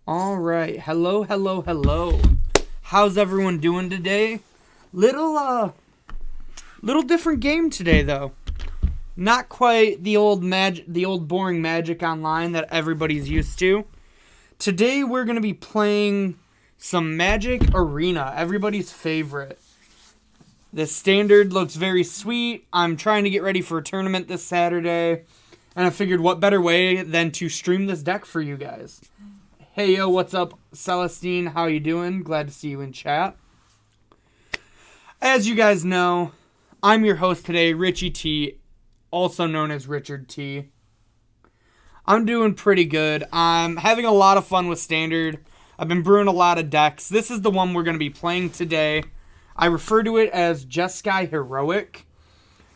All right. Hello, hello, hello. How's everyone doing today? Little different game today though. Not quite the old boring Magic Online that everybody's used to. Today we're going to be playing some Magic Arena, everybody's favorite. The standard looks very sweet. I'm trying to get ready for a tournament this Saturday, and I figured what better way than to stream this deck for you guys. Hey yo, what's up, Celestine? How you doing? Glad to see you in chat. As you guys know, I'm your host today, Richie T, also known as Richard T. I'm doing pretty good. I'm having a lot of fun with Standard. I've been brewing a lot of decks. This is the one we're going to be playing today. I refer to it as Jeskai Heroic.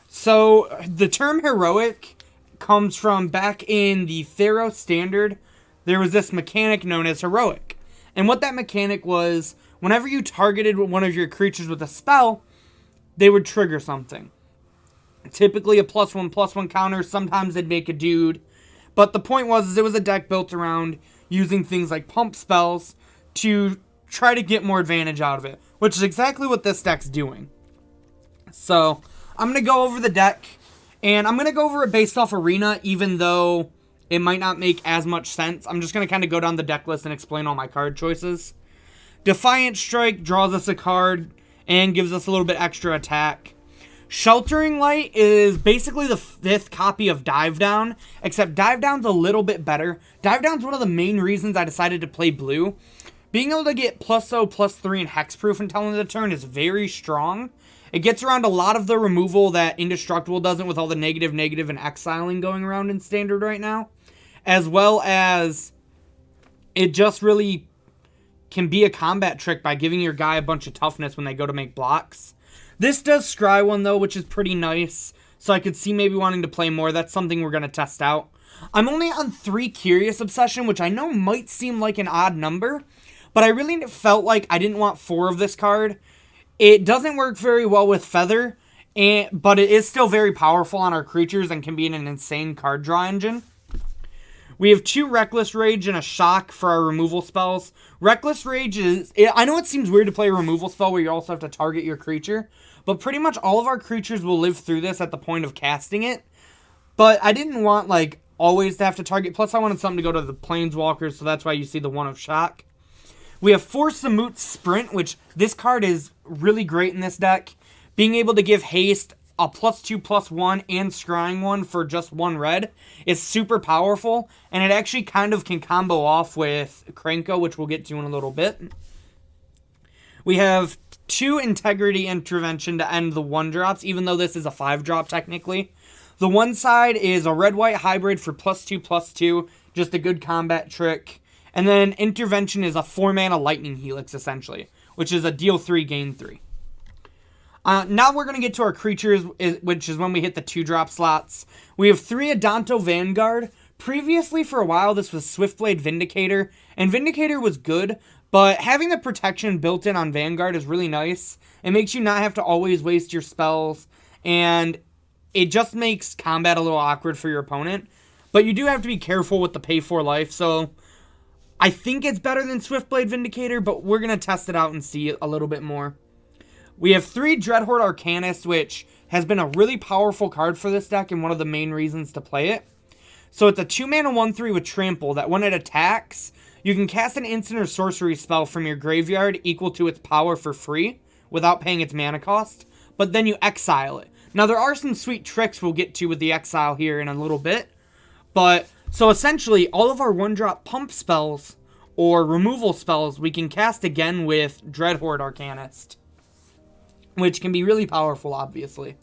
So, the term Heroic comes from back in the Theros Standard. There was this mechanic known as Heroic. And what that mechanic was, whenever you targeted one of your creatures with a spell, they would trigger something. Typically a +1/+1 counter, sometimes they'd make a dude. But the point was, it was a deck built around using things like pump spells to try to get more advantage out of it, which is exactly what this deck's doing. So, I'm going to go over the deck, and I'm going to go over it based off Arena, even though it might not make as much sense. I'm just going to kind of go down the deck list and explain all my card choices. Defiant Strike draws us a card and gives us a little bit extra attack. Sheltering Light is basically the 5th copy of Dive Down, except Dive Down's a little bit better. Dive Down's one of the main reasons I decided to play blue. Being able to get +0/+3 and Hexproof until end of the turn is very strong. It gets around a lot of the removal that Indestructible doesn't with all the negative, and exiling going around in Standard right now. As well as it just really can be a combat trick by giving your guy a bunch of toughness when they go to make blocks. This does scry one though, which is pretty nice. So I could see maybe wanting to play more. That's something we're going to test out. I'm only on 3 Curious Obsession, which I know might seem like an odd number. But I really felt like I didn't want 4 of this card. It doesn't work very well with Feather, but it is still very powerful on our creatures and can be an insane card draw engine. We have 2 Reckless Rage and a Shock for our removal spells. Reckless Rage is... I know it seems weird to play a removal spell where you also have to target your creature, but pretty much all of our creatures will live through this at the point of casting it. But I didn't want, always to have to target. Plus, I wanted something to go to the Planeswalkers, so that's why you see the 1 of Shock. We have 4 Samut Sprint, which this card is really great in this deck. Being able to give haste, a +2/+1, and scrying 1 for just 1 red is super powerful, and it actually kind of can combo off with Krenko, which we'll get to in a little bit. We have 2 Integrity Intervention to end the 1-drops, even though this is a 5-drop technically. The one side is a red-white hybrid for +2/+2, just a good combat trick. And then Intervention is a 4-mana Lightning Helix, essentially, which is a deal 3, gain 3. Now we're going to get to our creatures, which is when we hit the 2-drop slots. We have 3 Adanto Vanguard. Previously, for a while, this was Swiftblade Vindicator, and Vindicator was good, but having the protection built in on Vanguard is really nice. It makes you not have to always waste your spells, and it just makes combat a little awkward for your opponent. But you do have to be careful with the pay for life, so I think it's better than Swiftblade Vindicator, but we're going to test it out and see a little bit more. We have 3 Dreadhorde Arcanist, which has been a really powerful card for this deck and one of the main reasons to play it. So it's a 2-mana 1/3 with Trample that when it attacks, you can cast an instant or sorcery spell from your graveyard equal to its power for free without paying its mana cost, but then you exile it. Now there are some sweet tricks we'll get to with the exile here in a little bit, but so essentially all of our 1-drop pump spells or removal spells we can cast again with Dreadhorde Arcanist, which can be really powerful, obviously.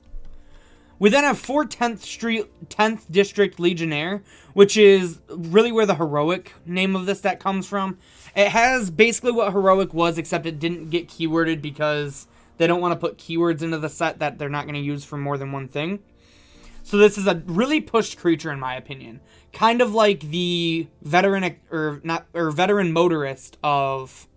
We then have 4 10th District Legionnaire, which is really where the Heroic name of this deck comes from. It has basically what Heroic was, except it didn't get keyworded because they don't want to put keywords into the set that they're not going to use for more than one thing. So this is a really pushed creature, in my opinion. Kind of like the veteran motorist of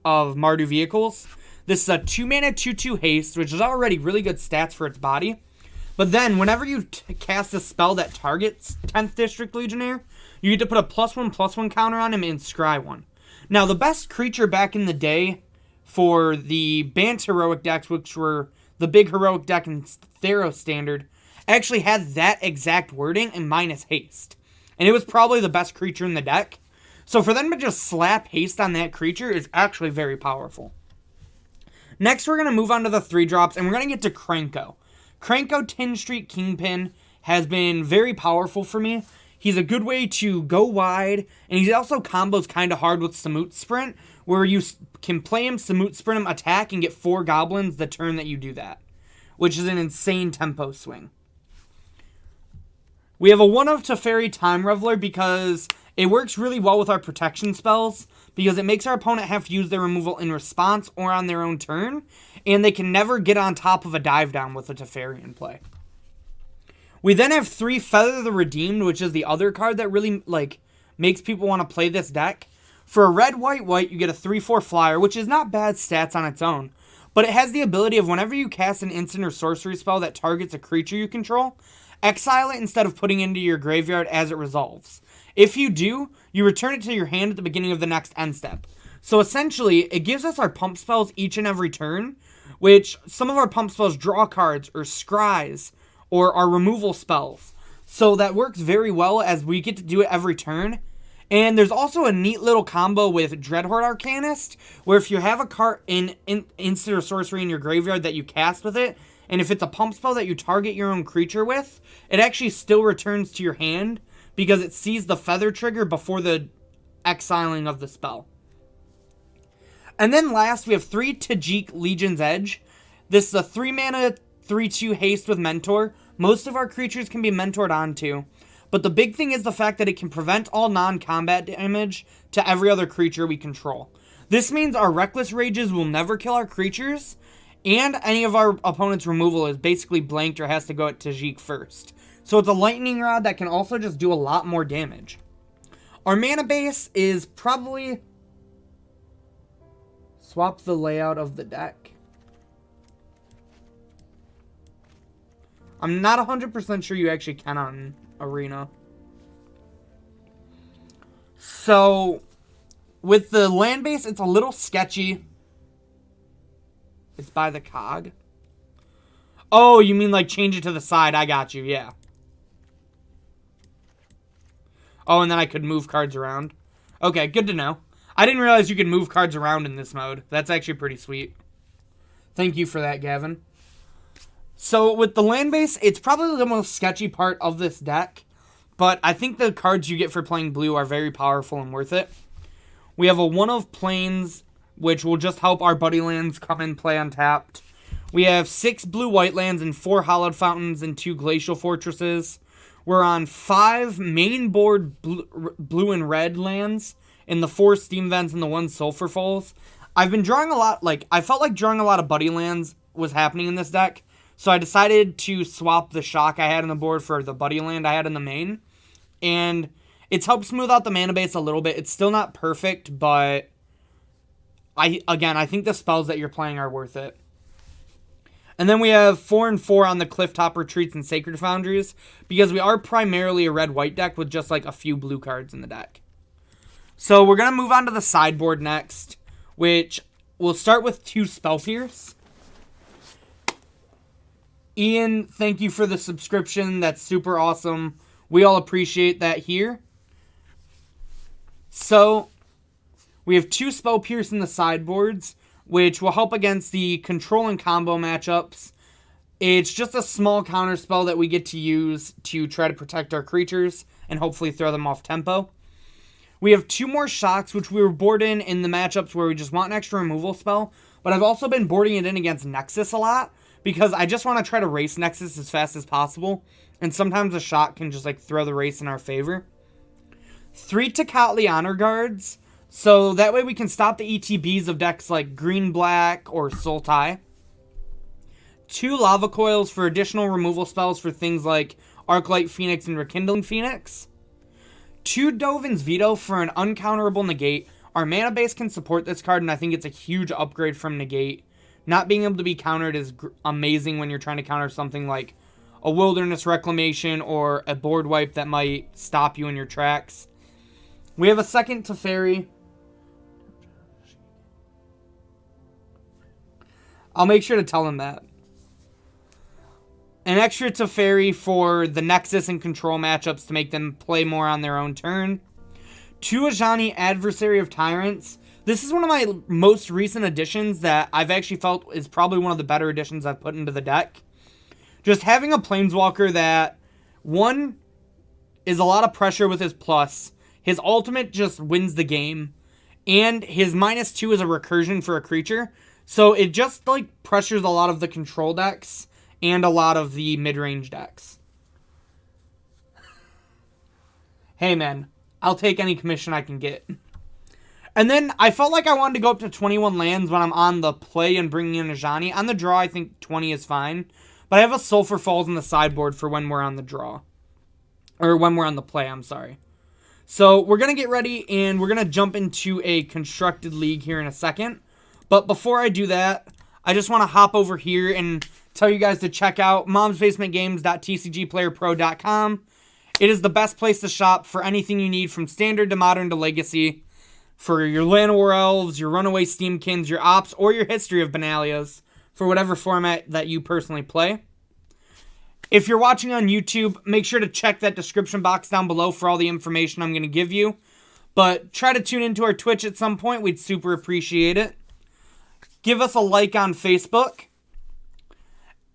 Mardu Vehicles. This is a 2-mana 2/2 haste, which is already really good stats for its body. But then, whenever you cast a spell that targets 10th District Legionnaire, you get to put a +1/+1 counter on him and scry one. Now, the best creature back in the day for the Bant heroic decks, which were the big heroic deck in Theros Standard, actually had that exact wording and minus haste. And it was probably the best creature in the deck. So for them to just slap haste on that creature is actually very powerful. Next, we're going to move on to the 3-drops, and we're going to get to Krenko. Krenko Tin Street Kingpin has been very powerful for me. He's a good way to go wide, and he also combos kind of hard with Samut Sprint, where you can play him, Samut Sprint him, attack, and get 4 goblins the turn that you do that, which is an insane tempo swing. We have a 1-of Teferi Time Reveler because it works really well with our protection spells, because it makes our opponent have to use their removal in response or on their own turn, and they can never get on top of a dive down with a Teferi in play. We then have 3 Feather the Redeemed, which is the other card that really makes people want to play this deck. For a red, white, white, you get a 3/4 flyer, which is not bad stats on its own, but it has the ability of whenever you cast an instant or sorcery spell that targets a creature you control, exile it instead of putting it into your graveyard as it resolves. If you do, you return it to your hand at the beginning of the next end step. So essentially, it gives us our pump spells each and every turn, which some of our pump spells draw cards or scries or our removal spells. So that works very well as we get to do it every turn. And there's also a neat little combo with Dreadhorde Arcanist, where if you have a card in instant or sorcery in your graveyard that you cast with it, and if it's a pump spell that you target your own creature with, it actually still returns to your hand because it sees the feather trigger before the exiling of the spell. And then last, we have 3 Tajik Legion's Edge. This is a 3-mana, 3/2 haste with Mentor. Most of our creatures can be mentored onto, but the big thing is the fact that it can prevent all non-combat damage to every other creature we control. This means our Reckless Rages will never kill our creatures, and any of our opponent's removal is basically blanked or has to go at Tajik first. So it's a lightning rod that can also just do a lot more damage. Our mana base is probably... Swap the layout of the deck. I'm not 100% sure you actually can on Arena. So, with the land base, it's a little sketchy. It's by the cog. Oh, you mean like change it to the side. I got you, yeah. Oh, and then I could move cards around. Okay, good to know. I didn't realize you could move cards around in this mode. That's actually pretty sweet. Thank you for that, Gavin. So, with the land base, it's probably the most sketchy part of this deck, but I think the cards you get for playing blue are very powerful and worth it. We have a 1-of Plains, which will just help our buddy lands come and play untapped. We have 6 blue-white lands and 4 Hallowed Fountains and 2 Glacial Fortresses. We're on 5 main board blue and red lands and the 4 Steam Vents and the 1 Sulfur Falls. I've been drawing a lot, I felt like drawing a lot of buddy lands was happening in this deck, so I decided to swap the Shock I had on the board for the buddy land I had in the main. And it's helped smooth out the mana base a little bit. It's still not perfect, but I think the spells that you're playing are worth it. And then we have 4 and 4 on the Clifftop Retreats and Sacred Foundries, because we are primarily a red-white deck with just a few blue cards in the deck. So we're going to move on to the sideboard next, which we'll start with 2 Spell Pierce. Ian, thank you for the subscription. That's super awesome. We all appreciate that here. So, we have 2 Spell Pierce in the sideboards, which will help against the control and combo matchups. It's just a small counter spell that we get to use to try to protect our creatures and hopefully throw them off tempo. We have 2 more Shocks, which we were boarding in the matchups where we just want an extra removal spell, but I've also been boarding it in against Nexus a lot, because I just want to try to race Nexus as fast as possible, and sometimes a Shock can just throw the race in our favor. 3 Tecatli Honor Guards, so that way we can stop the ETBs of decks like Green-Black or Sultai. 2 Lava Coils for additional removal spells for things like Arclight Phoenix and Rekindling Phoenix. 2 Dovin's Veto for an uncounterable negate. Our mana base can support this card, and I think it's a huge upgrade from negate. Not being able to be countered is amazing when you're trying to counter something like a wilderness reclamation or a board wipe that might stop you in your tracks. We have a second Teferi. I'll make sure to tell him that. An extra Teferi for the Nexus and Control matchups to make them play more on their own turn. 2 Ajani, Adversary of Tyrants. This is one of my most recent additions that I've actually felt is probably one of the better additions I've put into the deck. Just having a Planeswalker that, one, is a lot of pressure with his plus. His ultimate just wins the game. And his -2 is a recursion for a creature. So it just, like, pressures a lot of the control decks and a lot of the mid-range decks. Hey, man. I'll take any commission I can get. And then I felt like I wanted to go up to 21 lands when I'm on the play and bringing in Ajani. On the draw, I think 20 is fine. But I have a Sulfur Falls in the sideboard for when we're on the draw. Or when we're on the play, I'm sorry. So we're going to get ready and we're going to jump into a constructed league here in a second. But before I do that, I just want to hop over here and tell you guys to check out momsbasementgames.tcgplayerpro.com. It is the best place to shop for anything you need from Standard to Modern to Legacy. For your Llanowar Elves, your Runaway Steamkins, your Ops, or your History of Benalias, for whatever format that you personally play. If you're watching on YouTube, make sure to check that description box down below for all the information I'm going to give you. But try to tune into our Twitch at some point. We'd super appreciate it. Give us a like on Facebook,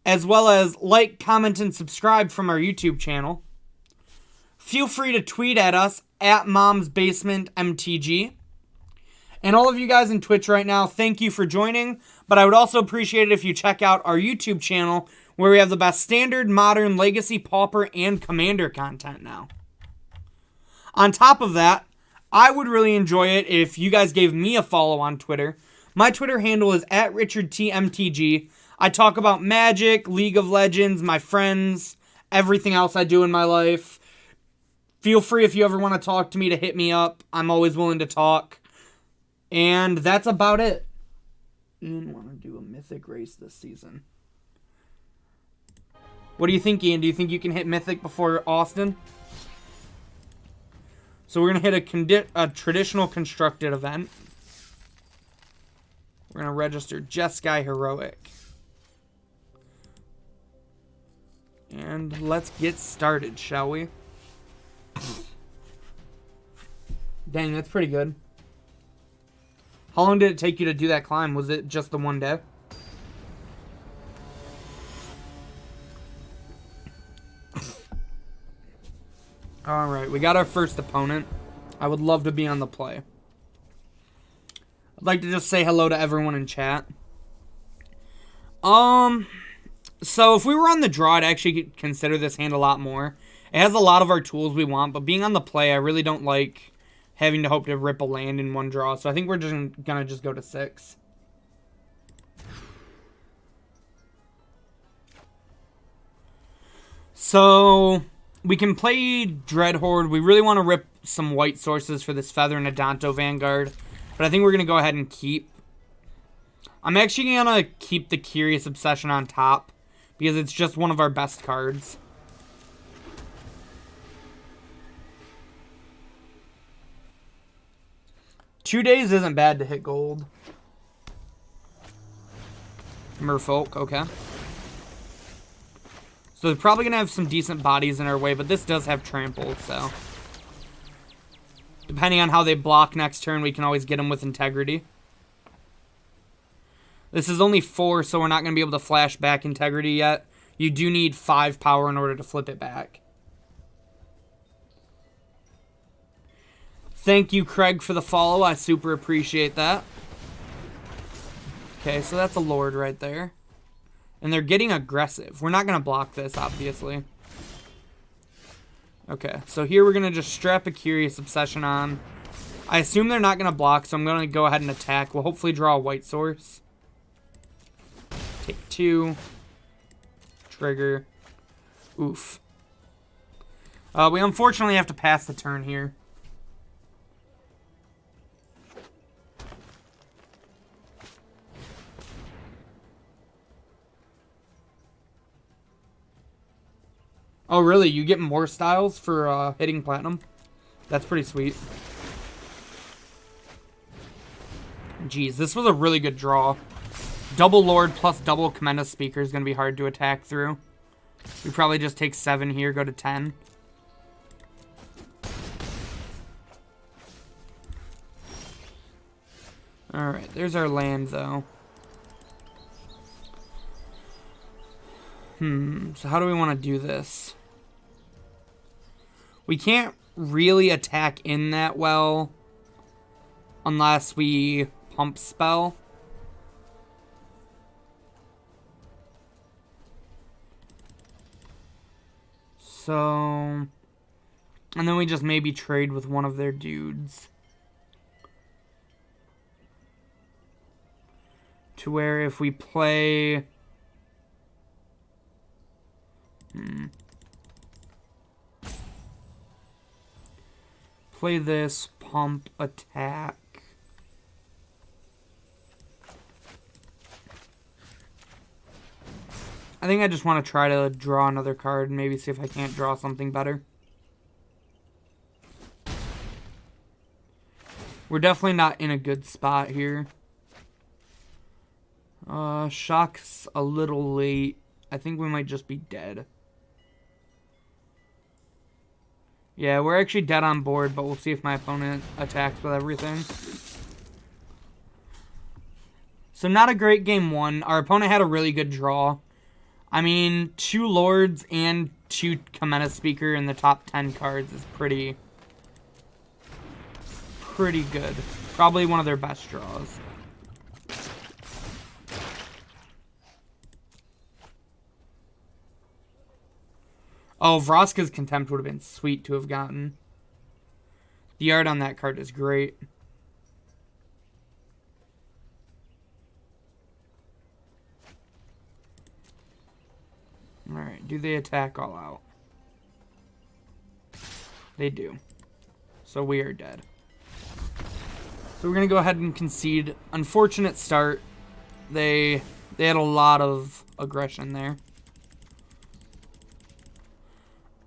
as well as like, comment, and subscribe from our YouTube channel. Feel free to tweet at us at momsbasementmtg. And all of you guys in Twitch right now, thank you for joining. But I would also appreciate it if you check out our YouTube channel, where we have the best Standard, Modern, Legacy, Pauper, and Commander content now. On top of that, I would really enjoy it if you guys gave me a follow on Twitter. My Twitter handle is at RichardTMTG. I talk about Magic, League of Legends, my friends, everything else I do in my life. Feel free if you ever want to talk to me to hit me up. I'm always willing to talk. And that's about it. Ian want to do a Mythic race this season. What do you think, Ian? Do you think you can hit Mythic before Austin? So we're going to hit a traditional constructed event. We're going to register Jeskai Heroic. And let's get started, shall we? Dang, that's pretty good. How long did it take you to do that climb? Was it just the one day? Alright, we got our first opponent. I would love to be on the play. I'd like to just say hello to everyone in chat. So if we were on the draw, I'd actually consider this hand a lot more. It has a lot of our tools we want, but being on the play, I really don't like having to hope to rip a land in one draw. So I think we're just gonna go to 6. So we can play Dreadhorde. We really want to rip some white sources for this Feather and Adanto Vanguard, but I think we're gonna go ahead and keep. I'm actually gonna keep the Curious Obsession on top because it's just one of our best cards. Two days isn't bad to hit gold. Merfolk, okay. So they're probably going to have some decent bodies in our way, but this does have trample, so. Depending on how they block next turn, we can always get them with integrity. This is only 4, so we're not going to be able to flash back integrity yet. You do need 5 power in order to flip it back. Thank you, Craig, for the follow. I super appreciate that. Okay, so that's a Lord right there. And they're getting aggressive. We're not going to block this, obviously. Okay, so here we're going to just strap a Curious Obsession on. I assume they're not going to block, so I'm going to go ahead and attack. We'll hopefully draw a white source. Take 2. Trigger. Oof. We unfortunately have to pass the turn here. really? You get more styles for hitting platinum? That's pretty sweet. Jeez, this was a really good draw. Double Lord plus double Comenda Speaker is going to be hard to attack through. We probably just take 7 here, go to 10. Alright, there's our land, though. So how do we want to do this? We can't really attack in that well unless we pump spell. So, and then we just maybe trade with one of their dudes. To where if we play... Play this, pump, attack. I think I just want to try to draw another card and maybe see if I can't draw something better. We're definitely not in a good spot here. Shock's a little late. I think we might just be dead. Yeah, we're actually dead on board, but we'll see if my opponent attacks with everything. So not a great game 1. Our opponent had a really good draw. I mean, 2 Lords and 2 Comenda Speaker in the top 10 cards is pretty good. Probably one of their best draws. Oh, Vraska's Contempt would have been sweet to have gotten. The art on that card is great. Alright, do they attack all out? They do. So we are dead. So we're going to go ahead and concede. Unfortunate start. They had a lot of aggression there.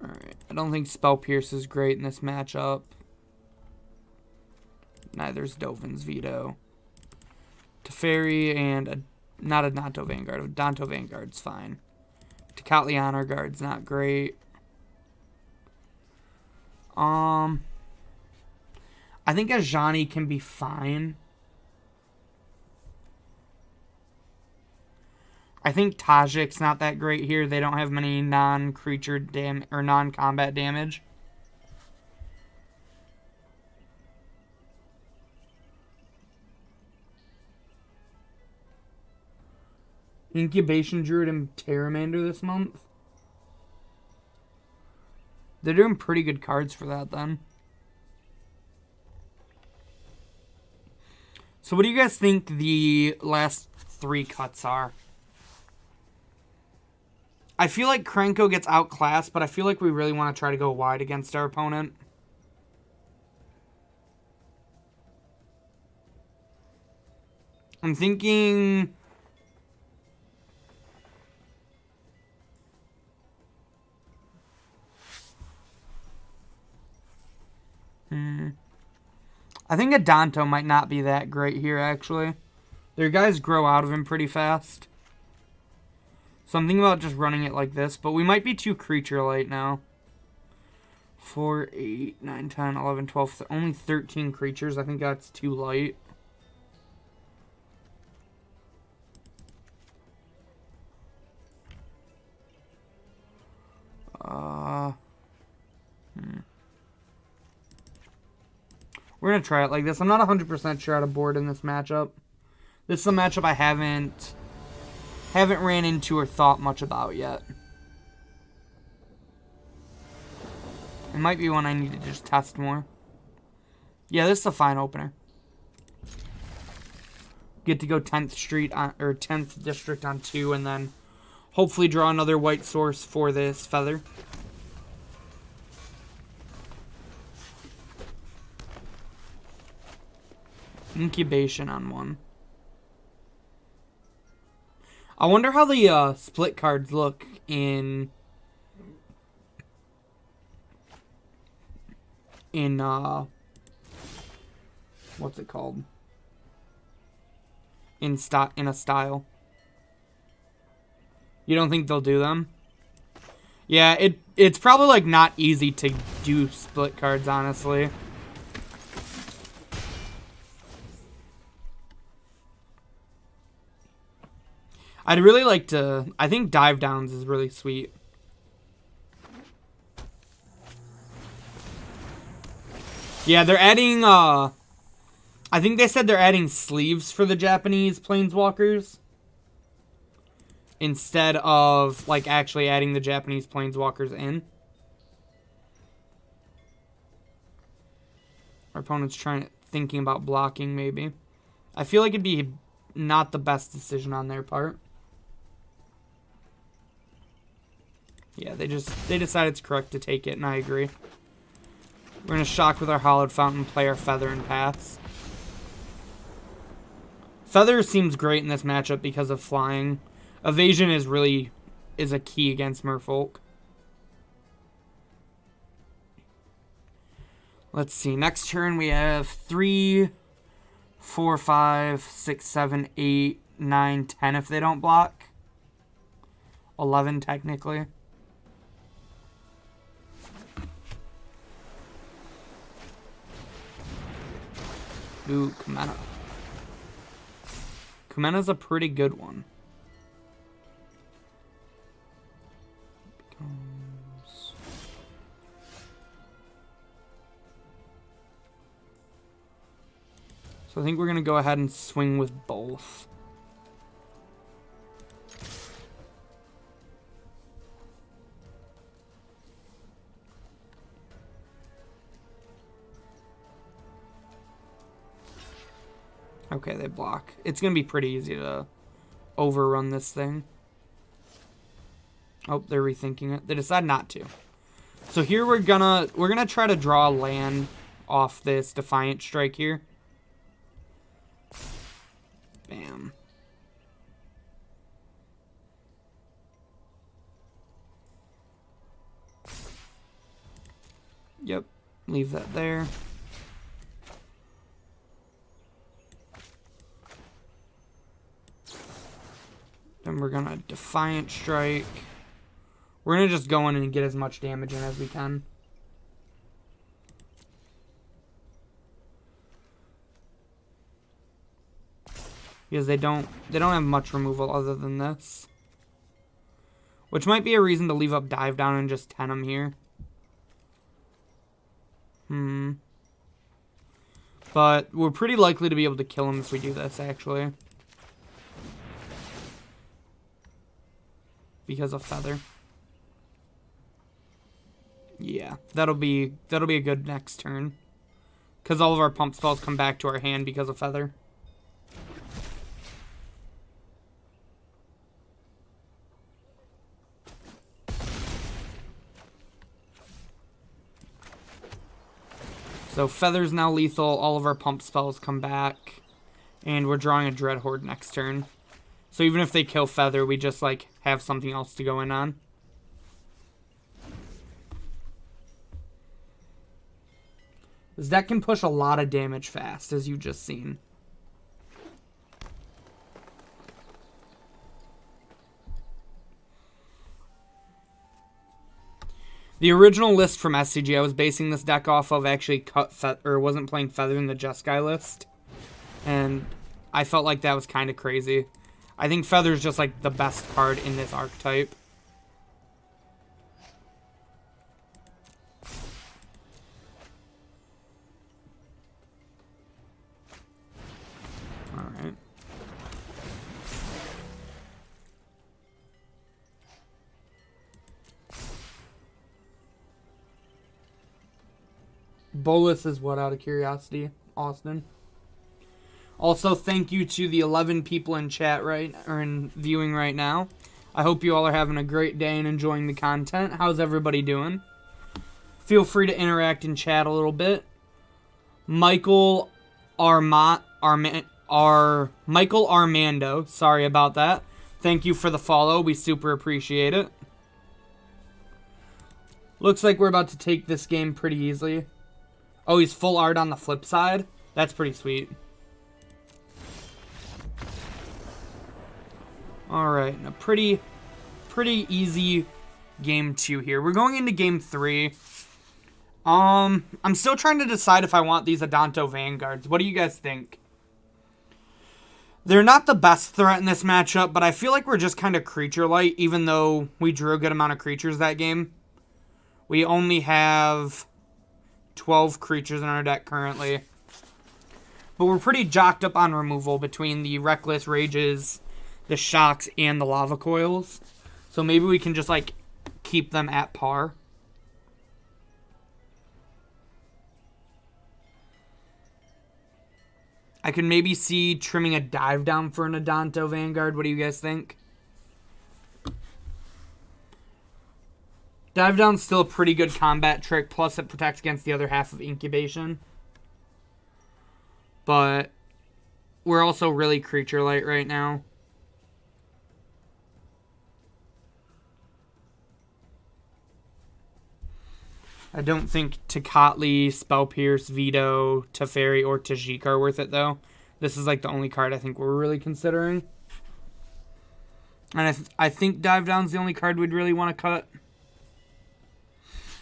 Alright, I don't think Spell Pierce is great in this matchup. Neither's Dovin's Veto. Teferi and not a Danto Vanguard. A Danto Vanguard's fine. Tecatli Honor Guard's not great. I think Ajani can be fine. I think Tajik's not that great here. They don't have many non-creature or non-combat damage. Incubation Druid and Terramander this month. They're doing pretty good cards for that then. So what do you guys think the last 3 cuts are? I feel like Krenko gets outclassed, but I feel like we really want to try to go wide against our opponent. I'm thinking... I think a Danto might not be that great here, actually. Their guys grow out of him pretty fast. So I'm thinking about just running it like this, but we might be too creature light now. 4, 8, 9, 10, 11, 12, only 13 creatures. I think that's too light. We're going to try it like this. I'm not 100% sure how to board in this matchup. This is a matchup I haven't ran into or thought much about yet. It might be one I need to just test more. Yeah, this is a fine opener. Get to go 10th Street on, or 10th District on 2, and then hopefully draw another white source for this feather. Incubation on 1. I wonder how the split cards look in in what's it called? In a style. You don't think they'll do them? Yeah, it's probably like not easy to do split cards, honestly. I'd really like to... I think dive downs is really sweet. Yeah, they're adding... I think they said they're adding sleeves for the Japanese planeswalkers. Instead of, like, actually adding the Japanese planeswalkers in. Our opponent's thinking about blocking, maybe. I feel like it'd be not the best decision on their part. Yeah, they decided it's correct to take it, and I agree. We're going to shock with our Hallowed Fountain, play our Feather, and pass. Feather seems great in this matchup because of flying. Evasion is a key against Merfolk. Let's see. Next turn we have 3, 4, 5, 6, 7, 8, 9, 10 if they don't block. 11 technically. Ooh, Kumena. Kumena's a pretty good one. So I think we're going to go ahead and swing with both. Okay, they block. It's going to be pretty easy to overrun this thing. Oh, they're rethinking it. They decide not to. So here we're gonna try to draw a land off this Defiant Strike here. Bam. Yep, leave that there. Then we're gonna Defiant Strike. We're gonna just go in and get as much damage in as we can. Because they don't have much removal other than this. Which might be a reason to leave up Dive Down and just 10 them here. But we're pretty likely to be able to kill him if we do this, actually. Because of Feather. Yeah, that'll be a good next turn. Because all of our pump spells come back to our hand because of Feather. So Feather's now lethal, all of our pump spells come back, and we're drawing a Dreadhorde next turn. So even if they kill Feather, we just, like, have something else to go in on. This deck can push a lot of damage fast, as you've just seen. The original list from SCG I was basing this deck off of actually wasn't playing Feather in the Jeskai list. And I felt like that was kind of crazy. I think Feather's just like the best card in this archetype. Alright. Bolus is what, out of curiosity, Austin? Also, thank you to the 11 people in chat in viewing right now. I hope you all are having a great day and enjoying the content. How's everybody doing? Feel free to interact in chat a little bit. Michael Armando, sorry about that. Thank you for the follow. We super appreciate it. Looks like we're about to take this game pretty easily. Oh, he's full art on the flip side? That's pretty sweet. Alright, a pretty easy game 2 here. We're going into game 3. I'm still trying to decide if I want these Adanto Vanguards. What do you guys think? They're not the best threat in this matchup, but I feel like we're just kind of creature light, even though we drew a good amount of creatures that game. We only have 12 creatures in our deck currently. But we're pretty jocked up on removal between the Reckless Rages, the Shocks, and the Lava Coils. So maybe we can just, like, keep them at par. I could maybe see trimming a Dive Down for an Adanto Vanguard. What do you guys think? Dive Down's still a pretty good combat trick, plus it protects against the other half of Incubation. But we're also really creature light right now. I don't think Tecatli, Spell Pierce, Veto, Teferi, or Tajik are worth it, though. This is, like, the only card I think we're really considering. And I think Dive Down's the only card we'd really want to cut.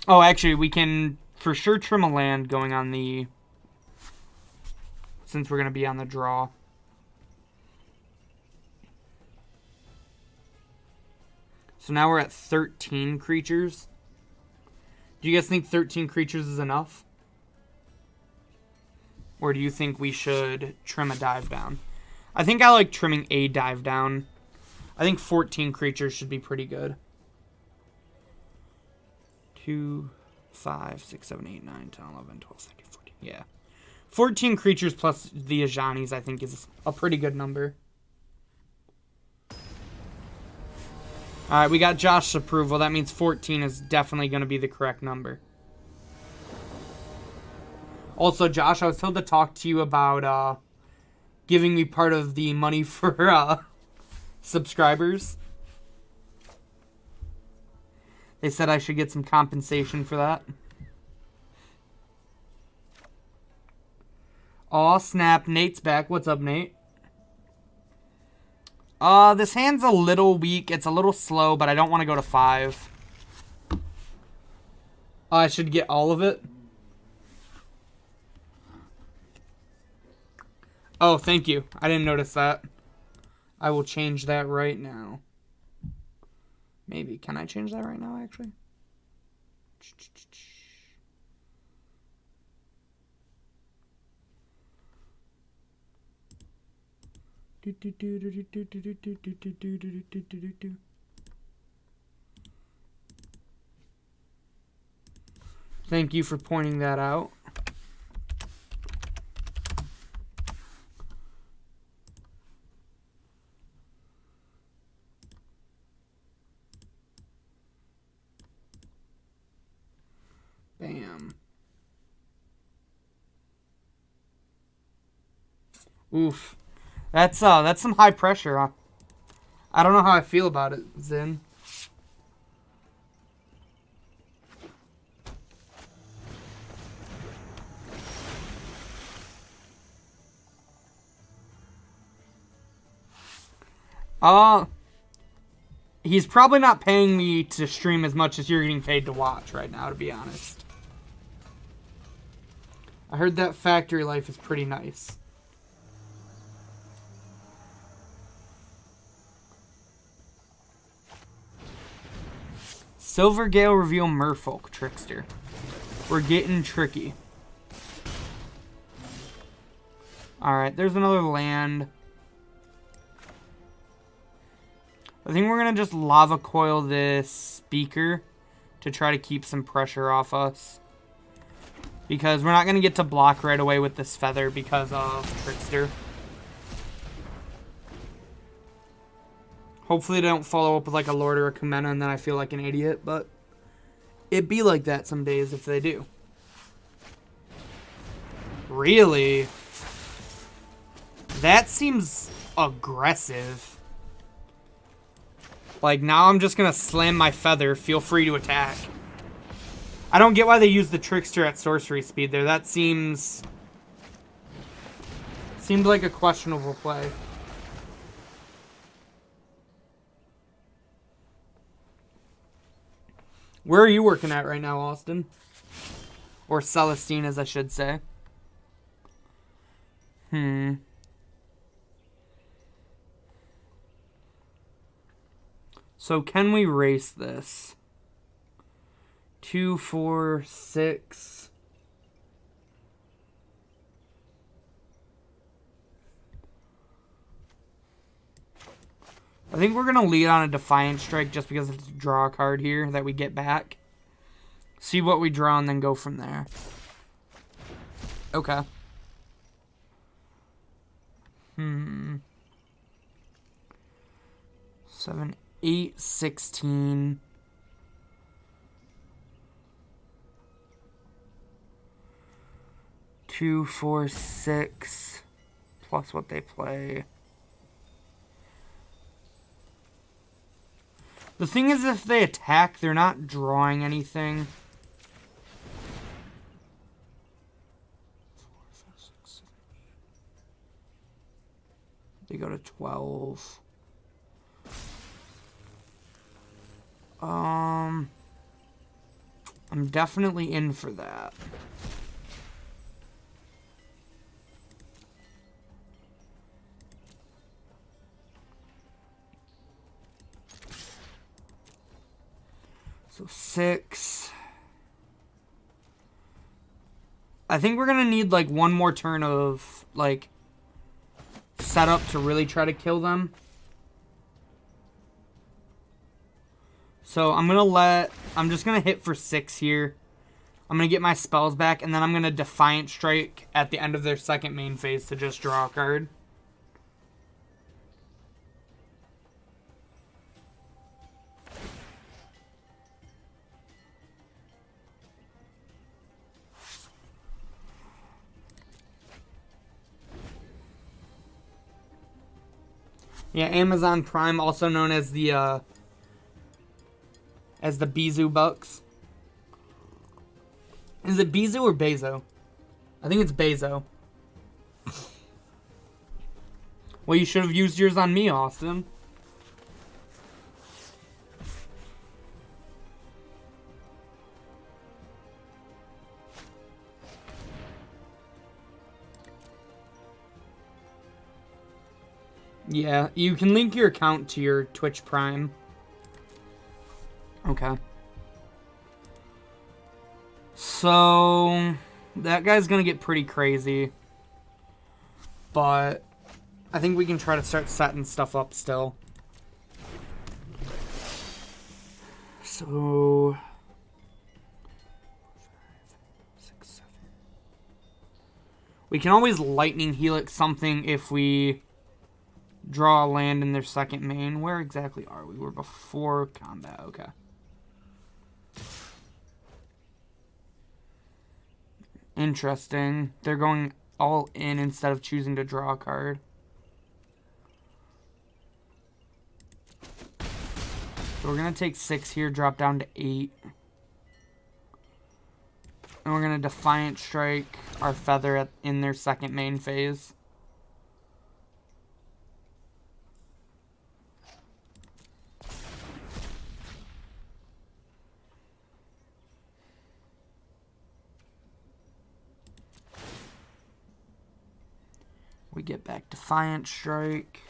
Oh, actually, we can for sure trim a land going on the... since we're going to be on the draw. So now we're at 13 creatures. Do you guys think 13 creatures is enough? Or do you think we should trim a Dive Down? I think I like trimming a Dive Down. I think 14 creatures should be pretty good. 2, 5, 6, 7, 8, 9, 10, 11, 12, 13, 14. Yeah. 14 creatures plus the Ajanis, I think, is a pretty good number. Alright, we got Josh's approval. That means 14 is definitely going to be the correct number. Also, Josh, I was told to talk to you about giving me part of the money for subscribers. They said I should get some compensation for that. Aw, snap. Nate's back. What's up, Nate? This hand's a little weak. It's a little slow, but I don't want to go to 5. I should get all of it. Oh, thank you. I didn't notice that. I will change that right now. Maybe. Can I change that right now, actually? Thank you for pointing that out. Bam. Oof. That's some high pressure. I don't know how I feel about it, Zin. He's probably not paying me to stream as much as you're getting paid to watch right now, to be honest. I heard that factory life is pretty nice. Silvergale reveal Merfolk Trickster. We're getting tricky. Alright, there's another land. I think we're going to just Lava Coil this Speaker to try to keep some pressure off us. Because we're not going to get to block right away with this Feather because of Trickster. Hopefully they don't follow up with like a Lord or a Kumena and then I feel like an idiot, but it'd be like that some days if they do. Really? That seems aggressive. Like, now I'm just going to slam my Feather. Feel free to attack. I don't get why they use the Trickster at sorcery speed there. That seemed like a questionable play. Where are you working at right now, Austin? Or Celestine, as I should say. So can we race this? 2, 4, 6. I think we're going to lead on a Defiant Strike just because it's a draw card here that we get back. See what we draw and then go from there. Okay. 7, 8, 16. Two, 4, 6. Plus what they play. The thing is, if they attack, they're not drawing anything. 4, 5, 6, 7, 8. They go to 12. I'm definitely in for that. So 6. I think we're going to need like one more turn of like setup to really try to kill them. So I'm just going to hit for 6 here. I'm going to get my spells back, and then I'm going to Defiant Strike at the end of their second main phase to just draw a card. Yeah, Amazon Prime, also known as the Bizu Bucks. Is it Bizu or Bezo? I think it's Bezo. Well, you should have used yours on me, Austin. Yeah, you can link your account to your Twitch Prime. Okay. So, that guy's gonna get pretty crazy. But I think we can try to start setting stuff up still. So 6, 7. We can always Lightning Helix something if we draw a land in their second main. Where exactly are we? We're before combat. Okay. Interesting. They're going all in instead of choosing to draw a card. So we're going to take 6 here, drop down to 8. And we're going to Defiant Strike our Feather in their second main phase. We get back Defiant Strike.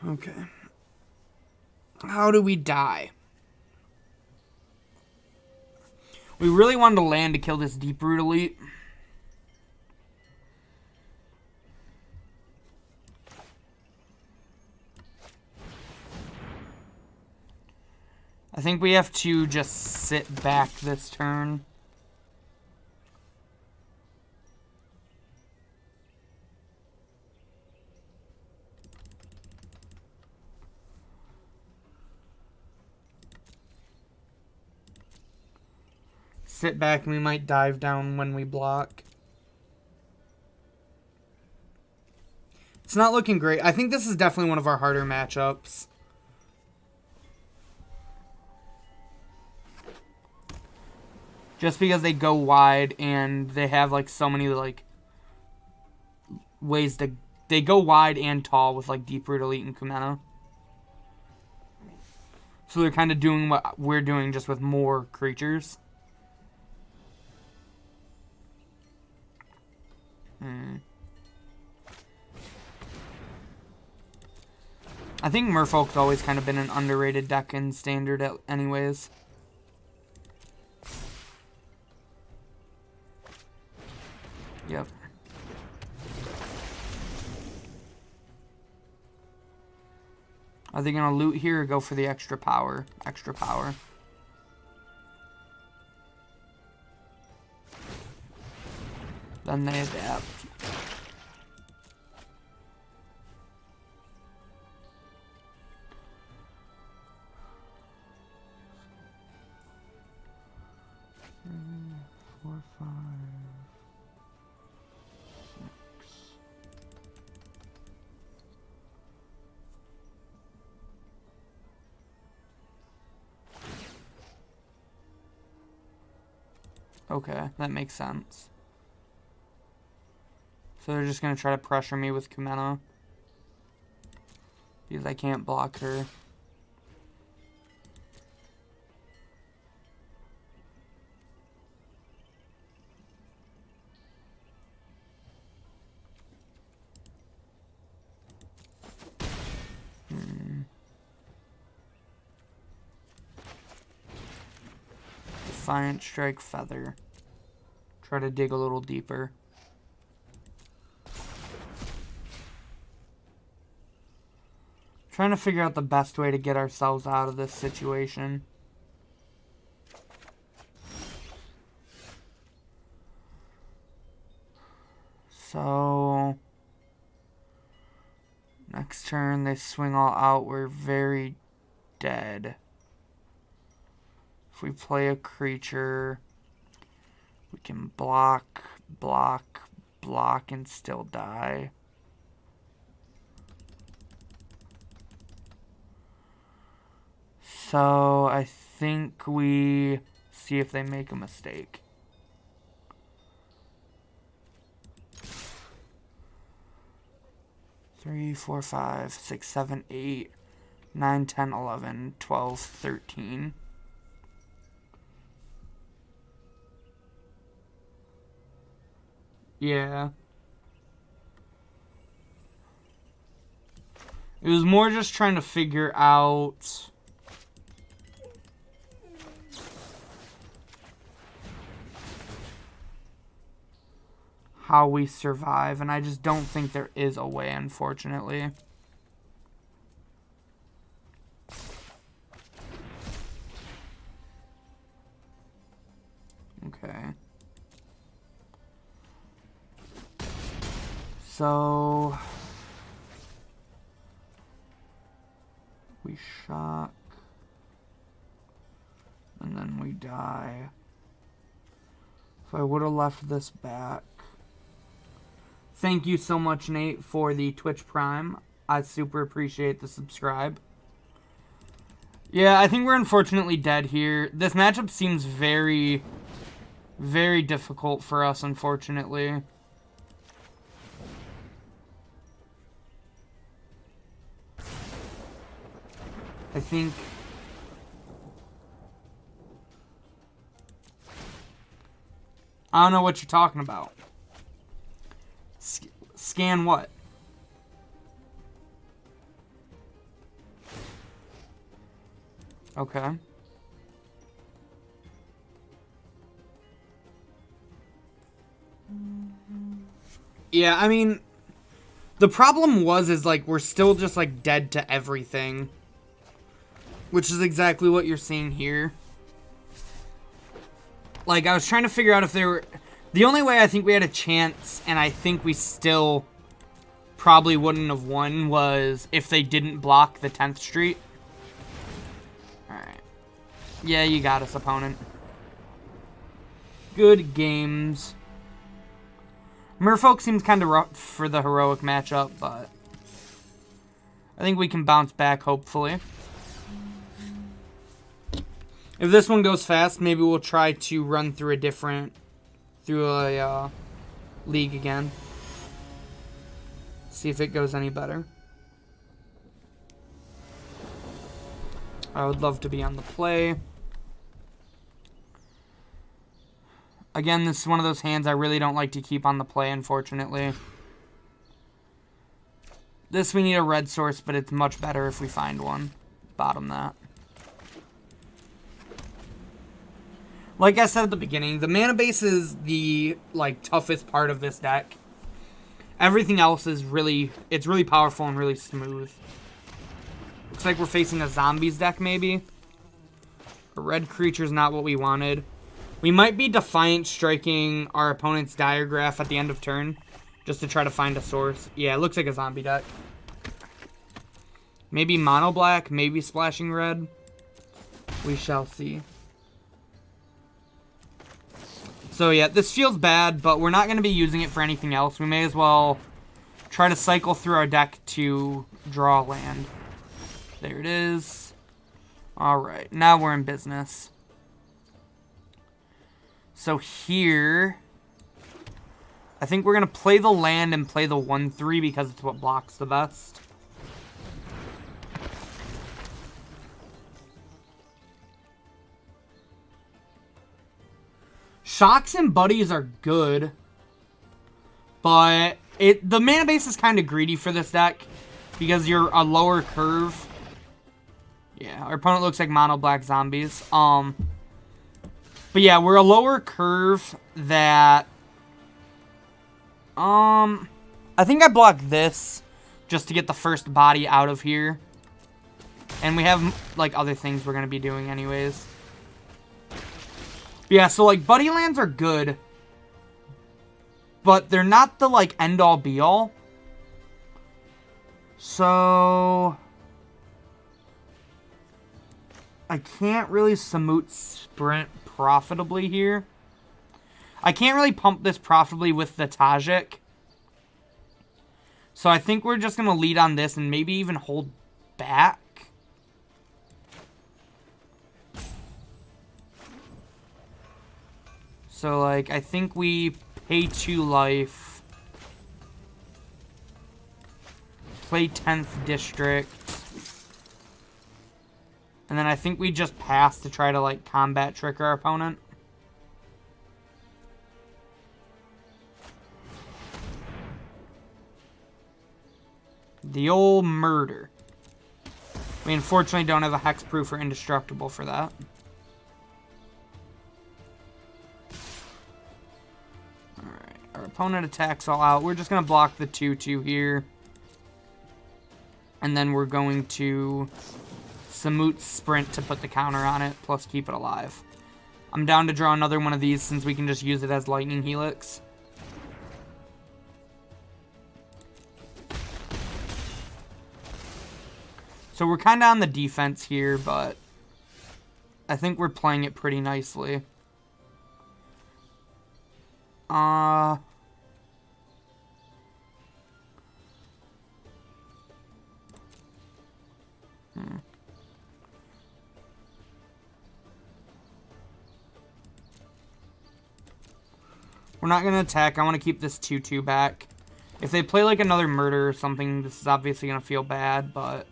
Okay. How do we die? We really wanted to land to kill this Deep Root Elite. I think we have to just sit back this turn. Sit back and we might dive down when we block. It's not looking great. I think this is definitely one of our harder matchups. Just because they go wide and they have, like, so many, like, ways to... They go wide and tall with, like, Deep Root, Elite, and Kumena. So they're kind of doing what we're doing, just with more creatures. I think Merfolk's always kind of been an underrated deck in Standard anyways. Yep. Are they going to loot here or go for the extra power? Extra power. Then they adapt. Okay, that makes sense. So they're just going to try to pressure me with Kumena. Because I can't block her. Defiant Strike, Feather. Try to dig a little deeper. Trying to figure out the best way to get ourselves out of this situation. So next turn they swing all out. We're very dead. If we play a creature, we can block, block, block, and still die. So I think we see if they make a mistake. Three, 4, 5, 6, 7, 8, 9, 10, 11, 12, 13. Yeah. It was more just trying to figure out how we survive, and I just don't think there is a way, unfortunately. Okay. So we shock, and then we die. If I would have left this back. Thank you so much, Nate, for the Twitch Prime. I super appreciate the subscribe. Yeah, I think we're unfortunately dead here. This matchup seems very, very difficult for us, unfortunately. I think... I don't know what you're talking about. Scan what? Okay. Yeah, I mean, the problem is like, we're still just, like, dead to everything. Which is exactly what you're seeing here. Like, I was trying to figure out if there were... The only way I think we had a chance, and I think we still probably wouldn't have won, was if they didn't block the 10th Street. Alright. Yeah, you got us, opponent. Good games. Merfolk seems kind of rough for the heroic matchup, but I think we can bounce back, hopefully. If this one goes fast, maybe we'll try to run through a league again. See if it goes any better. I would love to be on the play. Again, this is one of those hands I really don't like to keep on the play, unfortunately. This we need a red source, but it's much better if we find one. Bottom that. Like I said at the beginning, the mana base is the toughest part of this deck. Everything else is really powerful and really smooth. Looks like we're facing a zombies deck, maybe. A red creature's not what we wanted. We might be Defiant striking our opponent's Diregraph at the end of turn, just to try to find a source. Yeah, it looks like a zombie deck. Maybe mono black, maybe splashing red. We shall see. So yeah, this feels bad, but we're not going to be using it for anything else. We may as well try to cycle through our deck to draw land. There it is. Alright, now we're in business. So here, I think we're going to play the land and play the 1/3 because it's what blocks the best. Shocks and Buddies are good, but the mana base is kind of greedy for this deck because you're a lower curve. Yeah, our opponent looks like mono black zombies. But yeah, we're a lower curve that... I think I blocked this just to get the first body out of here. And we have, other things we're going to be doing anyways. But yeah, so, buddy lands are good. But they're not the, end-all, be-all. So... I can't really Samut Sprint profitably here. I can't really pump this profitably with the Tajik. So I think we're just going to lead on this and maybe even hold back. So, I think we pay 2 life. Play 10th District. And then I think we just pass to try to, combat trick our opponent. The old murder. We unfortunately don't have a hexproof or indestructible for that. Alright, our opponent attacks all out. We're just going to block the 2/2 here. And then we're going to Samut Sprint to put the counter on it, plus keep it alive. I'm down to draw another one of these since we can just use it as Lightning Helix. So we're kind of on the defense here, but I think we're playing it pretty nicely. We're not going to attack. I want to keep this 2/2 back. If they play another murder or something, this is obviously going to feel bad, but...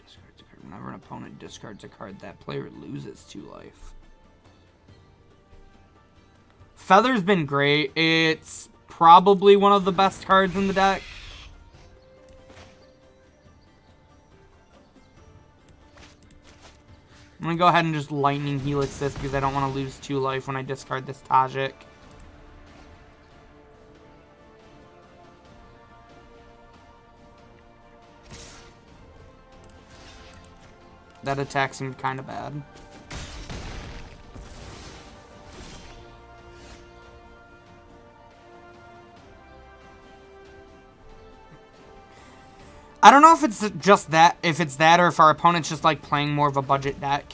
Discards a card. Whenever an opponent discards a card, that player loses 2 life. Feather's been great. It's probably one of the best cards in the deck. I'm going to go ahead and just Lightning Helix this because I don't want to lose 2 life when I discard this Tajik. That attack seemed kind of bad. I don't know if it's just that, or if our opponent's just playing more of a budget deck.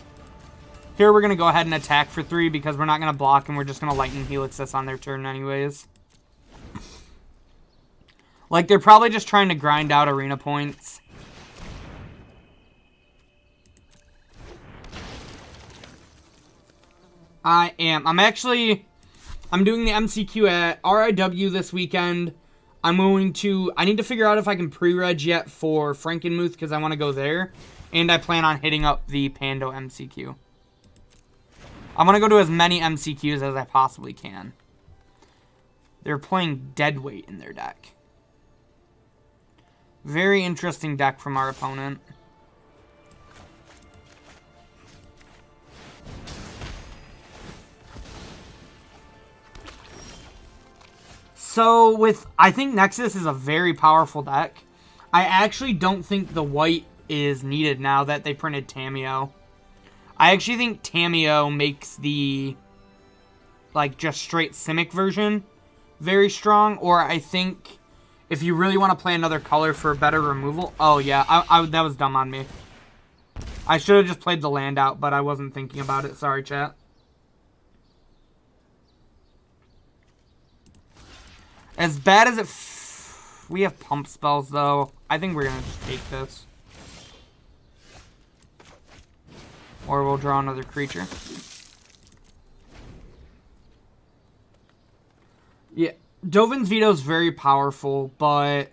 Here we're going to go ahead and attack for 3 because we're not going to block and we're just going to Lightning Helix this on their turn anyways. They're probably just trying to grind out arena points. I am. I'm doing the MCQ at RIW this weekend. I need to figure out if I can pre-reg yet for Frankenmuth because I want to go there. And I plan on hitting up the Pando MCQ. I want to go to as many MCQs as I possibly can. They're playing Deadweight in their deck. Very interesting deck from our opponent. So, I think Nexus is a very powerful deck. I actually don't think the white is needed now that they printed Tamiyo. I actually think Tamiyo makes the, just straight Simic version very strong. Or I think if you really want to play another color for better removal. Oh, yeah, that was dumb on me. I should have just played the land out, but I wasn't thinking about it. Sorry, chat. As bad as we have pump spells, though. I think we're going to just take this. Or we'll draw another creature. Yeah, Dovin's Veto is very powerful, but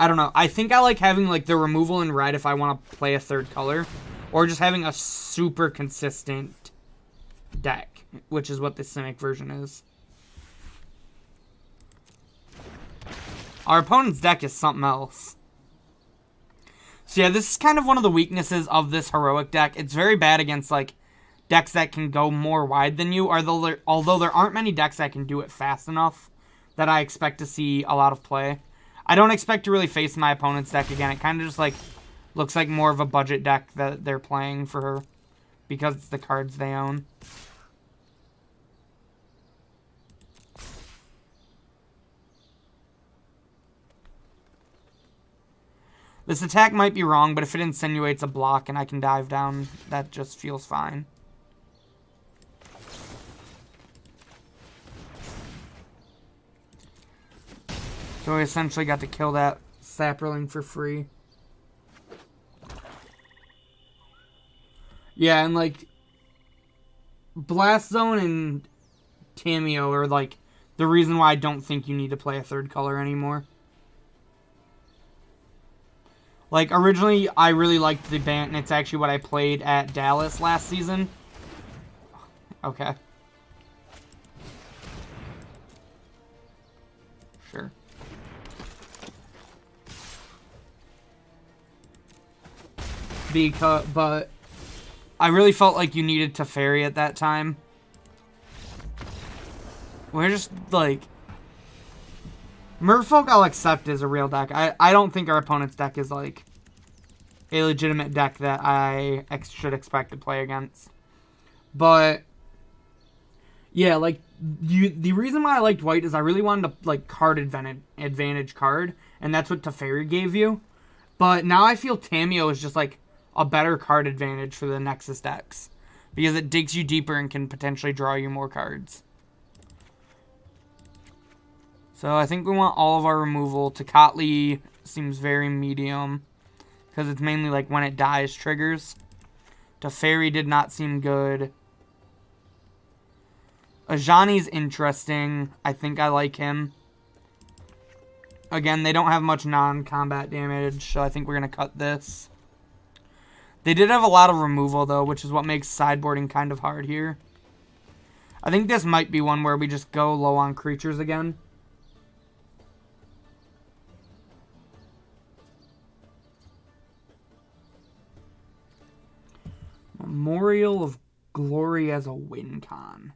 I don't know. I think I like having the removal in red if I want to play a third color. Or just having a super consistent deck, which is what the Simic version is. Our opponent's deck is something else. So yeah, this is kind of one of the weaknesses of this heroic deck. It's very bad against decks that can go more wide than you, although there aren't many decks that can do it fast enough that I expect to see a lot of play. I don't expect to really face my opponent's deck again. It kind of just looks like more of a budget deck that they're playing for her because it's the cards they own. This attack might be wrong, but if it insinuates a block and I can dive down, that just feels fine. So we essentially got to kill that Saproling for free. Yeah, and Blast Zone and Tamiyo are the reason why I don't think you need to play a third color anymore. Originally, I really liked the Bant, and it's actually what I played at Dallas last season. Okay. Sure. But I really felt like you needed Teferi at that time. We're just, Merfolk I'll accept is a real deck. I don't think our opponent's deck is, a legitimate deck that I should expect to play against. But, yeah, the reason why I liked white is I really wanted to, card advantage card, and that's what Teferi gave you. But now I feel Tamiyo is just, a better card advantage for the Nexus decks, because it digs you deeper and can potentially draw you more cards. So I think we want all of our removal. Tecatli seems very medium, because it's mainly when it dies triggers. Teferi did not seem good. Ajani's interesting. I think I like him. Again, they don't have much non-combat damage, so I think we're going to cut this. They did have a lot of removal, though, which is what makes sideboarding kind of hard here. I think this might be one where we just go low on creatures again. Memorial of Glory as a win con.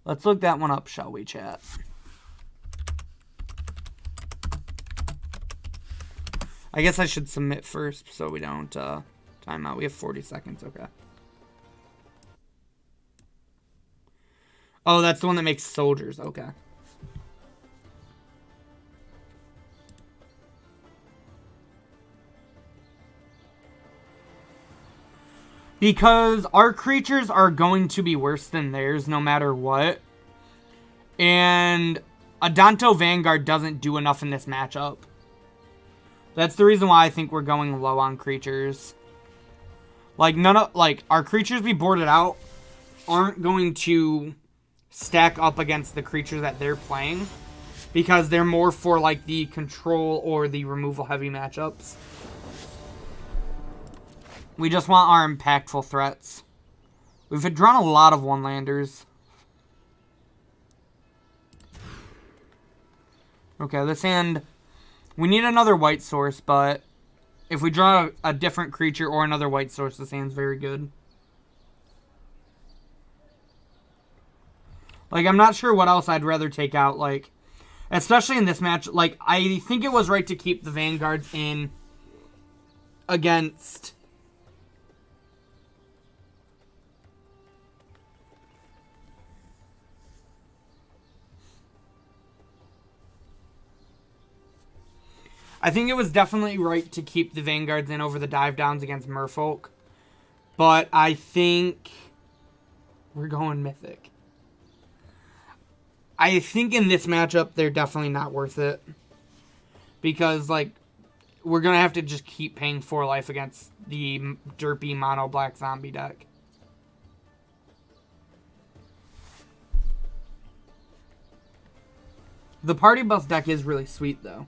Let's look that one up, shall we, chat? I guess I should submit first so we don't time out. We have 40 seconds, okay. Oh, that's the one that makes soldiers, okay. Because our creatures are going to be worse than theirs no matter what. And Adanto Vanguard doesn't do enough in this matchup. That's the reason why I think we're going low on creatures. Our creatures be boarded out aren't going to stack up against the creatures that they're playing, because they're more for like the control or the removal heavy matchups. We just want our impactful threats. We've drawn a lot of one-landers. Okay, this hand, we need another white source, but if we draw a different creature or another white source, this hand's very good. Like, I'm not sure what else I'd rather take out, like, especially in this match. Like, I think it was right to keep the Vanguards in against... I think it was definitely right to keep the Vanguards in over the dive downs against Merfolk. But I think we're going Mythic. I think in this matchup, they're definitely not worth it. Because, like, we're going to have to just keep paying 4 life against the derpy mono black zombie deck. The Party Bus deck is really sweet, though.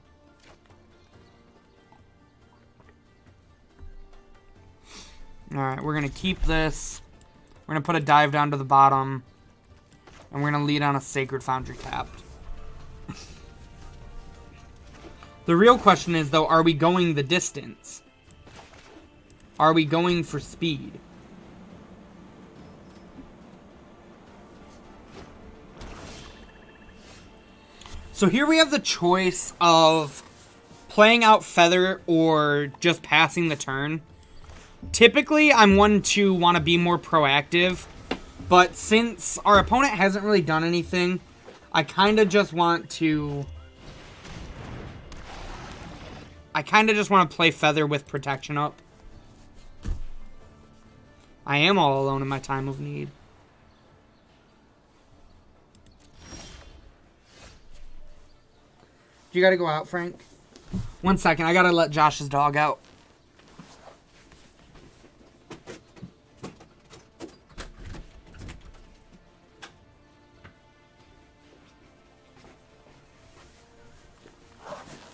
Alright, we're going to keep this. We're going to put a dive down to the bottom. And we're going to lead on a Sacred Foundry tapped. The real question is, though, are we going the distance? Are we going for speed? So here we have the choice of playing out Feather or just passing the turn. Typically, I'm one to want to be more proactive, but since our opponent hasn't really done anything, I kind of just want to... play Feather with protection up. I am all alone in my time of need. You gotta go out, Frank? 1 second, I gotta let Josh's dog out.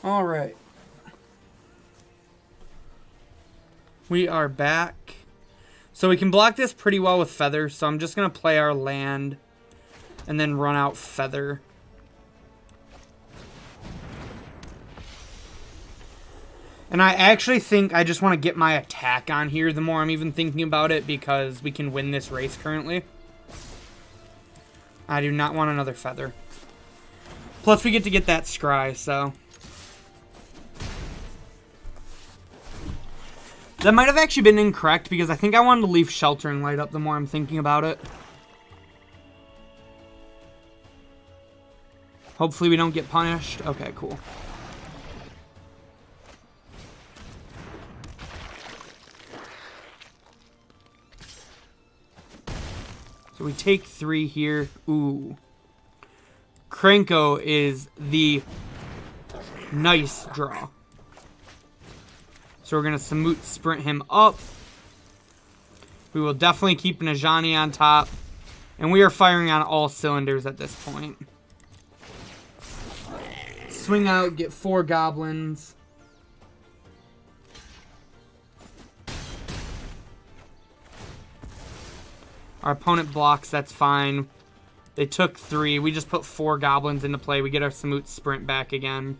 All right. We are back. So we can block this pretty well with Feather, so I'm just going to play our land and then run out Feather. And I actually think I just want to get my attack on here the more I'm even thinking about it, because we can win this race currently. I do not want another Feather. Plus we get to get that Scry, so... That might have actually been incorrect, because I think I wanted to leave Sheltering Light up the more I'm thinking about it. Hopefully we don't get punished. Okay, cool. So we take 3 here. Ooh. Krenko is the nice draw. So we're going to Samut sprint him up. We will definitely keep Najani on top. And we are firing on all cylinders at this point. Swing out, get 4 goblins. Our opponent blocks, that's fine. They took 3. We just put 4 goblins into play. We get our Samut sprint back again.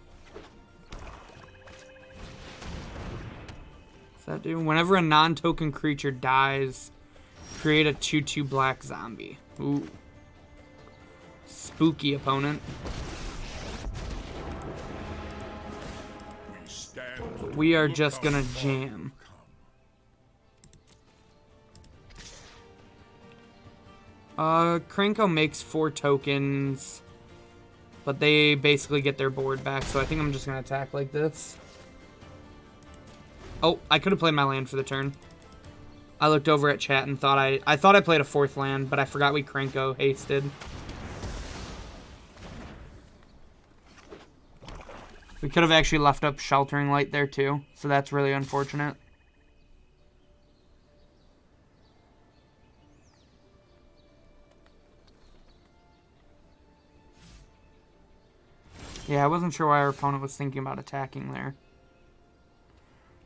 That do? Whenever a non-token creature dies, create a 2/2 black zombie. Ooh. Spooky opponent. We are just gonna jam. Krenko makes 4 tokens, but they basically get their board back, so I think I'm just gonna attack like this. Oh, I could have played my land for the turn. I looked over at chat and thought I thought I played a 4th land, but I forgot we Krenko hasted. We could have actually left up Sheltering Light there too, so that's really unfortunate. Yeah, I wasn't sure why our opponent was thinking about attacking there.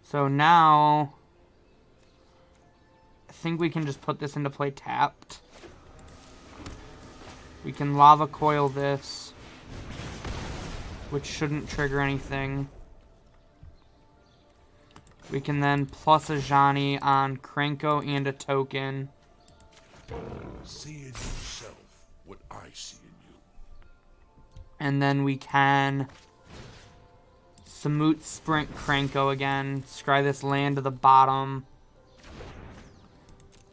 So now, I think we can just put this into play tapped. We can lava coil this, which shouldn't trigger anything. We can then plus a Johnny on Krenko and a token. See in yourself what I see in you. And then we can Samut Sprint Krenko again. Scry this land to the bottom.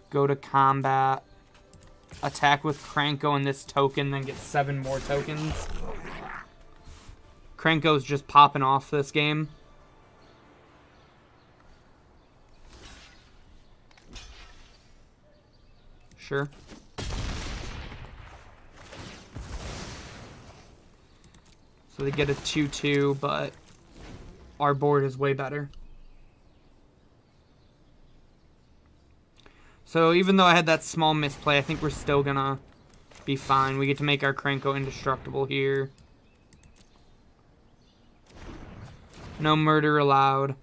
Go to combat. Attack with Krenko and this token, then get 7 more tokens. Krenko's just popping off this game. Sure. So they get a 2-2, but our board is way better. So even though I had that small misplay, I think we're still gonna be fine. We get to make our Krenko indestructible here. No murder allowed.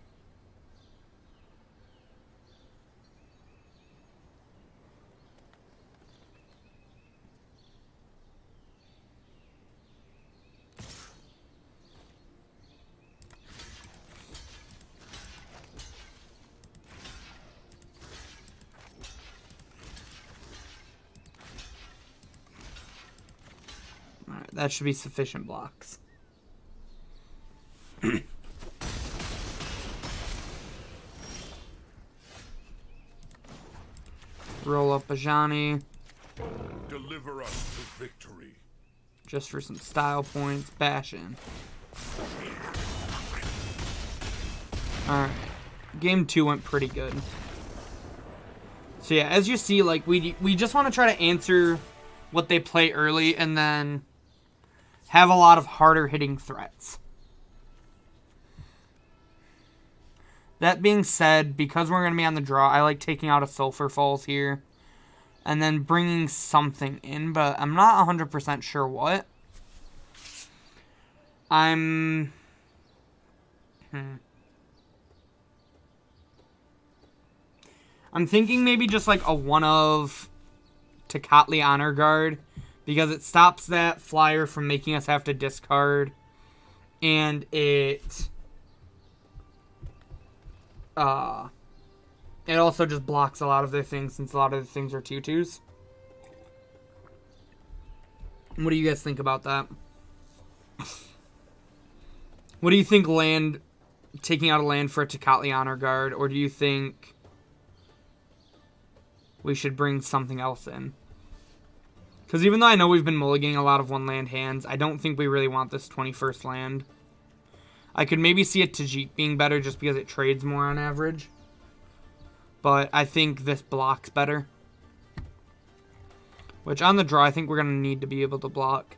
Alright, that should be sufficient blocks. Roll up a Johnny. Deliver us to victory. Just for some style points. Bash in. Alright. Game 2 went pretty good. So yeah, as you see, like, we just want to try to answer what they play early and then have a lot of harder hitting threats. That being said, because we're going to be on the draw, I like taking out a Sulfur Falls here and then bringing something in, but I'm not 100% sure what. I'm thinking maybe just like a one of Tecatli Honor Guard, because it stops that flyer from making us have to discard, and it also just blocks a lot of their things, since a lot of the things are 2/2s. What do you guys think about that? What do you think, taking out a land for a Tecatli Honor Guard, or do you think we should bring something else in? Because even though I know we've been mulliganing a lot of one-land hands, I don't think we really want this 21st land. I could maybe see a Tajik being better just because it trades more on average. But I think this blocks better. Which, on the draw, I think we're going to need to be able to block.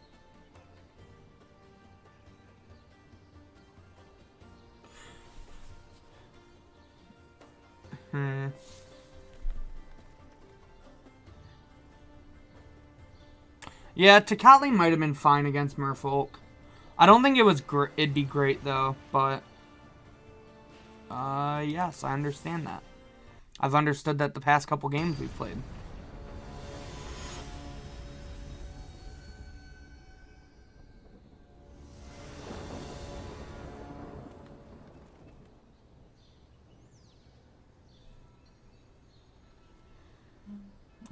Yeah, Tecatli might have been fine against Merfolk. I don't think it'd be great, though, but yes, I understand that. I've understood that the past couple games we've played.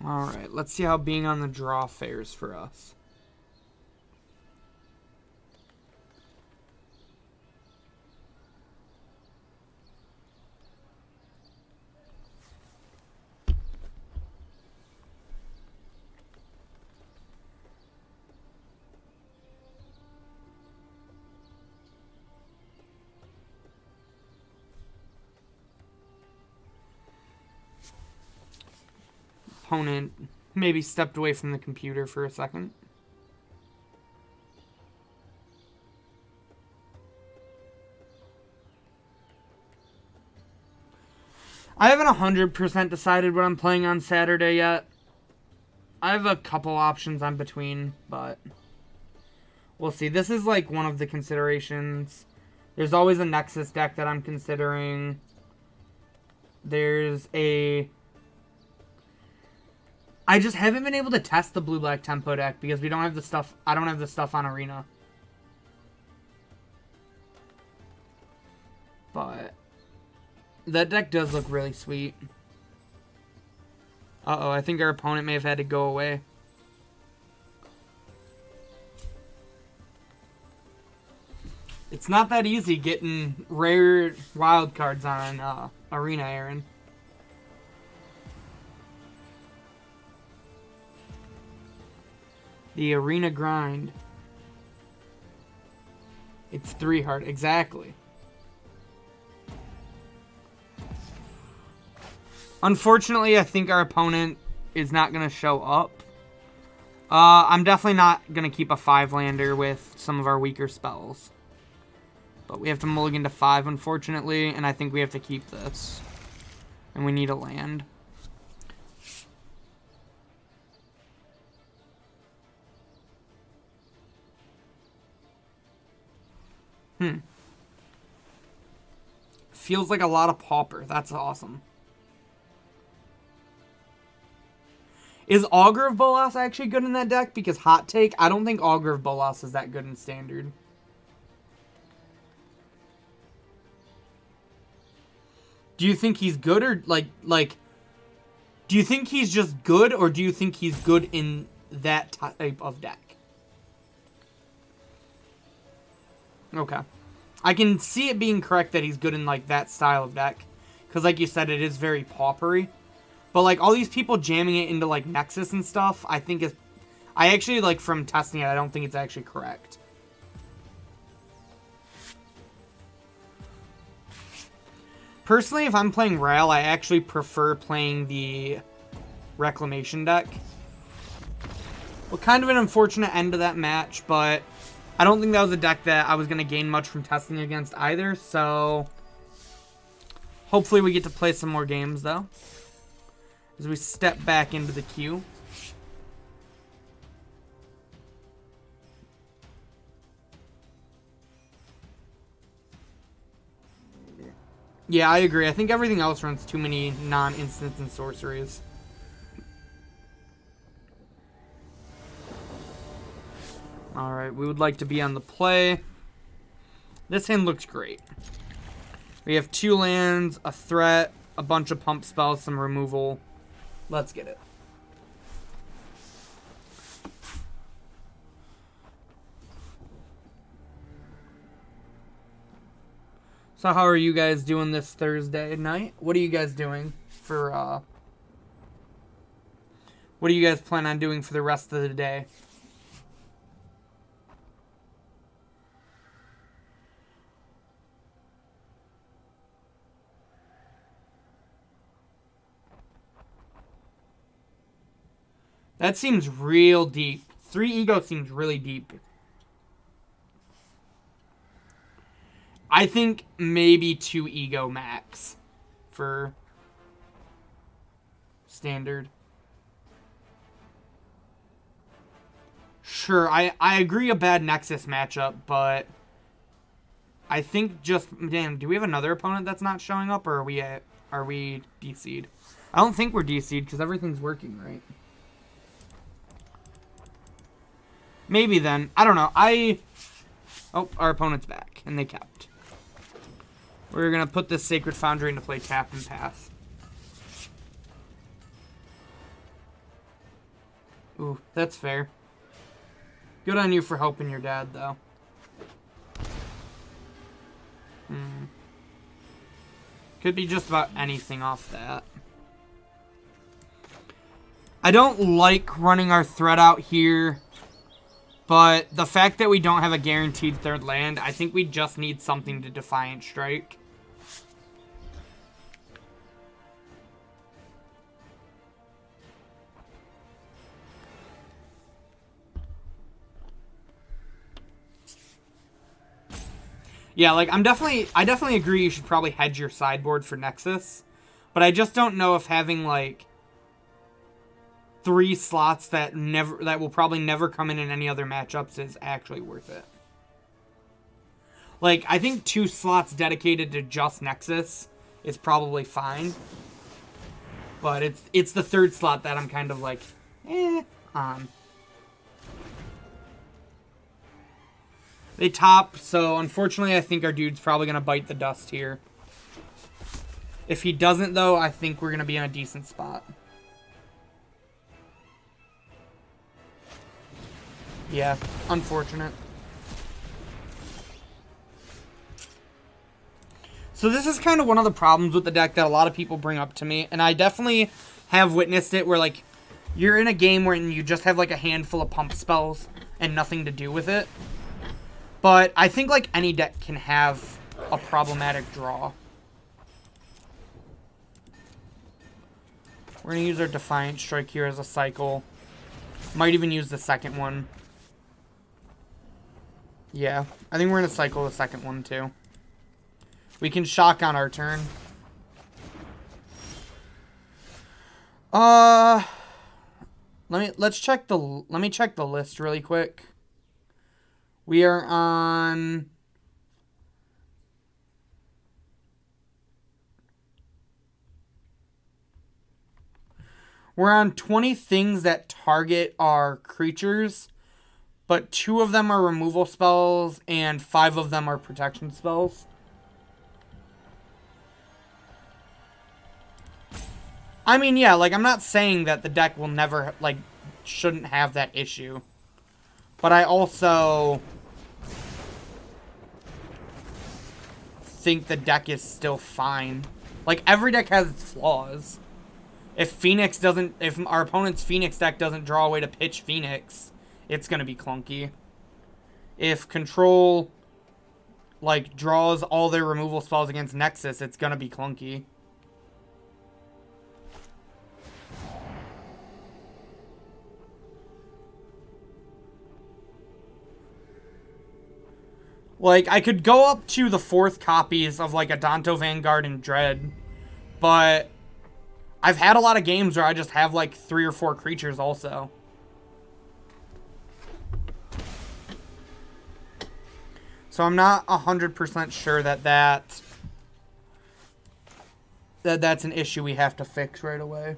Alright, let's see how being on the draw fares for us. Opponent maybe stepped away from the computer for a second. I haven't 100% decided what I'm playing on Saturday yet. I have a couple options on between, but We'll see. This is like one of the considerations. There's always a Nexus deck that I'm considering. There's a... I just haven't been able to test the blue-black tempo deck because we don't have the stuff... I don't have the stuff on Arena. But that deck does look really sweet. Uh-oh, I think our opponent may have had to go away. It's not that easy getting rare wild cards on Arena, Aaron. The Arena grind. It's 3 hard, exactly. Unfortunately, I think our opponent is not going to show up. I'm definitely not going to keep a 5-lander with some of our weaker spells. But we have to mulligan to 5, unfortunately, and I think we have to keep this. And we need a land. Feels like a lot of Pauper. That's awesome. Is Augur of Bolas actually good in that deck? Because hot take, I don't think Augur of Bolas is that good in Standard. Do you think he's good or like do you think he's just good or do you think he's good in that type of deck? Okay. I can see it being correct that he's good in like that style of deck. Because like you said, it is very paupery. But like all these people jamming it into like Nexus and stuff, I think is... I actually like from testing it, I don't think it's actually correct. Personally, if I'm playing Rail, I actually prefer playing the Reclamation deck. Well, kind of an unfortunate end to that match, but I don't think that was a deck that I was going to gain much from testing against either, so hopefully we get to play some more games, though, as we step back into the queue. Yeah, I agree. I think everything else runs too many non-instants and sorceries. Alright, we would like to be on the play. This hand looks great. We have 2 lands, a threat, a bunch of pump spells, some removal. Let's get it. So how are you guys doing this Thursday night? What are you guys doing for, what do you guys plan on doing for the rest of the day? That seems real deep. 3 ego seems really deep. I think maybe 2 ego max for Standard. Sure, I agree a bad Nexus matchup, but I think just... Damn, do we have another opponent that's not showing up, or are we DC'd? I don't think we're DC'd because everything's working, right? Maybe then. I don't know. Oh, our opponent's back, and they kept. We're going to put this Sacred Foundry into play, tap and pass. Ooh, that's fair. Good on you for helping your dad, though. Could be just about anything off that. I don't like running our threat out here, but the fact that we don't have a guaranteed 3rd land, I think we just need something to Defiant Strike. Yeah, like, I definitely agree you should probably hedge your sideboard for Nexus. But I just don't know if having, like... 3 slots that will probably never come in any other matchups is actually worth it. Like, I think 2 slots dedicated to just Nexus is probably fine. But it's the 3rd slot that I'm kind of like, on. They top, so unfortunately I think our dude's probably going to bite the dust here. If he doesn't, though, I think we're going to be in a decent spot. Yeah, unfortunate. So this is kind of one of the problems with the deck that a lot of people bring up to me, and I definitely have witnessed it where, like, you're in a game where you just have, like, a handful of pump spells and nothing to do with it. But I think, like, any deck can have a problematic draw. We're going to use our Defiant Strike here as a cycle. Might even use the second one. Yeah, I think we're going to cycle the second one, too. We can shock on our turn. Let me check the list really quick. We are on We're on 20 things that target our creatures, but 2 of them are removal spells and 5 of them are protection spells. I mean, yeah, like, I'm not saying that the deck will never, like, shouldn't have that issue. But I also think the deck is still fine. Like, every deck has its flaws. If our opponent's Phoenix deck doesn't draw a way to pitch Phoenix, it's going to be clunky. If Control, like, draws all their removal spells against Nexus, it's going to be clunky. Like, I could go up to the 4th copies of, like, Adanto Vanguard and Dread, but I've had a lot of games where I just have, like, 3 or 4 creatures also. So I'm not 100% sure that's an issue we have to fix right away.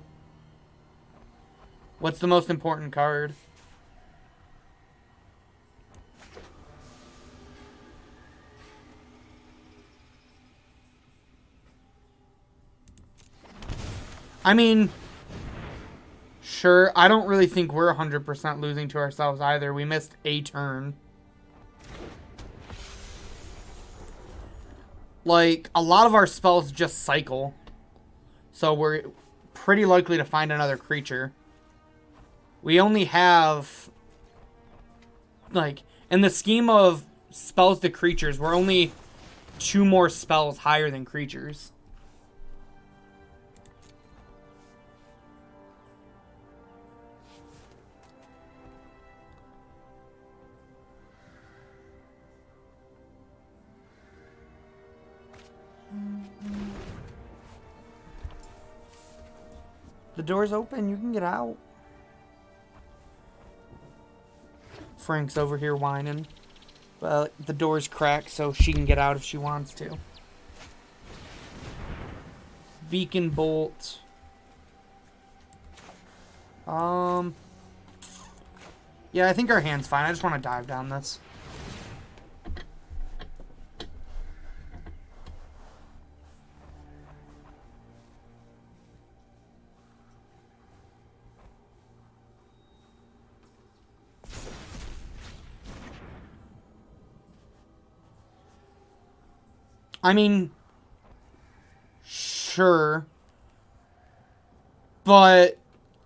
What's the most important card? I mean, sure, I don't really think we're 100% losing to ourselves either. We missed a turn. Like, a lot of our spells just cycle. So we're pretty likely to find another creature. We only have, like, in the scheme of spells to creatures, we're only 2 more spells higher than creatures. The door's open. You can get out. Frank's over here whining. Well, the door's cracked, so she can get out if she wants to. Beacon Bolt. Yeah, I think our hand's fine. I just want to dive down this. I mean, sure, but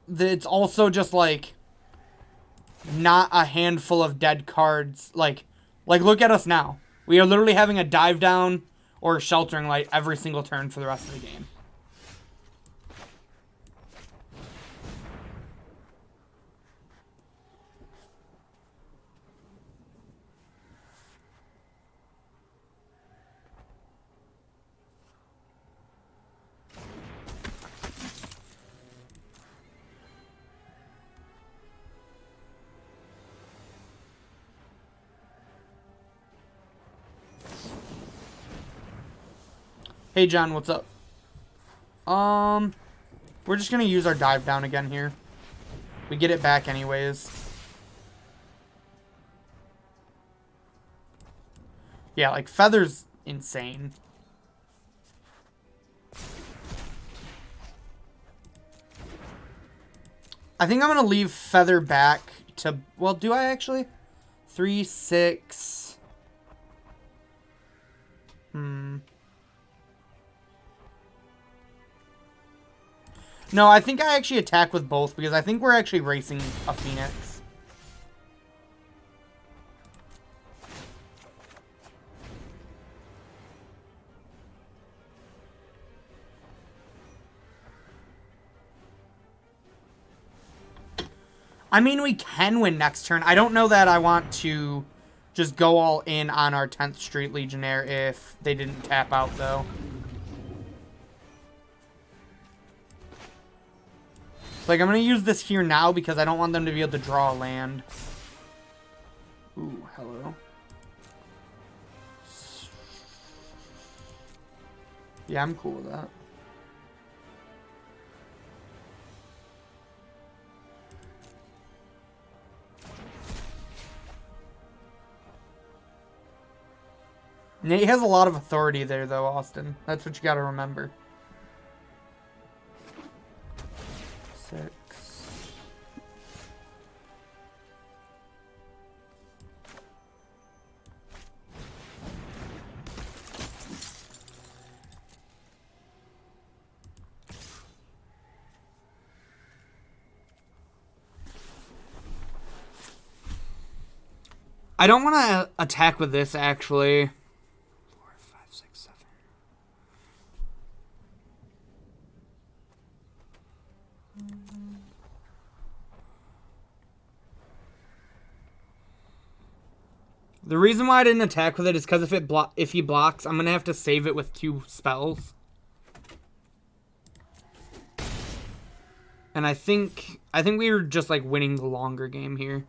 it's also just, like, not a handful of dead cards. Like, look at us now. We are literally having a dive down or a sheltering light every single turn for the rest of the game. Hey, John, what's up? We're just gonna use our dive down again here. We get it back anyways. Yeah, like, Feather's insane. I think I'm gonna leave Feather back to... Well, do I actually? 3, 6... No, I think I actually attack with both because I think we're actually racing a Phoenix. I mean, we can win next turn. I don't know that I want to just go all in on our 10th Street Legionnaire if they didn't tap out, though. Like, I'm going to use this here now because I don't want them to be able to draw a land. Ooh, hello. Yeah, I'm cool with that. Nate has a lot of authority there, though, Austin. That's what you got to remember. 6. I don't want to attack with this, actually. 4, 5, 6, 7. The reason why I didn't attack with it is because if he blocks, I'm gonna have to save it with 2 spells. And I think we were just like winning the longer game here.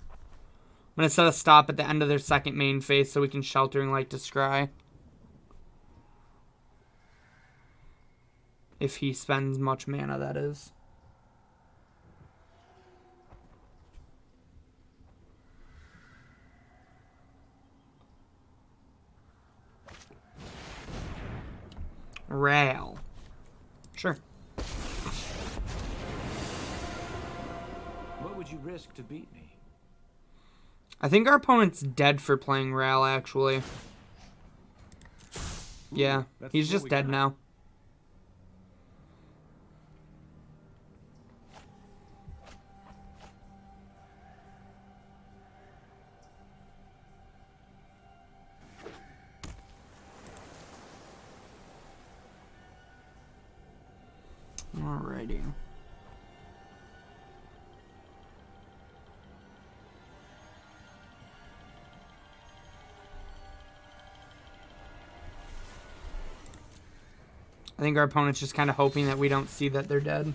I'm gonna set a stop at the end of their second main phase so we can Sheltering Light to scry. If he spends much mana, that is. Rail. Sure. What would you risk to beat me? I think our opponent's dead for playing Rail, actually. Yeah, he's just dead now. Alrighty. I think our opponent's just kind of hoping that we don't see that they're dead.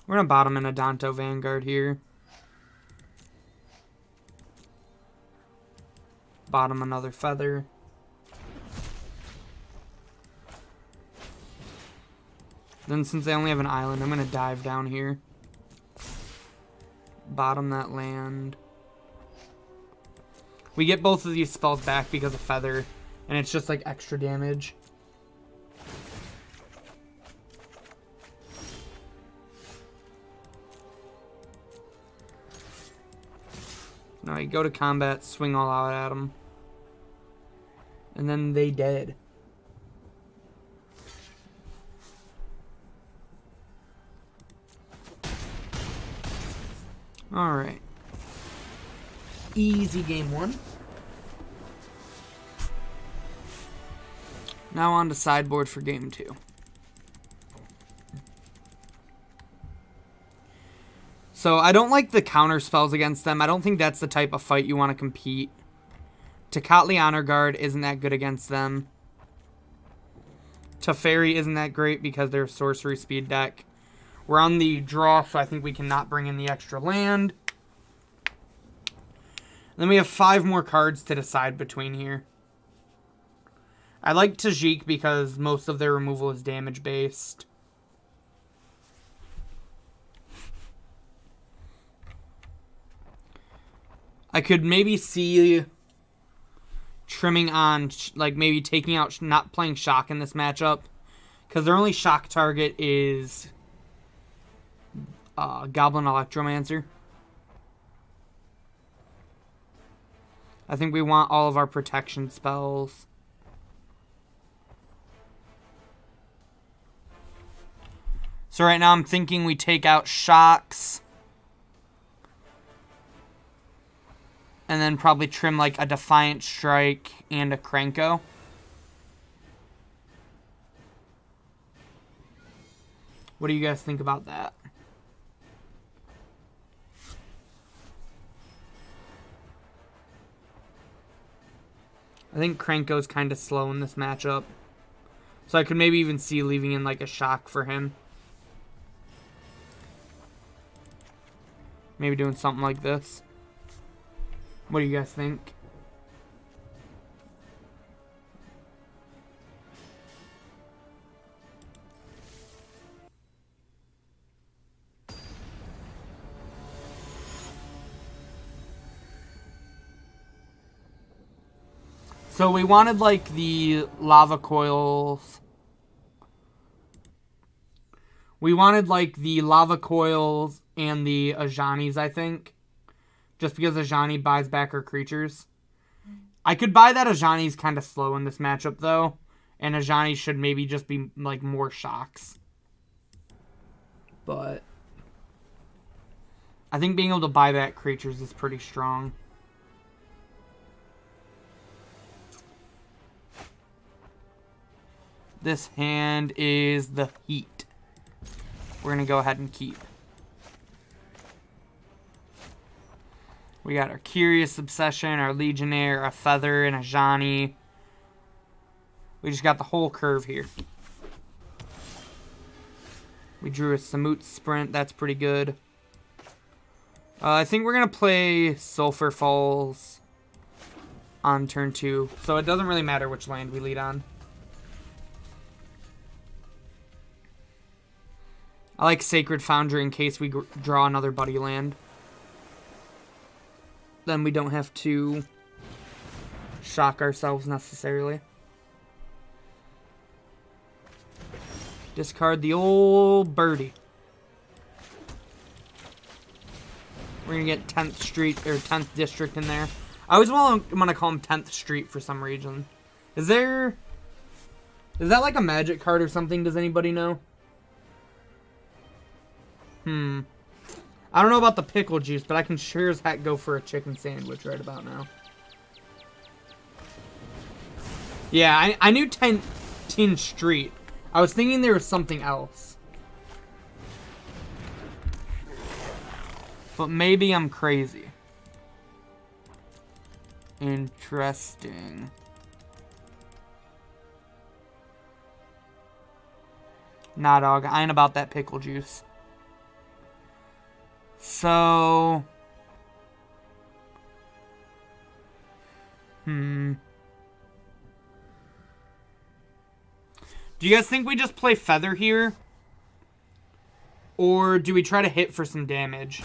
We're going to bottom in a Danto Vanguard here. Bottom another Feather. Then since they only have an island, I'm going to dive down here. Bottom that land. We get both of these spells back because of Feather, and it's just like extra damage. Now I go to combat, swing all out at them. And then they dead. Alright. Easy game 1. Now on to sideboard for game 2. So I don't like the counter spells against them. I don't think that's the type of fight you want to compete. Tecatli Honor Guard isn't that good against them. Teferi isn't that great because they're a sorcery speed deck. We're on the draw, so I think we cannot bring in the extra land. Then we have 5 more cards to decide between here. I like Tajik because most of their removal is damage based. I could maybe see trimming on, like maybe taking out, not playing Shock in this matchup. Because their only Shock target is Goblin Electromancer. I think we want all of our protection spells. So right now I'm thinking we take out Shocks. And then probably trim like a Defiant Strike and a Krenko. What do you guys think about that? I think Krenko's kind of slow in this matchup. So I could maybe even see leaving in like a Shock for him. Maybe doing something like this. What do you guys think? So we wanted like the lava coils. We wanted like the lava coils and the Ajanis, I think. Just because Ajani buys back her creatures. I could buy that Ajani's kind of slow in this matchup though. And Ajani should maybe just be like more Shocks. But I think being able to buy back creatures is pretty strong. This hand is the Heat. We're going to go ahead and keep. We got our Curious Obsession, our Legionnaire, a Feather, and a Ajani. We just got the whole curve here. We drew a Samut Sprint. That's pretty good. I think we're going to play Sulphur Falls on turn 2. So it doesn't really matter which land we lead on. I like Sacred Foundry in case we draw another buddy land. Then we don't have to shock ourselves necessarily. Discard the old birdie. We're going to get 10th Street or 10th District in there. I always want to call him 10th Street for some reason. Is that like a magic card or something? Does anybody know? I don't know about the pickle juice, but I can sure as heck go for a chicken sandwich right about now. Yeah, I knew 10th Street. I was thinking there was something else. But maybe I'm crazy. Interesting. Nah, dog. I ain't about that pickle juice. So... Do you guys think we just play Feather here? Or do we try to hit for some damage?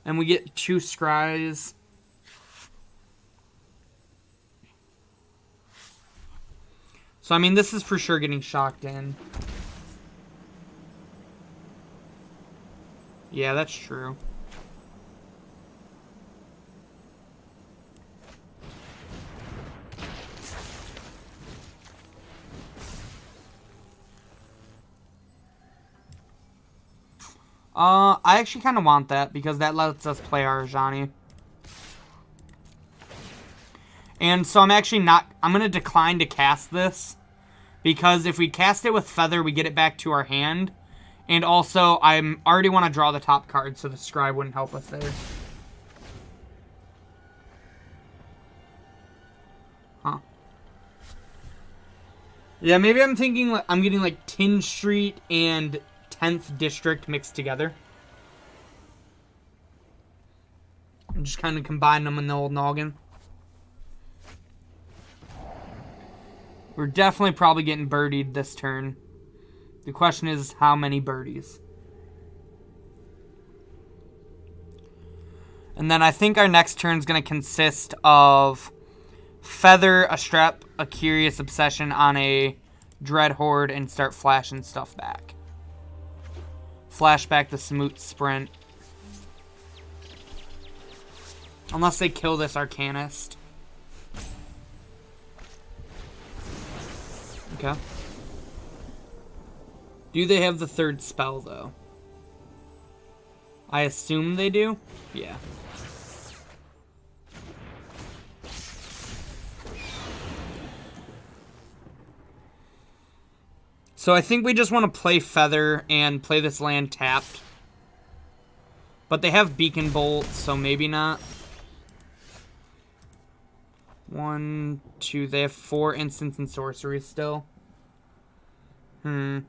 And we get 2 scries. So, I mean, this is for sure getting shocked in. Yeah, that's true. I actually kind of want that because that lets us play our Ajani. And so I'm actually not... I'm going to decline to cast this. Because if we cast it with Feather, we get it back to our hand. And also, I already want to draw the top card, so the Scribe wouldn't help us there. Huh. Yeah, maybe I'm thinking I'm getting like 10th Street and 10th District mixed together. And just kind of combine them in the old noggin. We're definitely probably getting birdied this turn. The question is how many birdies. And then I think our next turn is going to consist of feather, a strap, a curious obsession on a dread horde, and start flashing stuff back. Flashback the Smoot Sprint. Unless they kill this Arcanist. Okay. Do they have the third spell, though? I assume they do? Yeah. So I think we just want to play Feather and play this land tapped. But they have Beacon Bolt, so maybe not. 1, 2, they have 4 instants and sorceries still. I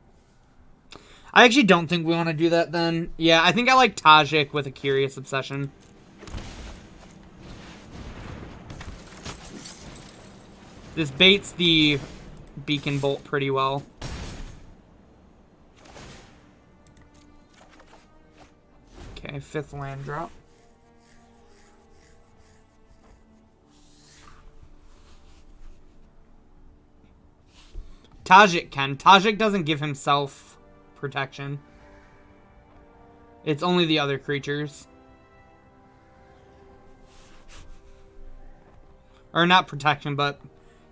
actually don't think we want to do that then. Yeah, I think I like Tajik with a Curious Obsession. This baits the Beacon Bolt pretty well. Okay, 5th land drop. Tajik can. Tajik doesn't give himself protection. It's only the other creatures. Or not protection, but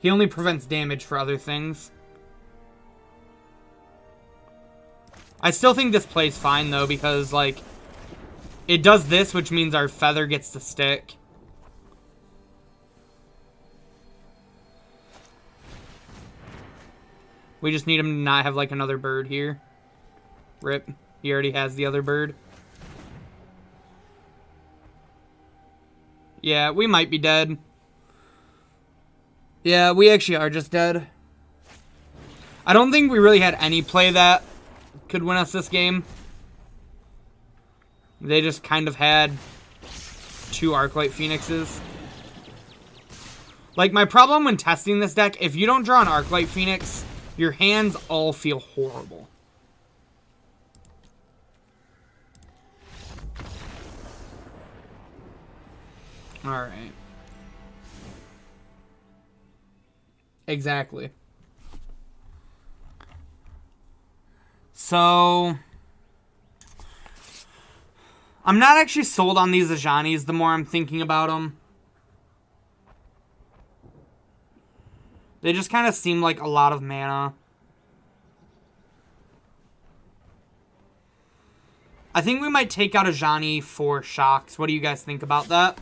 he only prevents damage for other things. I still think this plays fine, though, because, like, it does this, which means our Feather gets to stick. We just need him to not have, like, another bird here. Rip. He already has the other bird. Yeah, we might be dead. Yeah, we actually are just dead. I don't think we really had any play that could win us this game. They just kind of had 2 Arclight Phoenixes. Like, my problem when testing this deck, if you don't draw an Arclight Phoenix, your hands all feel horrible. Alright. Exactly. So, I'm not actually sold on these Ajanis the more I'm thinking about them. They just kind of seem like a lot of mana. I think we might take out Ajani for Shocks. What do you guys think about that?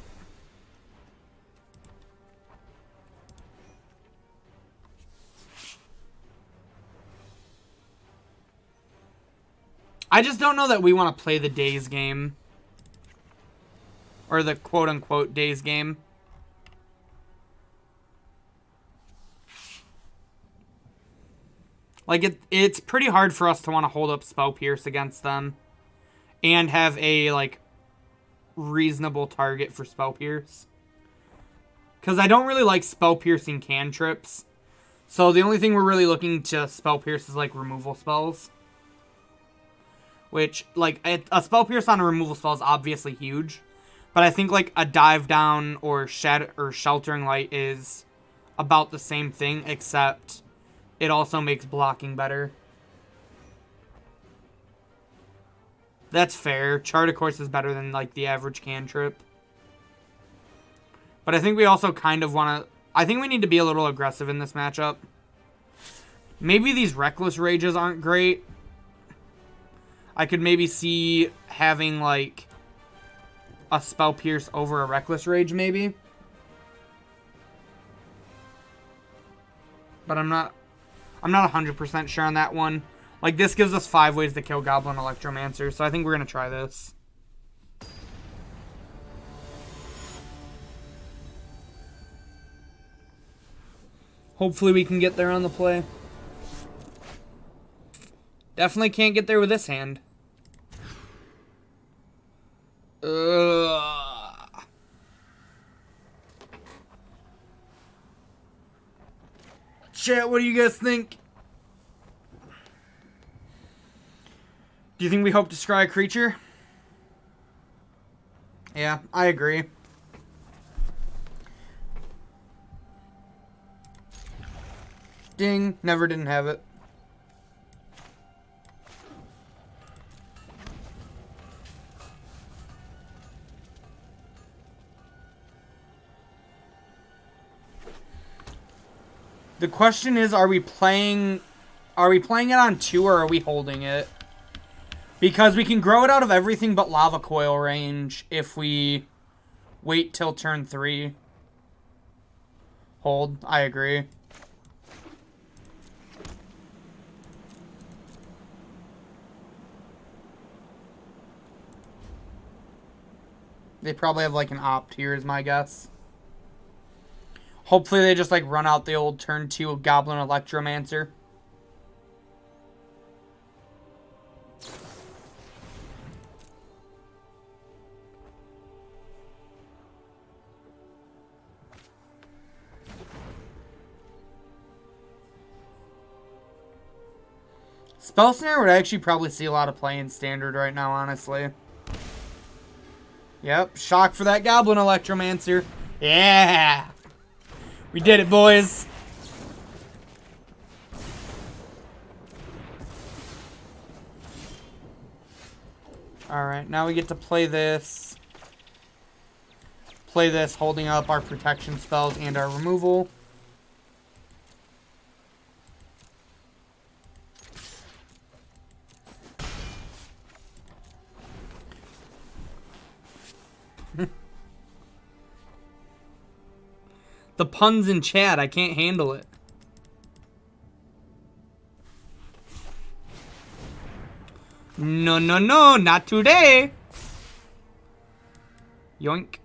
I just don't know that we want to play the Days game. Or the quote-unquote Days game. Like, it's pretty hard for us to want to hold up Spell Pierce against them. And have a, like, reasonable target for Spell Pierce. Because I don't really like Spell Piercing cantrips. So the only thing we're really looking to Spell Pierce is, like, removal spells. Which, like, a Spell Pierce on a removal spell is obviously huge. But I think, like, a Dive Down or Sheltering Light is about the same thing, except it also makes blocking better. That's fair. Chart, of course, is better than, like, the average cantrip. But I think we also kind of want to... I think we need to be a little aggressive in this matchup. Maybe these Reckless Rages aren't great. I could maybe see having, like, a Spell Pierce over a Reckless Rage, maybe. But I'm not 100% sure on that one. Like, this gives us 5 ways to kill Goblin Electromancer, so I think we're going to try this. Hopefully we can get there on the play. Definitely can't get there with this hand. chat, what do you guys think? Do you think we hope to scry a creature? Yeah, I agree. Ding, never didn't have it. The question is, are we playing it on 2 or are we holding it? Because we can grow it out of everything but lava coil range if we wait till turn 3. Hold, I agree. They probably have like an opt here is my guess. Hopefully they just like run out the old turn 2 Goblin Electromancer. Spell Snare would actually probably see a lot of play in Standard right now, honestly. Yep, shock for that Goblin Electromancer. Yeah! We did it, boys. Alright, now we get to play this. Play this, holding up our protection spells and our removal. The puns in chat, I can't handle it. No, no, no, not today. Yoink.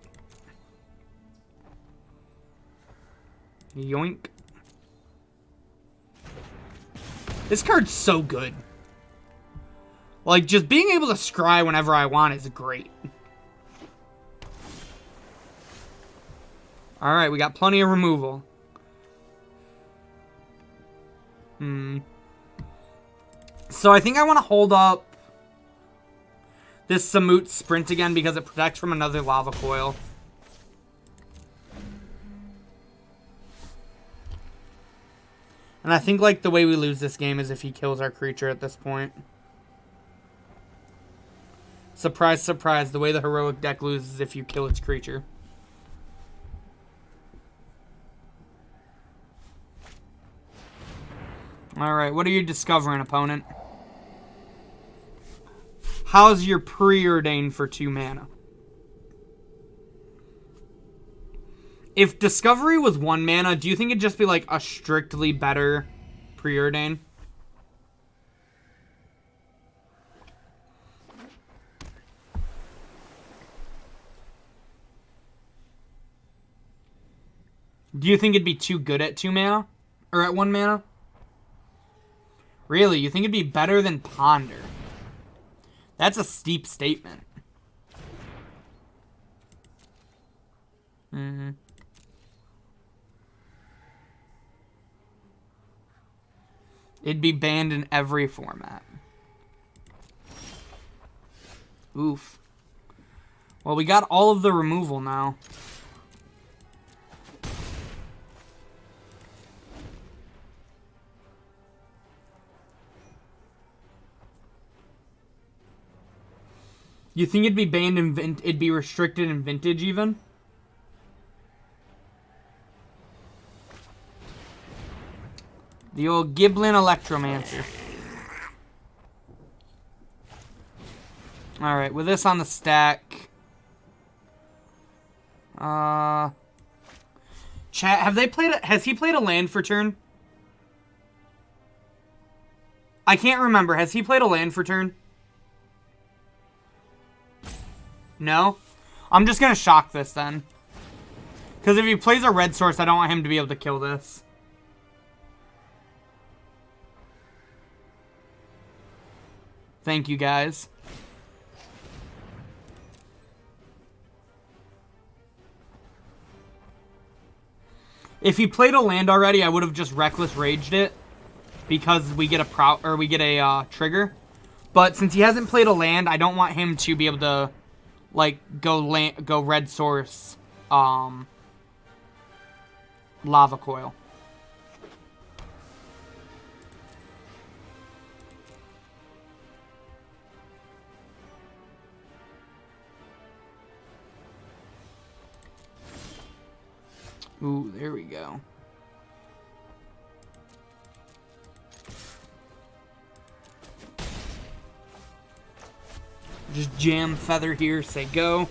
Yoink. This card's so good. Like, just being able to scry whenever I want is great. Alright, we got plenty of removal. So I think I want to hold up this Samut Sprint again because it protects from another Lava Coil. And I think like the way we lose this game is if he kills our creature at this point. Surprise, surprise, the way the heroic deck loses if you kill its creature. Alright, what are you discovering, opponent? How's your preordain for 2 mana? If Discovery was 1 mana, do you think it'd just be like a strictly better preordain? Do you think it'd be too good at 2 mana? Or at 1 mana? Really? You think it'd be better than Ponder? That's a steep statement. It'd be banned in every format. Oof. Well, we got all of the removal now. You think it'd be banned in it'd be restricted in Vintage even? The old Giblin Electromancer. Alright, with this on the stack. Chat, has he played a land for turn? I can't remember. Has he played a land for turn? No? I'm just going to shock this then. Because if he plays a red source, I don't want him to be able to kill this. Thank you, guys. If he played a land already, I would have just Reckless Raged it because we get a trigger. But since he hasn't played a land, I don't want him to be able to like go red source Lava Coil. Ooh, there we go. Just jam Feather here, say go.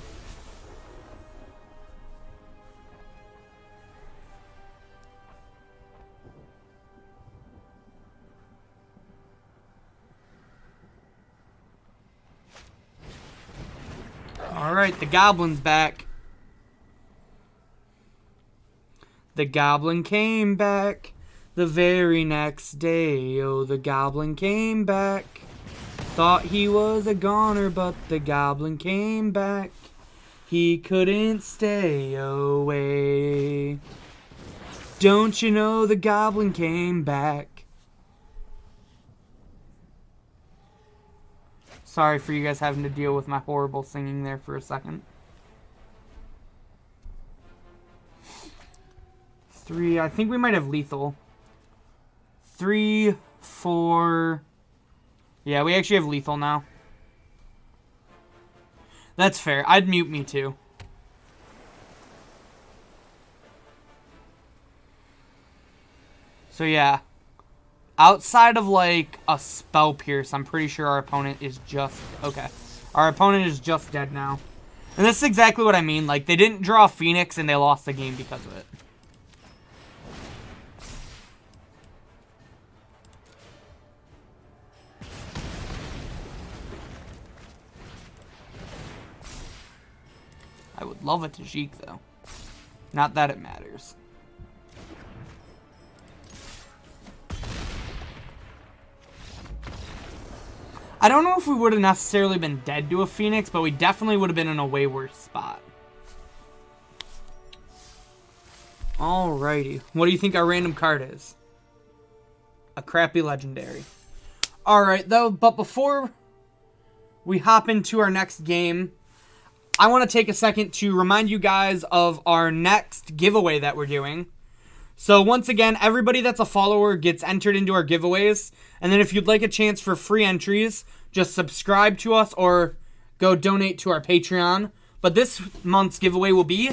Alright, the Goblin's back. The Goblin came back the very next day. Oh, the Goblin came back. Thought he was a goner, but the Goblin came back. He couldn't stay away. Don't you know the Goblin came back? Sorry for you guys having to deal with my horrible singing there for a second. 3, I think we might have lethal. 3, 4... Yeah, we actually have lethal now. That's fair. I'd mute me too. So yeah. Outside of like a Spell Pierce, I'm pretty sure our opponent is just... Okay. Our opponent is just dead now. And this is exactly what I mean. Like, they didn't draw Phoenix and they lost the game because of it. I would love a Tajik, though. Not that it matters. I don't know if we would have necessarily been dead to a Phoenix, but we definitely would have been in a way worse spot. Alrighty. What do you think our random card is? A crappy legendary. Alright, though, but before we hop into our next game, I want to take a second to remind you guys of our next giveaway that we're doing. So once again, everybody that's a follower gets entered into our giveaways. And then if you'd like a chance for free entries, just subscribe to us or go donate to our Patreon. But this month's giveaway will be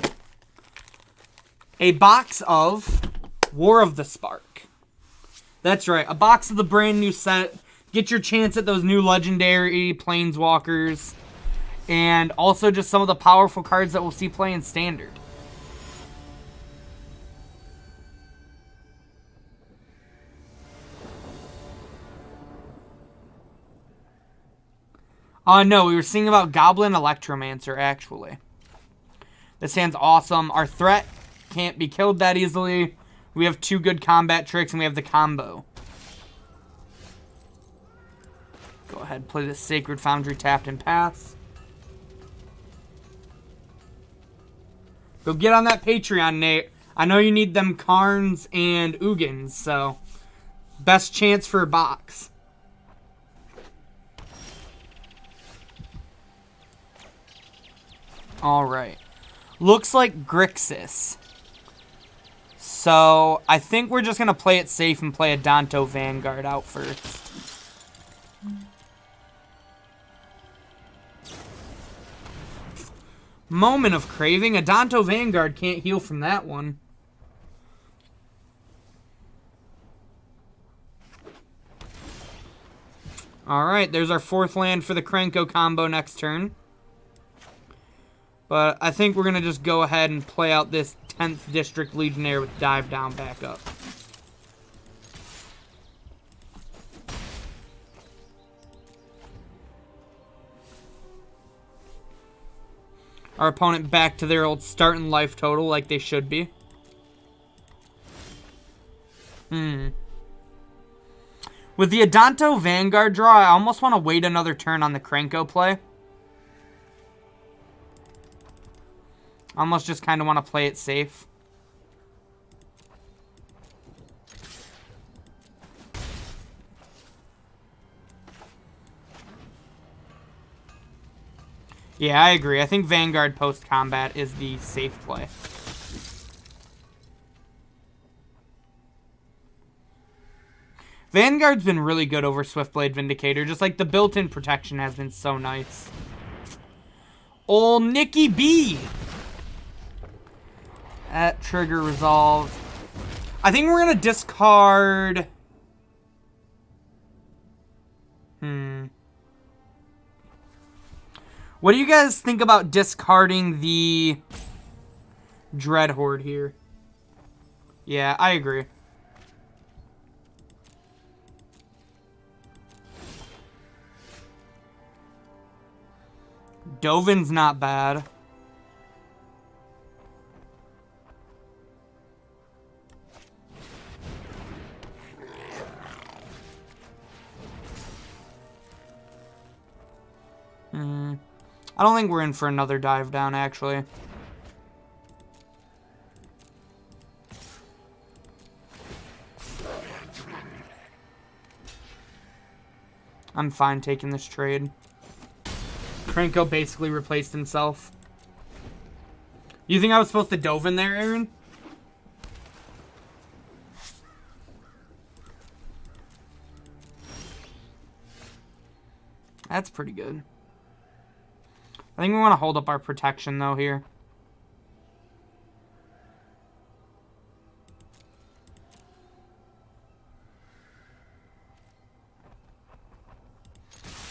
a box of War of the Spark. That's right, a box of the brand new set. Get your chance at those new legendary Planeswalkers. And also just some of the powerful cards that we'll see play in Standard. No, we were seeing about Goblin Electromancer, actually. This hand's awesome. Our threat can't be killed that easily. We have 2 good combat tricks, and we have the combo. Go ahead, play the Sacred Foundry tapped and pass. Go get on that Patreon, Nate. I know you need them Karns and Ugins, so best chance for a box. Alright. Looks like Grixis. So, I think we're just going to play it safe and play a Danto Vanguard out first. Moment of Craving. A Danto Vanguard can't heal from that one. Alright, there's our 4th land for the Krenko combo next turn. But I think we're going to just go ahead and play out this 10th District Legionnaire with Dive Down back up. Our opponent back to their old start and life total like they should be. With the Adanto Vanguard draw, I almost want to wait another turn on the Krenko play. I almost just kind of want to play it safe. Yeah, I agree. I think Vanguard post-combat is the safe play. Vanguard's been really good over Swiftblade Vindicator. Just like the built-in protection has been so nice. Ol' Nikki B! That trigger resolved. I think we're going to discard... What do you guys think about discarding the Dread Horde here? Yeah, I agree. Dovin's not bad. I don't think we're in for another dive down, actually. I'm fine taking this trade. Krenko basically replaced himself. You think I was supposed to dove in there, Aaron? That's pretty good. I think we want to hold up our protection, though, here.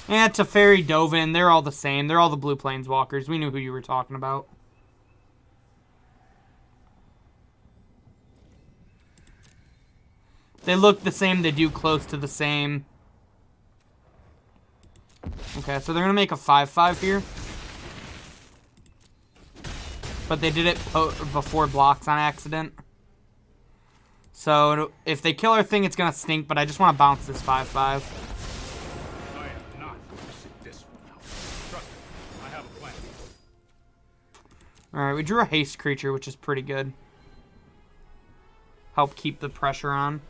Yeah, Teferi, Dovin, they're all the same. They're all the blue planeswalkers. We knew who you were talking about. They look the same. They do close to the same. Okay, so they're going to make a 5/5 here. But they did it before blocks on accident. So if they kill our thing, it's going to stink, but I just want to bounce this 5/5. Alright, we drew a haste creature, which is pretty good. Help keep the pressure on.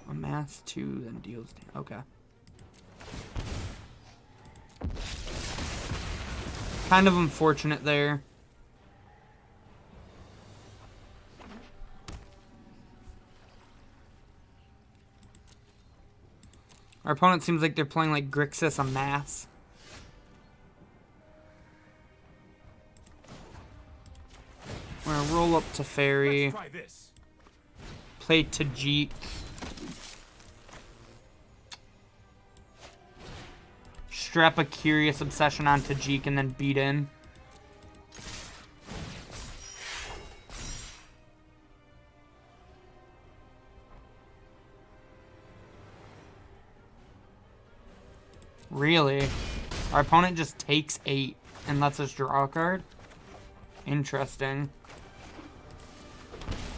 Amass 2, then deals... Okay. Kind of unfortunate there. Our opponent seems like they're playing like Grixis Amass. We're gonna roll up to Fairy. Play Tajik. Strap a Curious Obsession on Tajik and then beat in. Really? Our opponent just takes 8 and lets us draw a card? Interesting.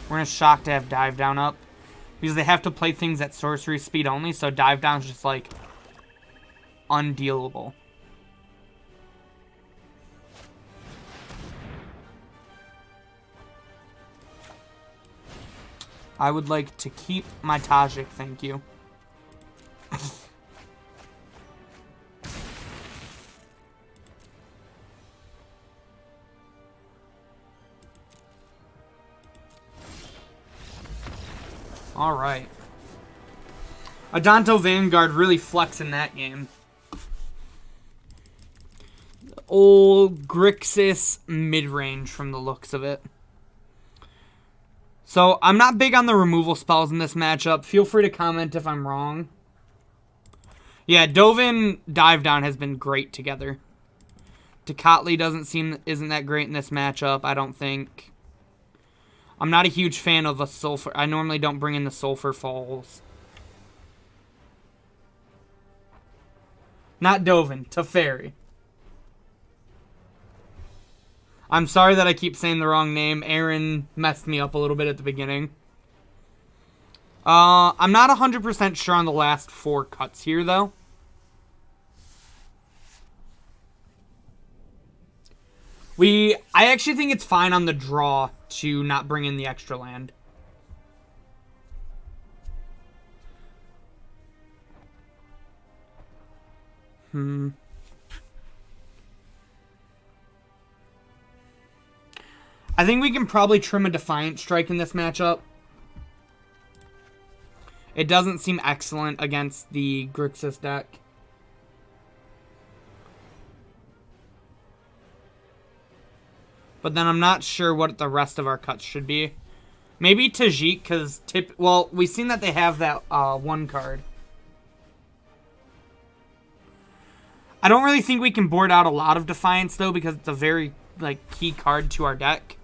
We're gonna shock to have Dive Down up. Because they have to play things at sorcery speed only, so Dive Down's just like undealable. I would like to keep my Tajik, thank you. Alright. Adanto Vanguard really flexing that game. Old Grixis mid-range from the looks of it. So, I'm not big on the removal spells in this matchup. Feel free to comment if I'm wrong. Yeah, Dovin Dive Down has been great together. Tecatli isn't that great in this matchup, I don't think. I'm not a huge fan of a Sulfur. I normally don't bring in the Sulfur Falls. Not Dovin, Teferi. I'm sorry that I keep saying the wrong name. Aaron messed me up a little bit at the beginning. I'm not 100% sure on the last 4 cuts here, though. I actually think it's fine on the draw to not bring in the extra land. I think we can probably trim a Defiant Strike in this matchup. It doesn't seem excellent against the Grixis deck. But then I'm not sure what the rest of our cuts should be. Maybe Tajik, because well, we've seen that they have that one card. I don't really think we can board out a lot of Defiance, though, because it's a very key card to our deck.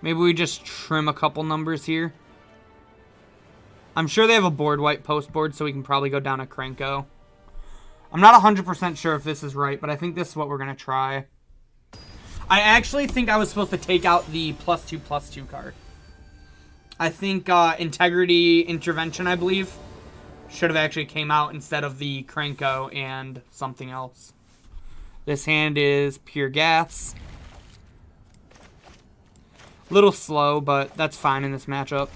Maybe we just trim a couple numbers here. I'm sure they have a board wipe post board, so we can probably go down a Krenko. I'm not 100% sure if this is right, but I think this is what we're going to try. I actually think I was supposed to take out the +2/+2 card. I think Integrity Intervention, I believe, should have actually came out instead of the Krenko and something else. This hand is Pure Gas. Little slow, but that's fine in this matchup.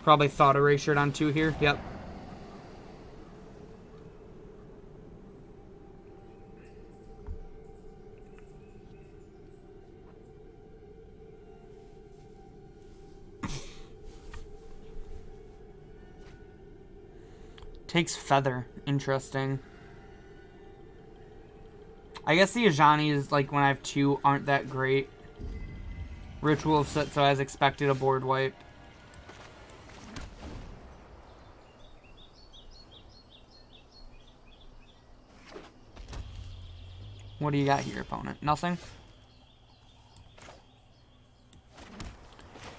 Probably Thought Erasure on 2 here. Yep. Takes Feather. Interesting. I guess the Ajani's, when I have 2, aren't that great. Ritual of Set, so as expected, a board wipe. What do you got here, opponent? Nothing?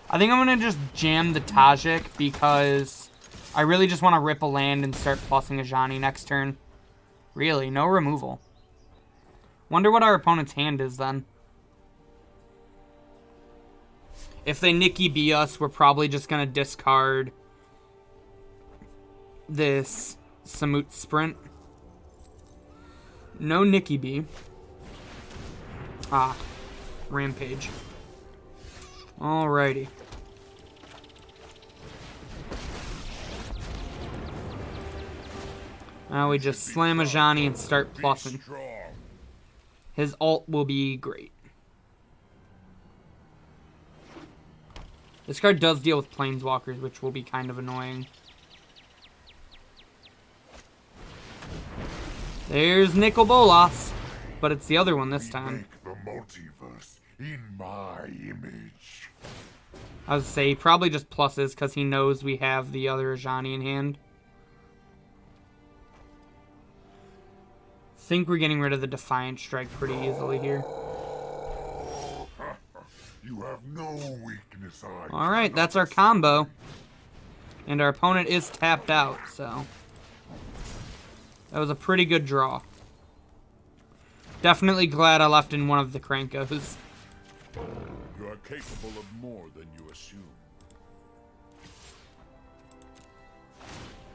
I think I'm going to just jam the Tajik because I really just want to rip a land and start plussing Ajani next turn. Really, no removal. Wonder what our opponent's hand is then. If they Nikki B us, we're probably just going to discard this Samut Sprint. No Nikki B. Ah, Rampage. Alrighty. Now we just slam Ajani and start plussing. His ult will be great. This card does deal with Planeswalkers, which will be kind of annoying. There's Nicol Bolas, but it's the other one this time. Make the multiverse in my image. I would say he probably just pluses because he knows we have the other Ajani in hand. I think we're getting rid of the Defiant Strike pretty easily here. You have no weakness. Alright, that's our combo. And our opponent is tapped out, so that was a pretty good draw. Definitely glad I left in one of the Krankos. You are capable of more than you assume.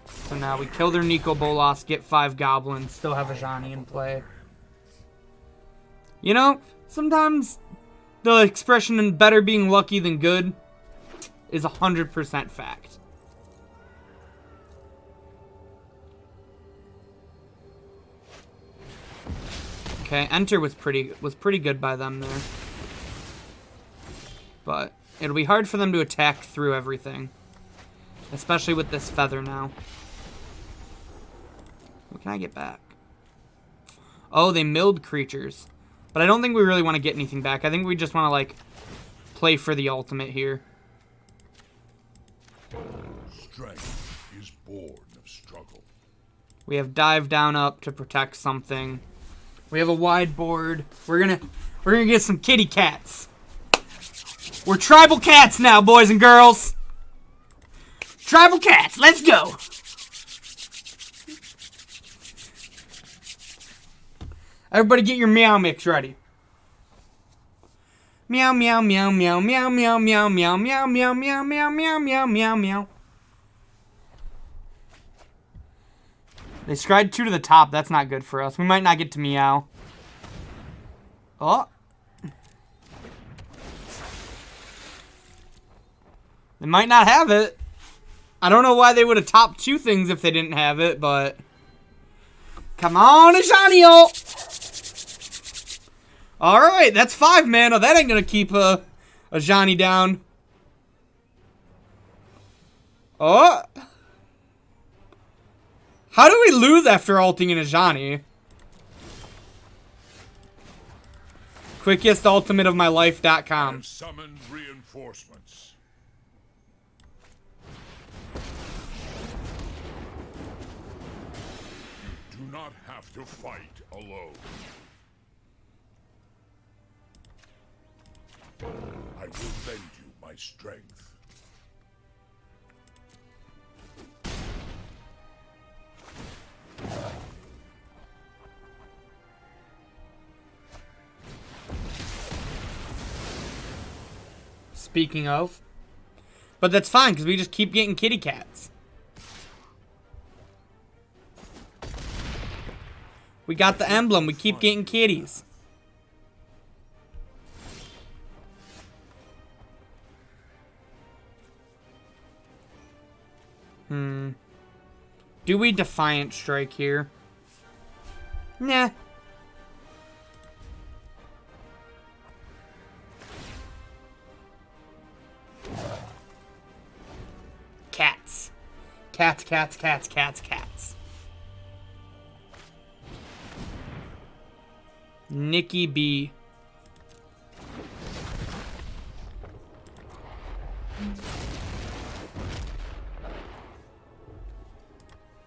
So now we kill their Nicol Bolas, get 5 goblins, still have Ajani in play. You know, sometimes the expression better being lucky than good is 100% fact. Okay, Enter was pretty good by them there. But it'll be hard for them to attack through everything. Especially with this Feather now. What can I get back? Oh, they milled creatures. But I don't think we really want to get anything back. I think we just want to, play for the ultimate here. Strength is born of struggle. We have Dive Down Up to protect something. We have a wide board. We're gonna get some kitty cats. We're tribal cats now, boys and girls. Tribal cats, let's go. Everybody get your meow mix ready. Meow meow meow meow meow meow meow meow meow meow meow meow meow meow meow meow. They scryed 2 to the top. That's not good for us. We might not get to Meow. Oh. They might not have it. I don't know why they would have topped 2 things if they didn't have it, but... Come on, Ajanio! Alright, that's 5 mana. That ain't gonna keep Ajani down. Oh! How do we lose after ulting in Ajani? Quickest ultimate of my life.com. Summoned reinforcements. You do not have to fight alone. I will lend you my strength. Speaking of. But that's fine, because we just keep getting kitty cats. We got the emblem. We keep getting kitties. Do we Defiant Strike here? Nah. Cats. Cats, cats, cats, cats, cats. Nikki B.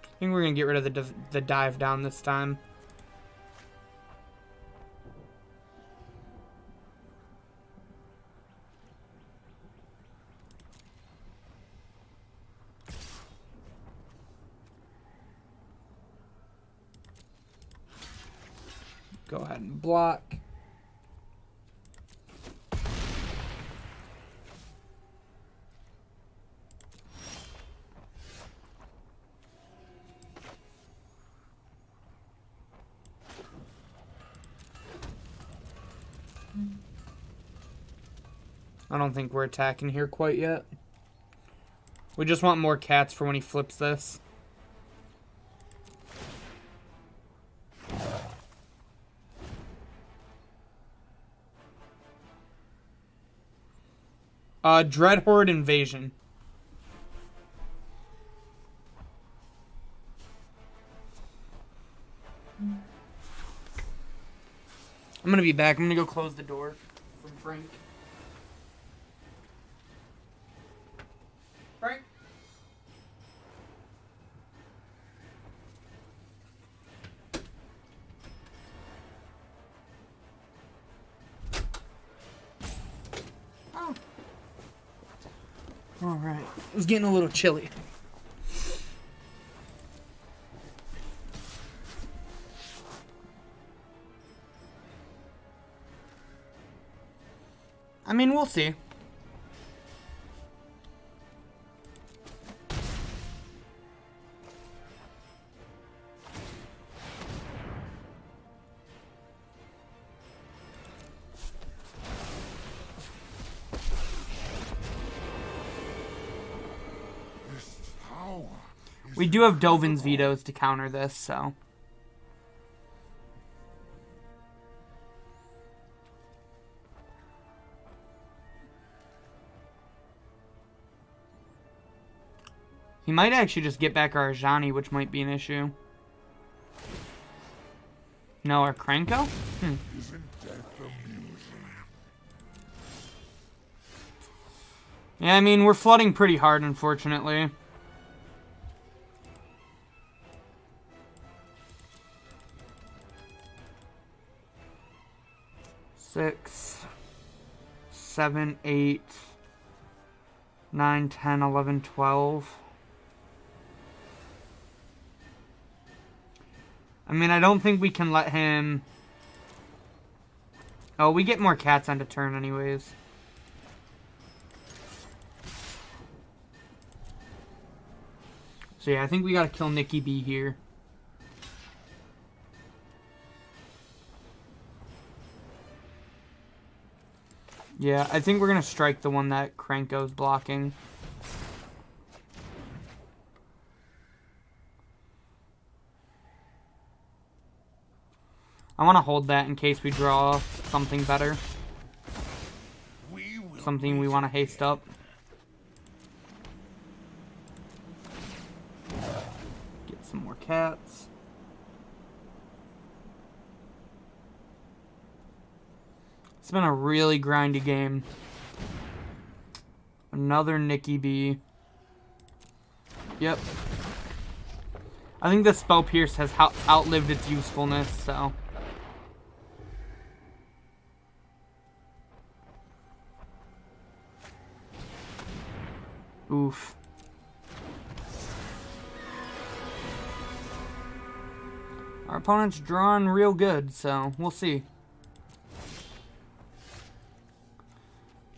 I think we're going to get rid of the dive down this time. Go ahead and block. I don't think we're attacking here quite yet. We just want more cats for when he flips this. Dreadhorde Invasion. I'm gonna be back. I'm gonna go close the door from Frank. Frank? Oh. All right. It was getting a little chilly. I mean, we'll see. We do have Dovin's vetoes to counter this, so. He might actually just get back our Ajani, which might be an issue. No, our Krenko? Yeah, I mean, we're flooding pretty hard, unfortunately. Six, 7, 8, 9, 10, 11, 12. I mean, I don't think we can let him... Oh, we get more cats on to turn anyways. So yeah, I think we gotta kill Nikki B here. Yeah, I think we're going to strike the one that Kranko's blocking. I want to hold that in case we draw something better. Something we want to haste up. Get some more cats. It's been a really grindy game. Another Nikki B. Yep. I think the Spell Pierce has outlived its usefulness, so... Oof. Our opponent's drawing real good, so we'll see.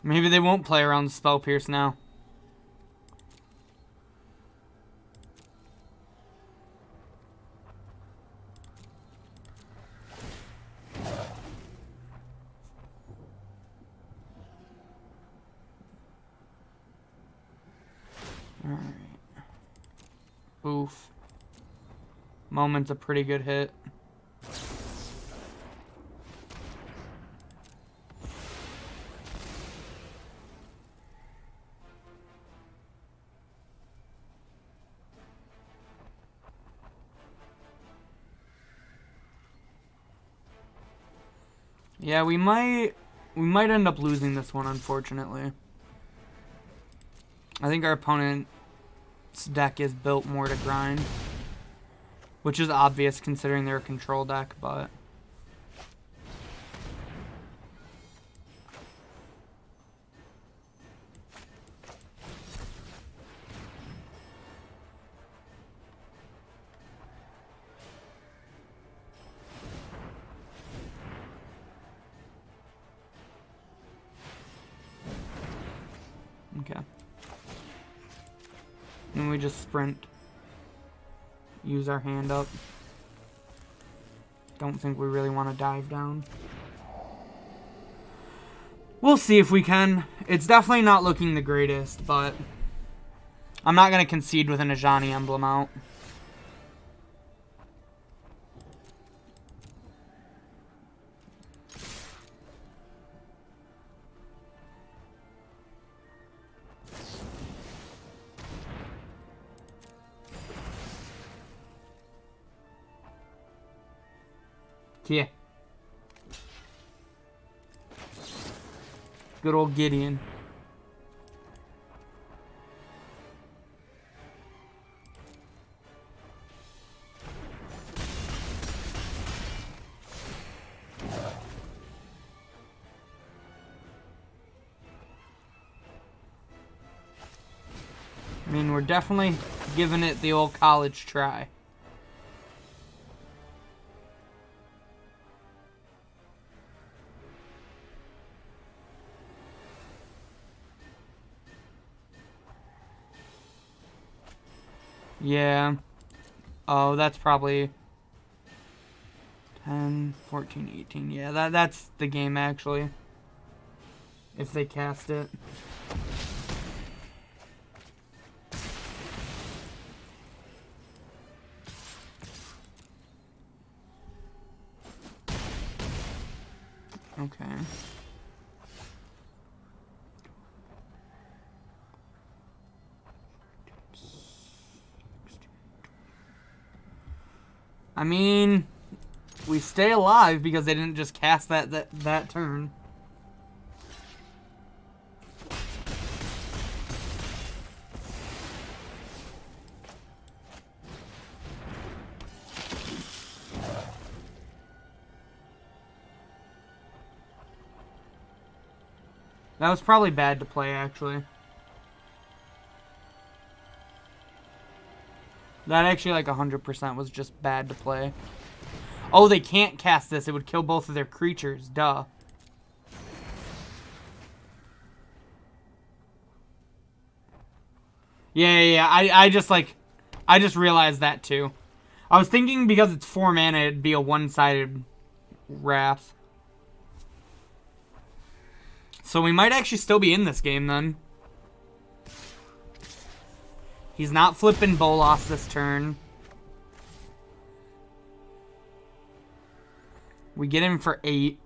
Maybe they won't play around the Spell Pierce now. Alright. Oof. Moment's a pretty good hit. Yeah, we might end up losing this one, unfortunately. I think our opponent's deck is built more to grind, which is obvious considering they're a control deck, but... Okay. And we just sprint. Use our hand up. Don't think we really want to dive down. We'll see if we can. It's definitely not looking the greatest, but I'm not going to concede with an Ajani emblem out. Yeah. Good old Gideon. I mean, we're definitely giving it the old college try. Yeah. Oh, that's probably 10, 14, 18. Yeah, that's the game, actually. If they cast it. Okay. I mean, we stay alive because they didn't just cast that turn. That was probably bad to play, actually. That actually, like, 100% was just bad to play. Oh, they can't cast this. It would kill both of their creatures. Duh. Yeah. I just realized that, too. I was thinking because it's 4 mana, it'd be a one-sided wrath. So we might actually still be in this game then. He's not flipping Bolas this turn. We get him for 8.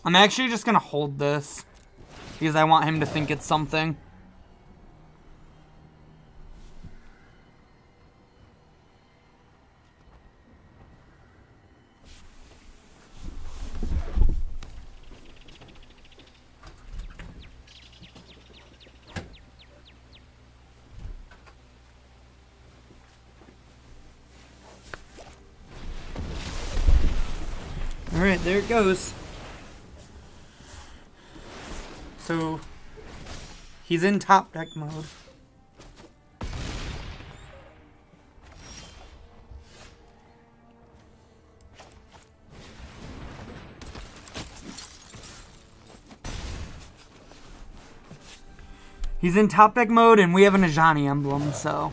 I'm actually just going to hold this because I want him to think it's something. All right, there it goes. So, he's in top deck mode. He's in top deck mode, and we have an Ajani emblem, so...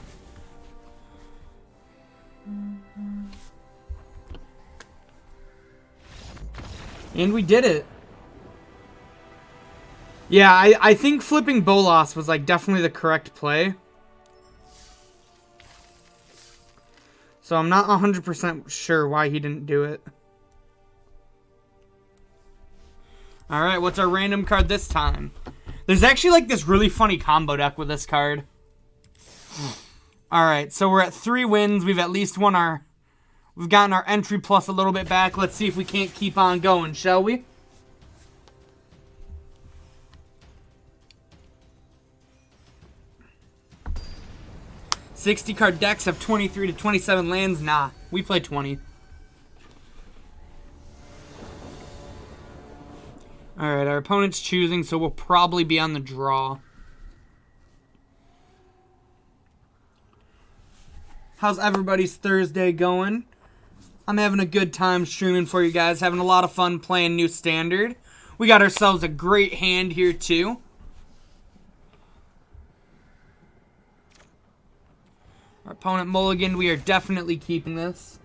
And we did it. Yeah, I think flipping Bolas was like definitely the correct play. So I'm not 100% sure why he didn't do it. Alright, what's our random card this time? There's actually like this really funny combo deck with this card. Alright, so we're at 3 wins. We've at least won our... We've gotten our entry plus a little bit back. Let's see if we can't keep on going, shall we? $60-card decks have 23 to 27 lands. Nah, we play 20. Alright, our opponent's choosing, so we'll probably be on the draw. How's everybody's Thursday going? I'm having a good time streaming for you guys. Having a lot of fun playing New Standard. We got ourselves a great hand here, too. Our opponent mulliganed. We are definitely keeping this.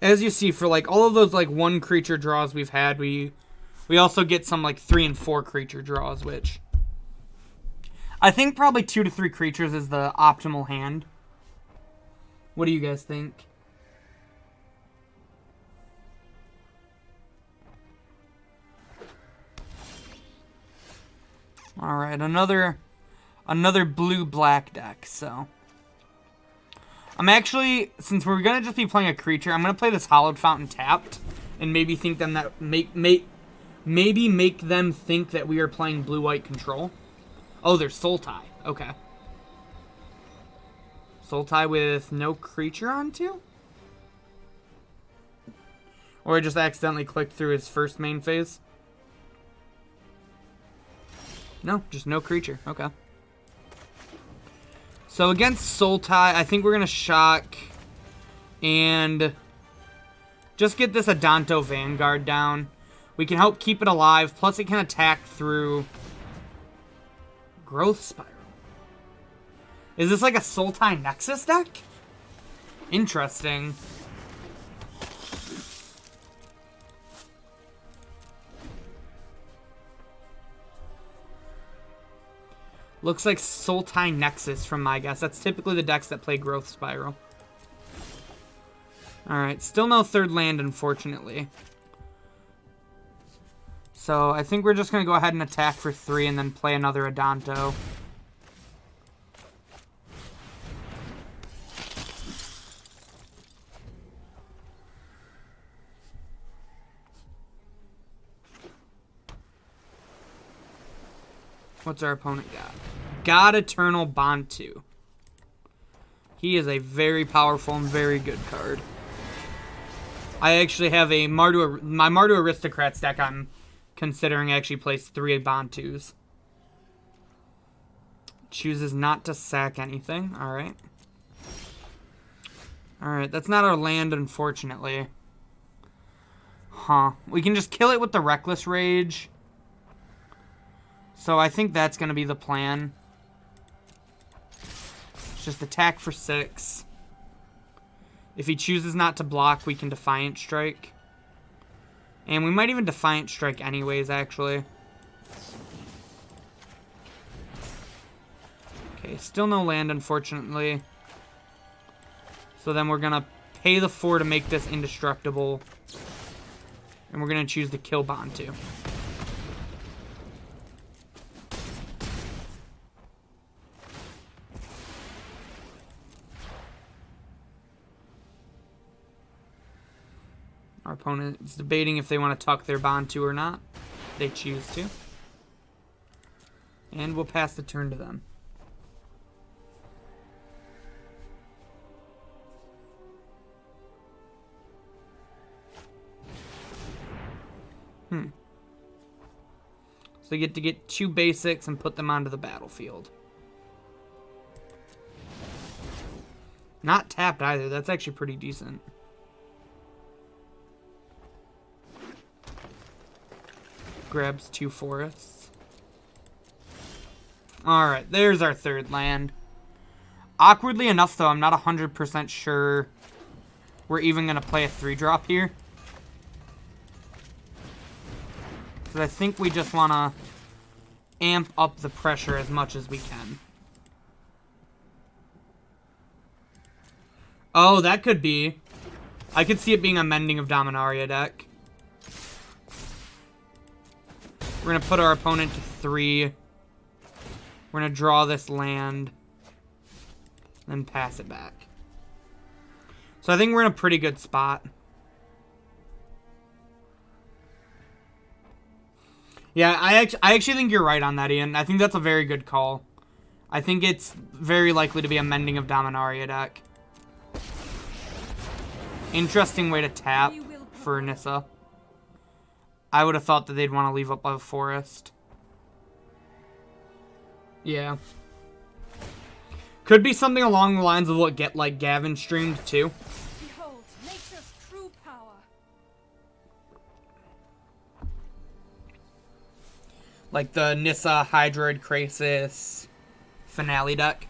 As you see, for like all of those like 1 creature draws we've had, we also get some like 3 and 4 creature draws, which I think probably 2 to 3 creatures is the optimal hand. What do you guys think? All right, another blue-black deck, so... I'm actually, since we're going to just be playing a creature, I'm going to play this Hallowed Fountain tapped, and maybe think them that maybe make them think that we are playing blue-white control. Oh, there's Soul Tie. Okay. Soul Tie with no creature onto? Or I just accidentally clicked through his first main phase? No, just no creature. Okay. So against Soul Tie, I think we're going to shock and just get this Adanto Vanguard down. We can help keep it alive, plus it can attack through Growth Spiral. Is this like a Soul Tie Nexus deck? Interesting. Looks like Soul Tie Nexus from my guess. That's typically the decks that play Growth Spiral. Alright, still no 3rd land, unfortunately. So I think we're just going to go ahead and attack for 3 and then play another Adanto. What's our opponent got? God Eternal Bantu. He is a very powerful and very good card. I actually have a my Mardu Aristocrats deck I'm considering I actually placed 3 Bantus. Chooses not to sack anything. Alright. Alright, that's not our land, unfortunately. Huh. We can just kill it with the Reckless Rage. So I think that's going to be the plan. Just attack for 6. If he chooses not to block, we can Defiant Strike. And we might even Defiant Strike anyways, actually. Okay, still no land, unfortunately. So then we're going to pay the 4 to make this indestructible. And we're going to choose to kill Bantu. Our opponent is debating if they want to tuck their Bantu or not. They choose to. And we'll pass the turn to them. So you get to get 2 basics and put them onto the battlefield. Not tapped either. That's actually pretty decent. Grabs 2 forests. Alright, there's our 3rd land. Awkwardly enough, though, I'm not 100% sure we're even going to play a 3-drop here. Because I think we just want to amp up the pressure as much as we can. Oh, that could be. I could see it being a Mending of Dominaria deck. We're going to put our opponent to 3. We're going to draw this land. Then pass it back. So I think we're in a pretty good spot. Yeah, I actually think you're right on that, Ian. I think that's a very good call. I think it's very likely to be a Mending of Dominaria deck. Interesting way to tap for Nissa. I would have thought that they'd want to leave up a forest. Yeah. Could be something along the lines of what Gavin streamed too. Behold, nature's true power. Like the Nissa Hydroid Krasis finale deck.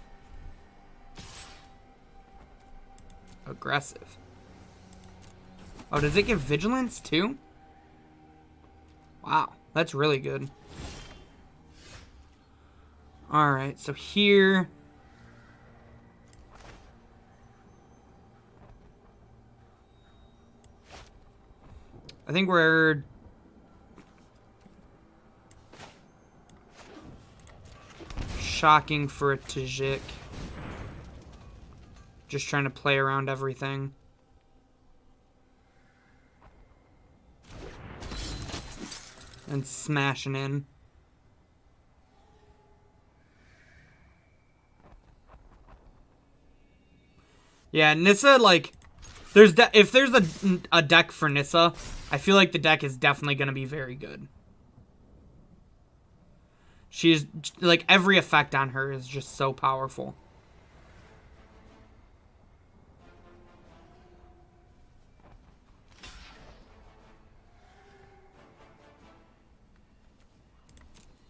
Aggressive. Oh, does it give Vigilance too? Wow, that's really good. Alright, so here... I think we're... shocking for a Tajik. Just trying to play around everything. And smashing in. Yeah, Nissa, like... if there's a deck for Nissa, I feel like the deck is definitely going to be very good. She's, like, every effect on her is just so powerful.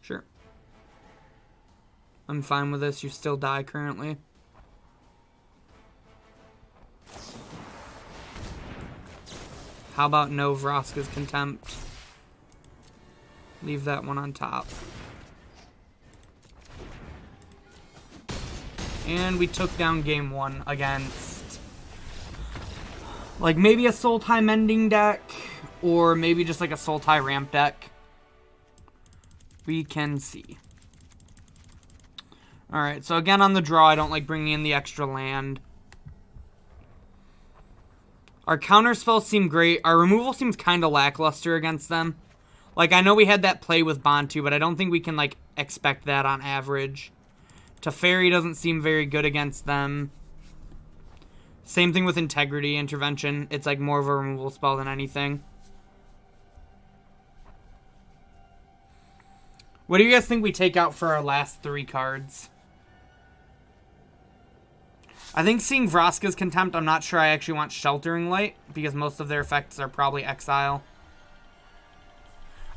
Sure. I'm fine with this. You still die currently. How about no Vraska's Contempt? Leave that one on top. And we took down game 1 against... like, maybe a Sultai Mending deck. Or maybe just like a Sultai Ramp deck. We can see. Alright, so again on the draw, I don't like bringing in the extra land. Our counter spells seem great. Our removal seems kind of lackluster against them. Like, I know we had that play with Bantu, but I don't think we can, like, expect that on average. Teferi doesn't seem very good against them. Same thing with Integrity Intervention. It's, like, more of a removal spell than anything. What do you guys think we take out for our last 3 cards? I think seeing Vraska's Contempt, I'm not sure I actually want Sheltering Light, because most of their effects are probably Exile.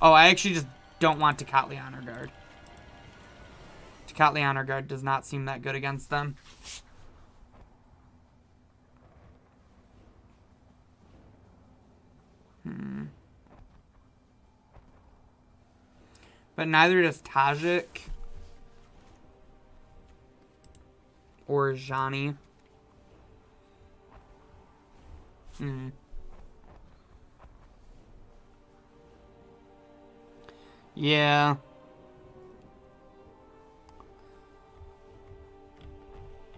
Oh, I actually just don't want Tocatli Honor Guard. Tocatli Honor Guard does not seem that good against them. But neither does Tajik or Johnny. Yeah.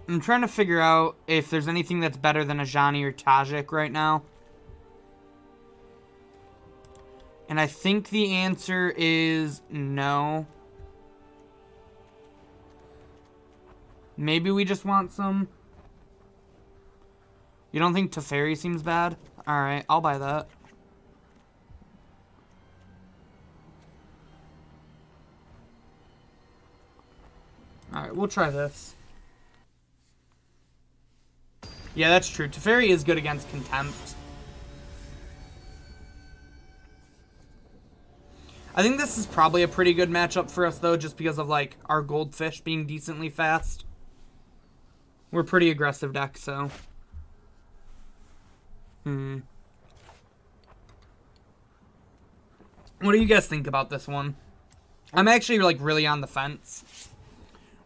I'm trying to figure out if there's anything that's better than a Johnny or Tajik right now. And I think the answer is no. Maybe we just want some. You don't think Teferi seems bad? Alright, I'll buy that. Alright, we'll try this. Yeah, that's true. Teferi is good against Contempt. I think this is probably a pretty good matchup for us, though, just because of, like, our Goldfish being decently fast. We're a pretty aggressive deck, so. What do you guys think about this one? I'm actually, like, really on the fence.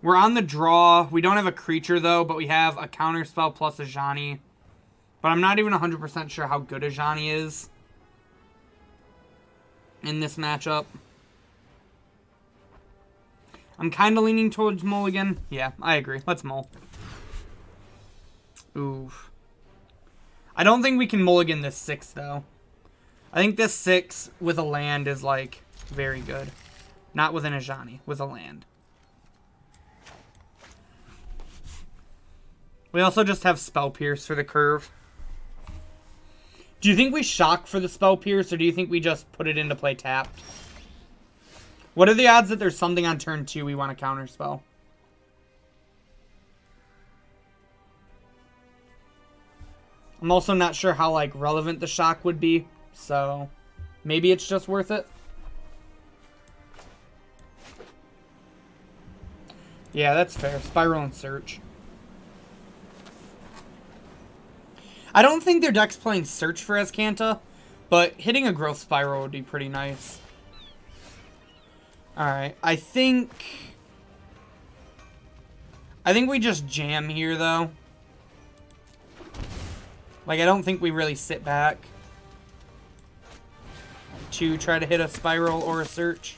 We're on the draw. We don't have a creature, though, but we have a counterspell plus a Johnny. But I'm not even 100% sure how good a Johnny is in this matchup. I'm kind of leaning towards Mulligan. Yeah, I agree. Let's mull. Oof. I don't think we can Mulligan this 6, though. I think this 6 with a land is, like, very good. Not with an Ajani, with a land. We also just have Spell Pierce for the curve. Do you think we shock for the Spell Pierce, or do you think we just put it into play tapped? What are the odds that there's something on turn 2 we want to counterspell? I'm also not sure how, like, relevant the shock would be, so maybe it's just worth it. Yeah, that's fair. Spiral and Search. I don't think their deck's playing Search for Azcanta, but hitting a Growth Spiral would be pretty nice. Alright, I think we just jam here, though. Like, I don't think we really sit back to try to hit a Spiral or a Search.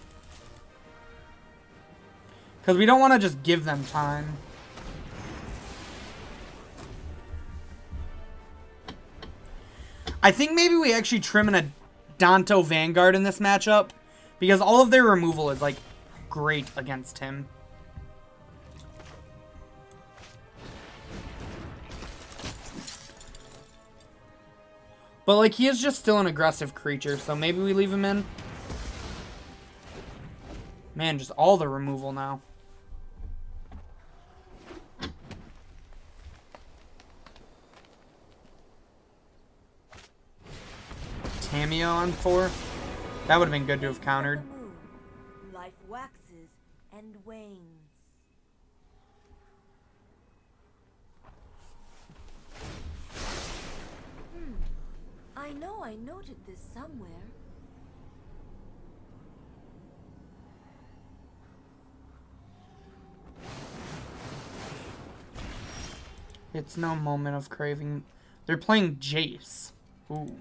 Because we don't want to just give them time. I think maybe we actually trim in a Danto Vanguard in this matchup. Because all of their removal is, like, great against him. But, like, he is just still an aggressive creature, so maybe we leave him in. Man, just all the removal now. Tameo on 4. That would have been good to have countered. Life waxes and wanes. I know I noted this somewhere. It's no moment of craving. They're playing Jace. Ooh.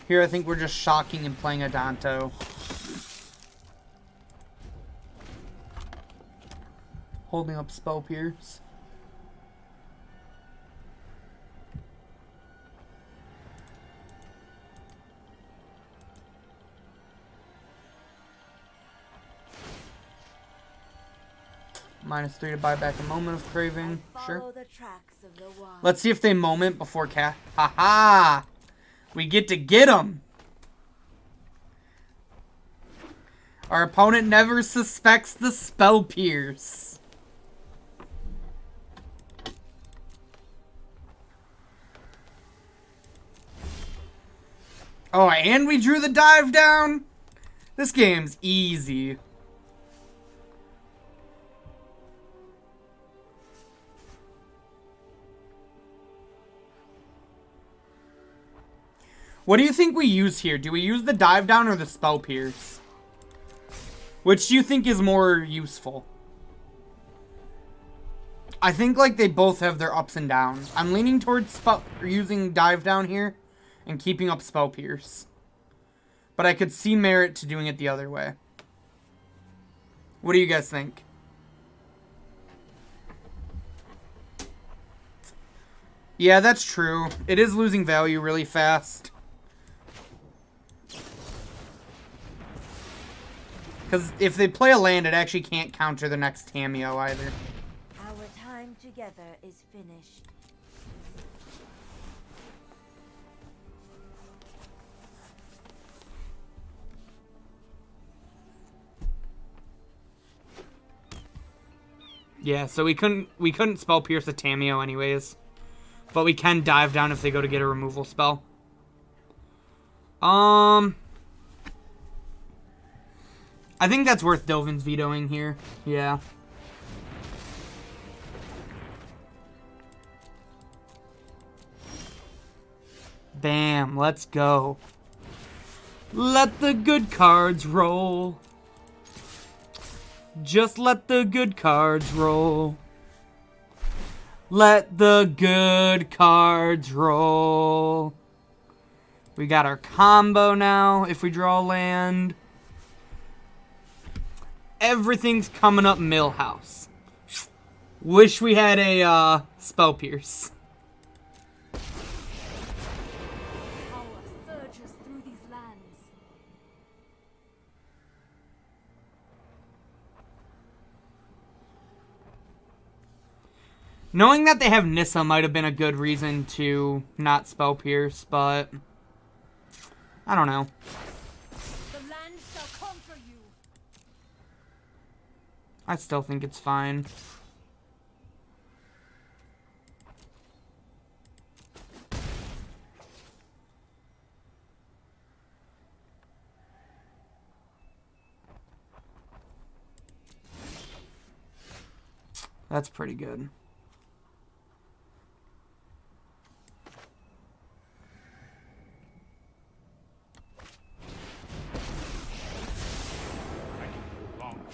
Here, I think we're just shocking and playing a Danto. Holding up Spell Pierce. -3 to buy back a moment of craving. Sure. Follow the tracks of the wild. Let's see if they moment before cast. Haha! We get to get them! Our opponent never suspects the spell pierce. Oh, and we drew the dive down? This game's easy. What do you think we use here? Do we use the dive down or the spell pierce? Which do you think is more useful? I think like they both have their ups and downs. I'm leaning towards using dive down here and keeping up spell pierce. But I could see merit to doing it the other way. What do you guys think? Yeah, that's true. It is losing value really fast. Because if they play a land, it actually can't counter the next cameo either. Our time together is finished. Yeah, so we couldn't spell pierce a Tameo anyways. But we can dive down if they go to get a removal spell. I think that's worth Dovin's vetoing here. Yeah. Bam, let's go. Let the good cards roll. Just let the good cards roll. Let the good cards roll. We got our combo now if we draw land. Everything's coming up Millhouse. Wish we had a spell pierce. Power surges through these lands. Knowing that they have Nissa might have been a good reason to not spell pierce, but I don't know. The land shall conquer you. I still think it's fine. That's pretty good.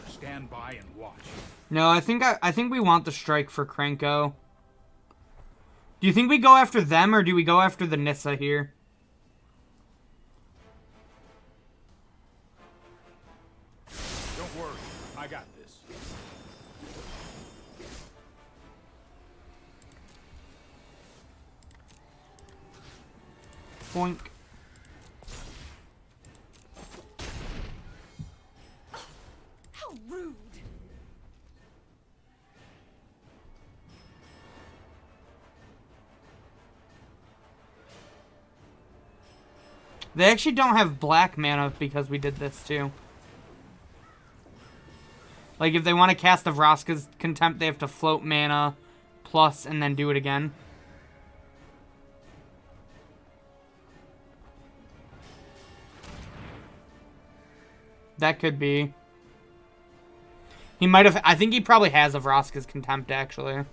Stand by and watch. No, I think we want the strike for Krenko. Do you think we go after them or do we go after the Nissa here? Don't worry, I got this. Boink. How rude. They actually don't have black mana because we did this too. Like if they want to cast a Vraska's Contempt, they have to float mana plus and then do it again. That could be. He might have... I think he probably has a Vraska's Contempt, actually.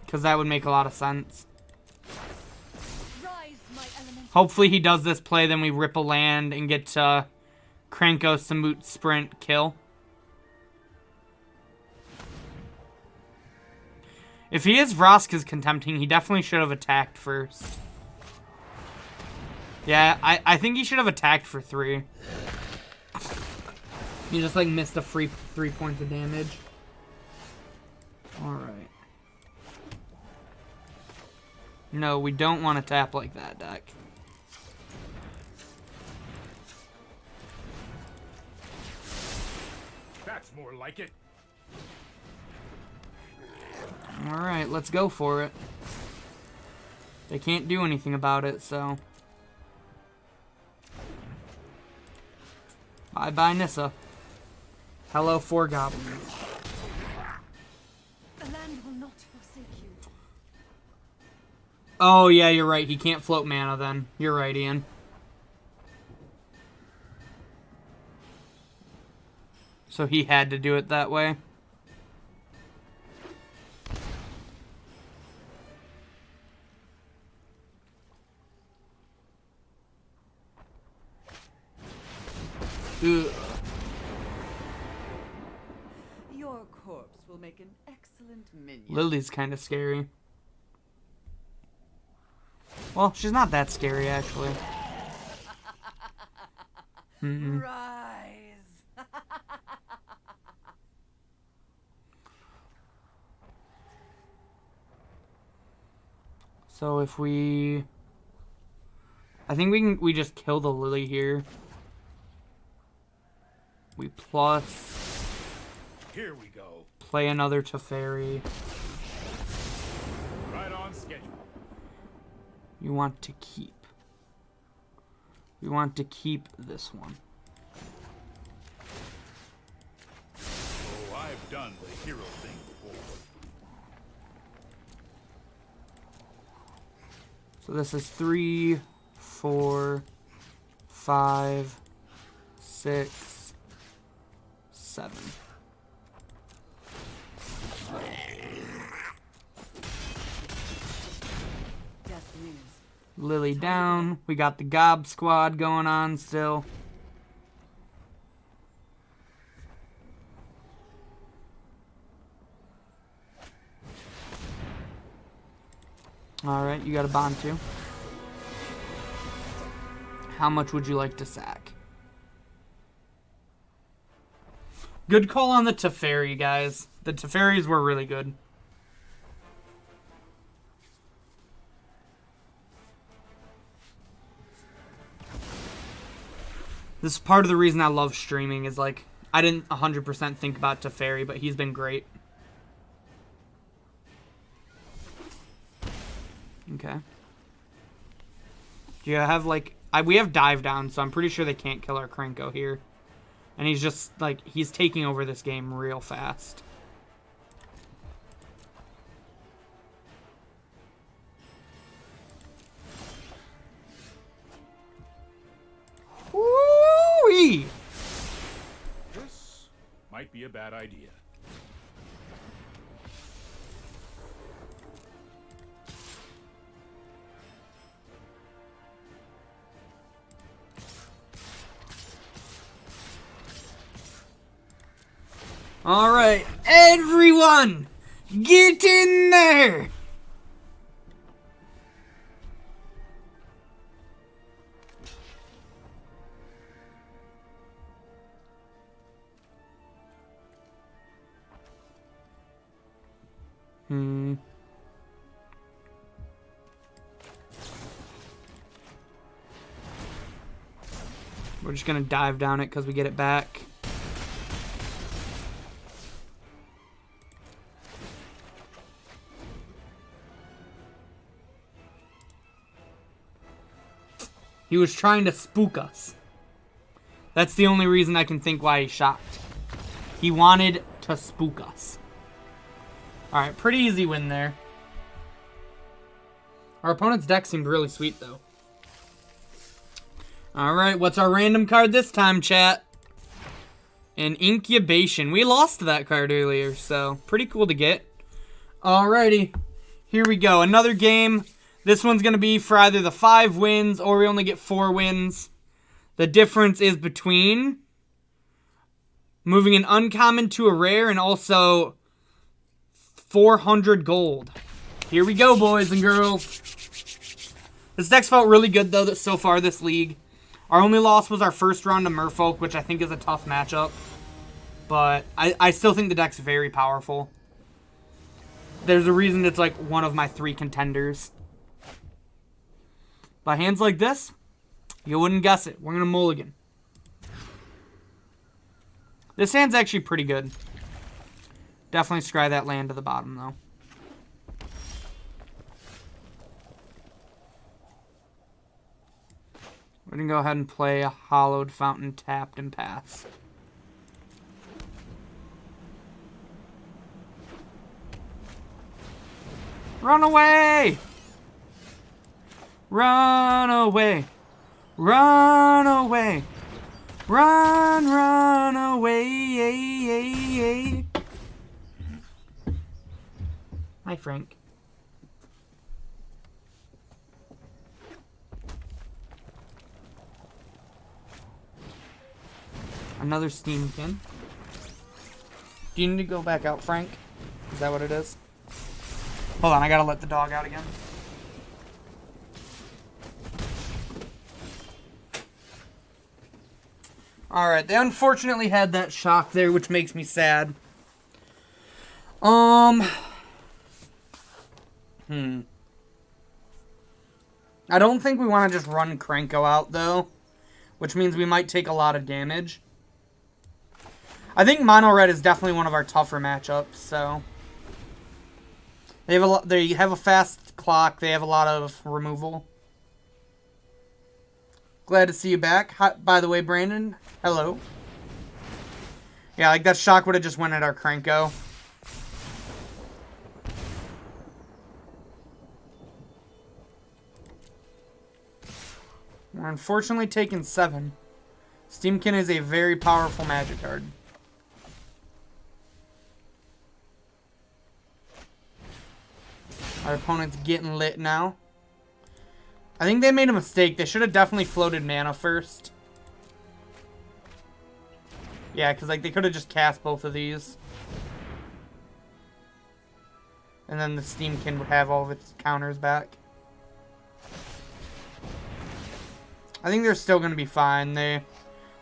Because that would make a lot of sense. Rise, my elemental. Hopefully he does this play, then we rip a land and get Krenko, Samut, Sprint, kill. If he is Vraska's Contempting, he definitely should have attacked first. Yeah, I think he should have attacked for 3. You just, like, missed a free 3 points of damage. Alright. No, we don't want to tap like that, deck. That's more like it. Alright, let's go for it. They can't do anything about it, so... Bye-bye, Nissa. Hello, 4 goblins. The land will not forsake you. Oh, yeah, you're right. He can't float mana then. You're right, Ian. So he had to do it that way. Ugh. Your corpse will make an excellent minion. Lily's kind of scary. Well, she's not that scary, actually. Rise. So if we... I think we just kill the Lily here. We plus... Here we go. Play another Teferi. Right on schedule. You want to keep. We want to keep this one. Oh, I've done the hero thing before. So this is 3, 4, 5, 6, 7. Death news. Lily down. We got the Gob Squad going on still. Alright, you got a bond too. How much would you like to sack? Good call on the Teferi, guys. The Teferis were really good. This is part of the reason I love streaming is like, I didn't 100% think about Teferi, but he's been great. Okay. Do you have like, we have dive down, so I'm pretty sure they can't kill our Krenko here. And he's just like, he's taking over this game real fast. Woo-wee! This might be a bad idea. All right, everyone, get in there. We're just gonna dive down it because we get it back. He was trying to spook us. That's the only reason I can think why he shocked. He wanted to spook us. Alright, pretty easy win there. Our opponent's deck seemed really sweet, though. Alright, what's our random card this time, chat? An Incubation. We lost that card earlier, so pretty cool to get. Alrighty, here we go. Another game. This one's going to be for either the 5 wins or we only get 4 wins. The difference is between moving an uncommon to a rare and also 400 gold. Here we go, boys and girls. This deck's felt really good, though, so far this league. Our only loss was our first round to Merfolk, which I think is a tough matchup. But I still think the deck's very powerful. There's a reason it's like one of my 3 contenders. By hands like this, you wouldn't guess it. We're going to mulligan. This hand's actually pretty good. Definitely scry that land to the bottom, though. We're going to go ahead and play a Hollowed Fountain tapped and pass. Run away! Run away! Run away! Run away! Hi, Frank. Another Steamkin. Do you need to go back out, Frank? Is that what it is? Hold on, I gotta let the dog out again. Alright, they unfortunately had that shock there, which makes me sad. I don't think we want to just run Krenko out, though. Which means we might take a lot of damage. I think Mono Red is definitely one of our tougher matchups, so... They have a fast clock, they have a lot of removal. Glad to see you back. Hi, by the way, Brandon, hello. Yeah, like that shock would have just went at our Krenko. We're unfortunately taking 7. Steamkin is a very powerful magic card. Our opponent's getting lit now. I think they made a mistake. They should have definitely floated mana first. Yeah, because like they could have just cast both of these. And then the Steamkin would have all of its counters back. I think they're still going to be fine. They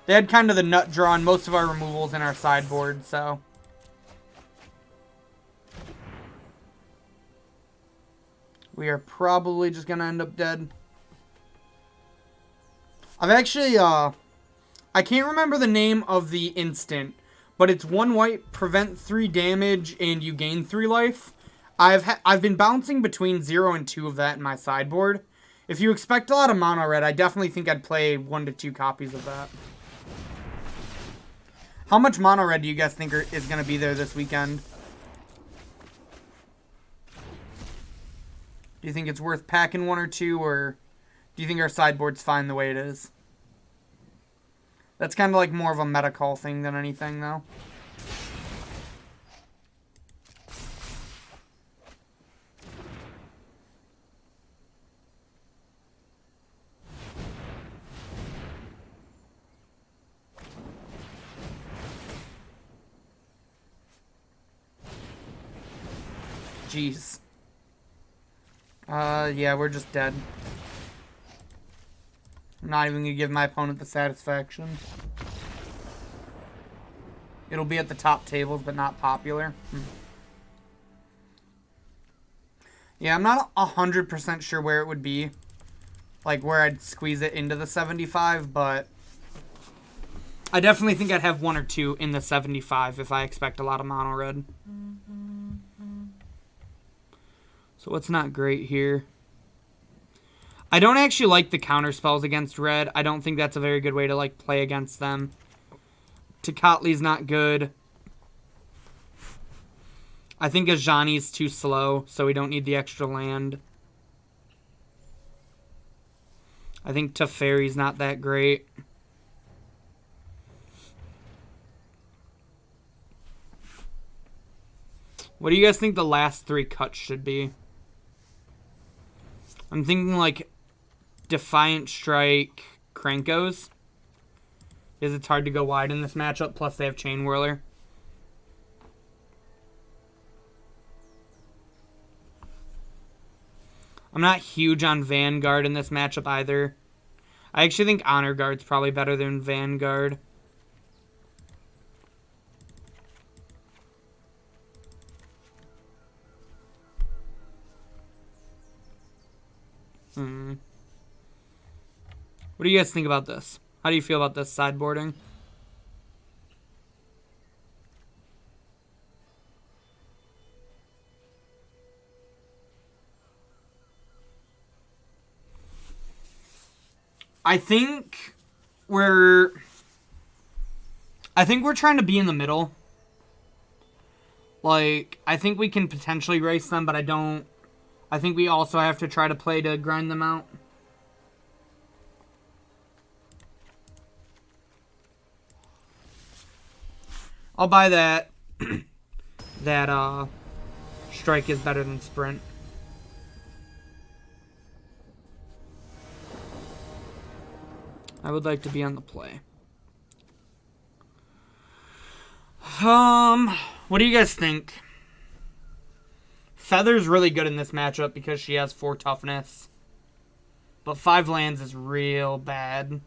had kind of the nut draw on most of our removals in our sideboard, so... We are probably just going to end up dead. I've actually, I can't remember the name of the instant, but it's 1 white, prevent 3 damage, and you gain 3 life. I've been bouncing between 0 and 2 of that in my sideboard. If you expect a lot of mono red, I definitely think I'd play 1 to 2 copies of that. How much mono red do you guys think is going to be there this weekend? Do you think it's worth packing 1 or 2, or do you think our sideboard's fine the way it is? That's kind of like more of a meta call thing than anything, though. Jeez. Yeah, we're just dead. I'm not even going to give my opponent the satisfaction. It'll be at the top tables, but not popular. Yeah, I'm not 100% sure where it would be. Like, where I'd squeeze it into the 75, but... I definitely think I'd have 1 or 2 in the 75 if I expect a lot of mono red. So what's not great here? I don't actually like the counter spells against red. I don't think that's a very good way to like play against them. Tecatli's not good. I think Ajani's too slow, so we don't need the extra land. I think Teferi's not that great. What do you guys think the last 3 cuts should be? I'm thinking like Defiant Strike, Krankos. Because it's hard to go wide in this matchup, plus they have Chain Whirler. I'm not huge on Vanguard in this matchup either. I actually think Honor Guard's probably better than Vanguard. What do you guys think about this? How do you feel about this sideboarding? I think we're trying to be in the middle. Like, I think we can potentially race them, but I think we also have to try to play to grind them out. I'll buy that. That, strike is better than sprint. I would like to be on the play. What do you guys think? Feather's really good in this matchup because she has 4 toughness. But 5 lands is real bad.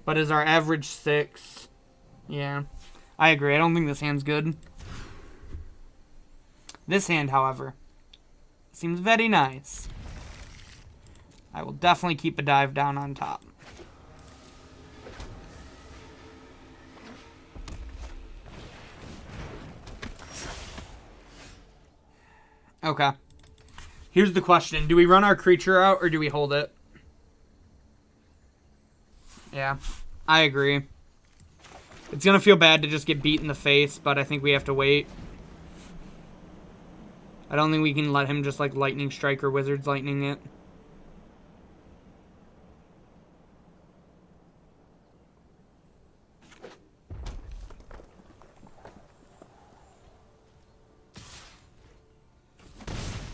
But is our average 6? Yeah, I agree. I don't think this hand's good. This hand, however, seems very nice. I will definitely keep a dive down on top. Okay. Here's the question. Do we run our creature out or do we hold it? Yeah, I agree. It's going to feel bad to just get beat in the face, but I think we have to wait. I don't think we can let him just like lightning strike or wizard's lightning it.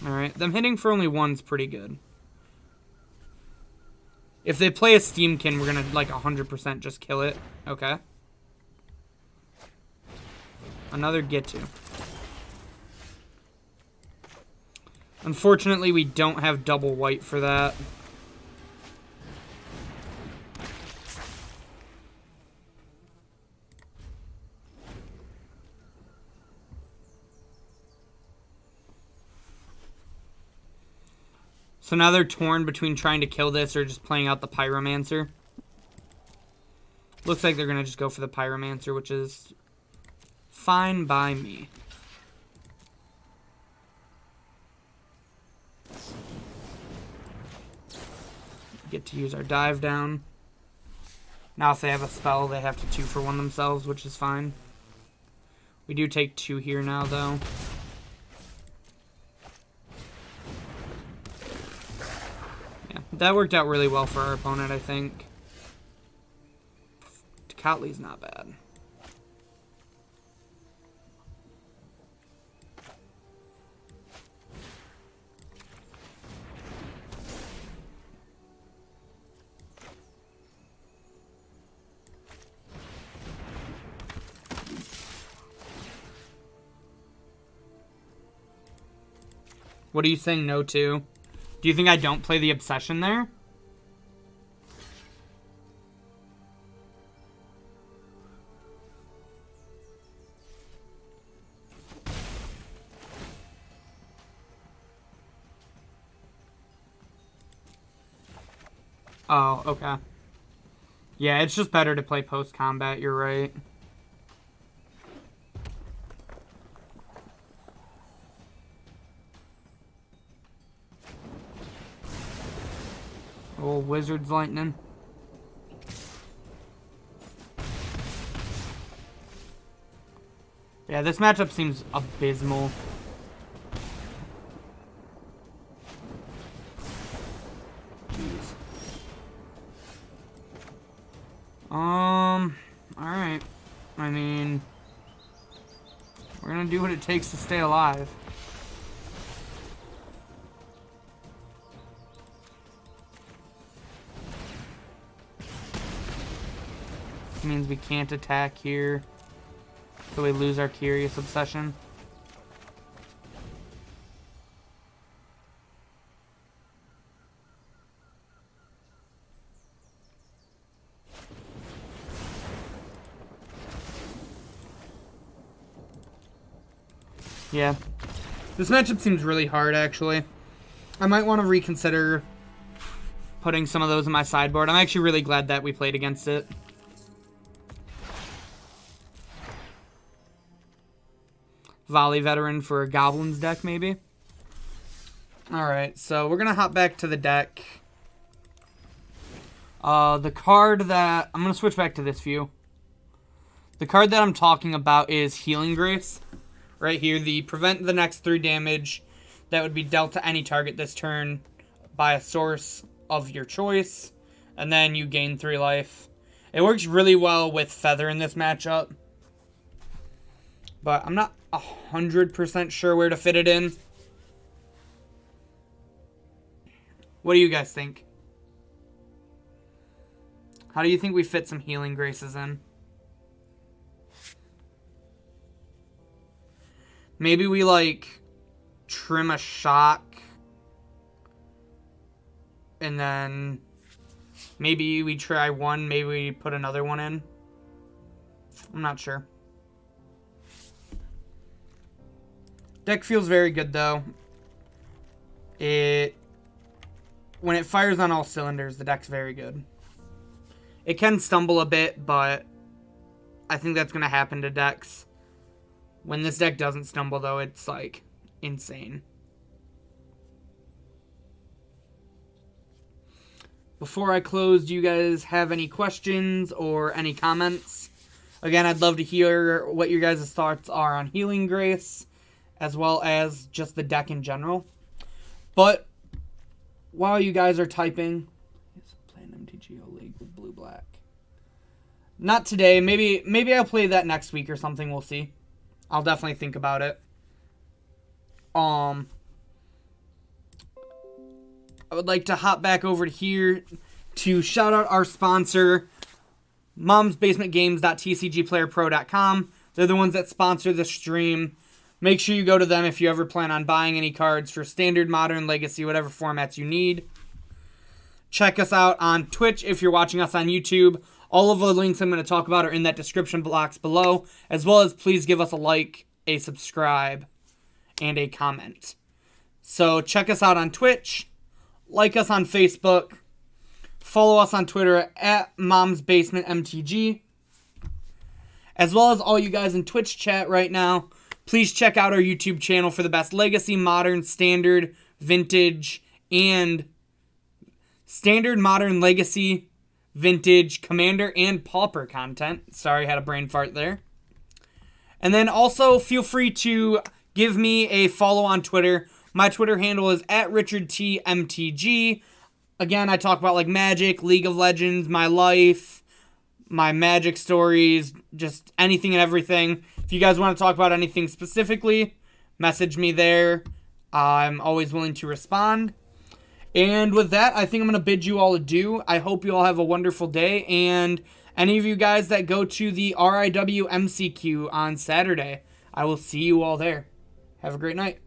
Alright, them hitting for only 1's pretty good. If they play a Steamkin, we're going to like 100% just kill it. Okay. Another get to. Unfortunately, we don't have double white for that. So now they're torn between trying to kill this or just playing out the Pyromancer. Looks like they're going to just go for the Pyromancer, which is fine by me. Get to use our dive down. Now if they have a spell, they have to 2-for-1 themselves, which is fine. We do take 2 here now, though. Yeah, that worked out really well for our opponent, I think. Tocatli's not bad. What are you saying no to? Do you think I don't play the Obsession there? Oh, okay. Yeah, it's just better to play post-combat, you're right. Oh, Wizard's Lightning. Yeah, this matchup seems abysmal. Jeez. Alright. I mean, we're gonna do what it takes to stay alive. Means we can't attack here, so we lose our Curious Obsession. Yeah, this matchup seems really hard, actually. I might want to reconsider putting some of those in my sideboard. I'm actually really glad that we played against it. Volley Veteran for a Goblins deck, maybe? Alright, so we're going to hop back to the deck. The card that... I'm going to switch back to this view. The card that I'm talking about is Healing Grace. Right here, the prevent the next 3 damage that would be dealt to any target this turn by a source of your choice. And then you gain 3 life. It works really well with Feather in this matchup. But I'm not 100% sure where to fit it in. What do you guys think? How do you think we fit some Healing Graces in? Maybe we, like, trim a Shock. And then maybe we try one, maybe we put another one in. I'm not sure. Deck feels very good, though. When it fires on all cylinders, the deck's very good. It can stumble a bit, but I think that's going to happen to decks. When this deck doesn't stumble, though, it's, like, insane. Before I close, do you guys have any questions or any comments? Again, I'd love to hear what your guys' thoughts are on Healing Grace, as well as just the deck in general. But while you guys are typing, play an MTGO League with blue-black. Not today. Maybe I'll play that next week or something. We'll see. I'll definitely think about it. I would like to hop back over to here to shout out our sponsor, momsbasementgames.tcgplayerpro.com. They're the ones that sponsor the stream. Make sure you go to them if you ever plan on buying any cards for Standard, Modern, Legacy, whatever formats you need. Check us out on Twitch if you're watching us on YouTube. All of the links I'm going to talk about are in that description box below, as well as please give us a like, a subscribe, and a comment. So check us out on Twitch, like us on Facebook, follow us on Twitter at momsbasementmtg, as well as all you guys in Twitch chat right now. Please check out our YouTube channel for the best Legacy, Modern, Standard, Vintage, and Standard, Modern, Legacy, Vintage, Commander, and Pauper content. Sorry, had a brain fart there. And then also feel free to give me a follow on Twitter. My Twitter handle is @RichardTMTG. Again, I talk about like Magic, League of Legends, my life, my Magic stories, just anything and everything. If you guys want to talk about anything specifically, message me there. I'm always willing to respond. And with that, I think I'm going to bid you all adieu. I hope you all have a wonderful day. And any of you guys that go to the RIW MCQ on Saturday, I will see you all there. Have a great night.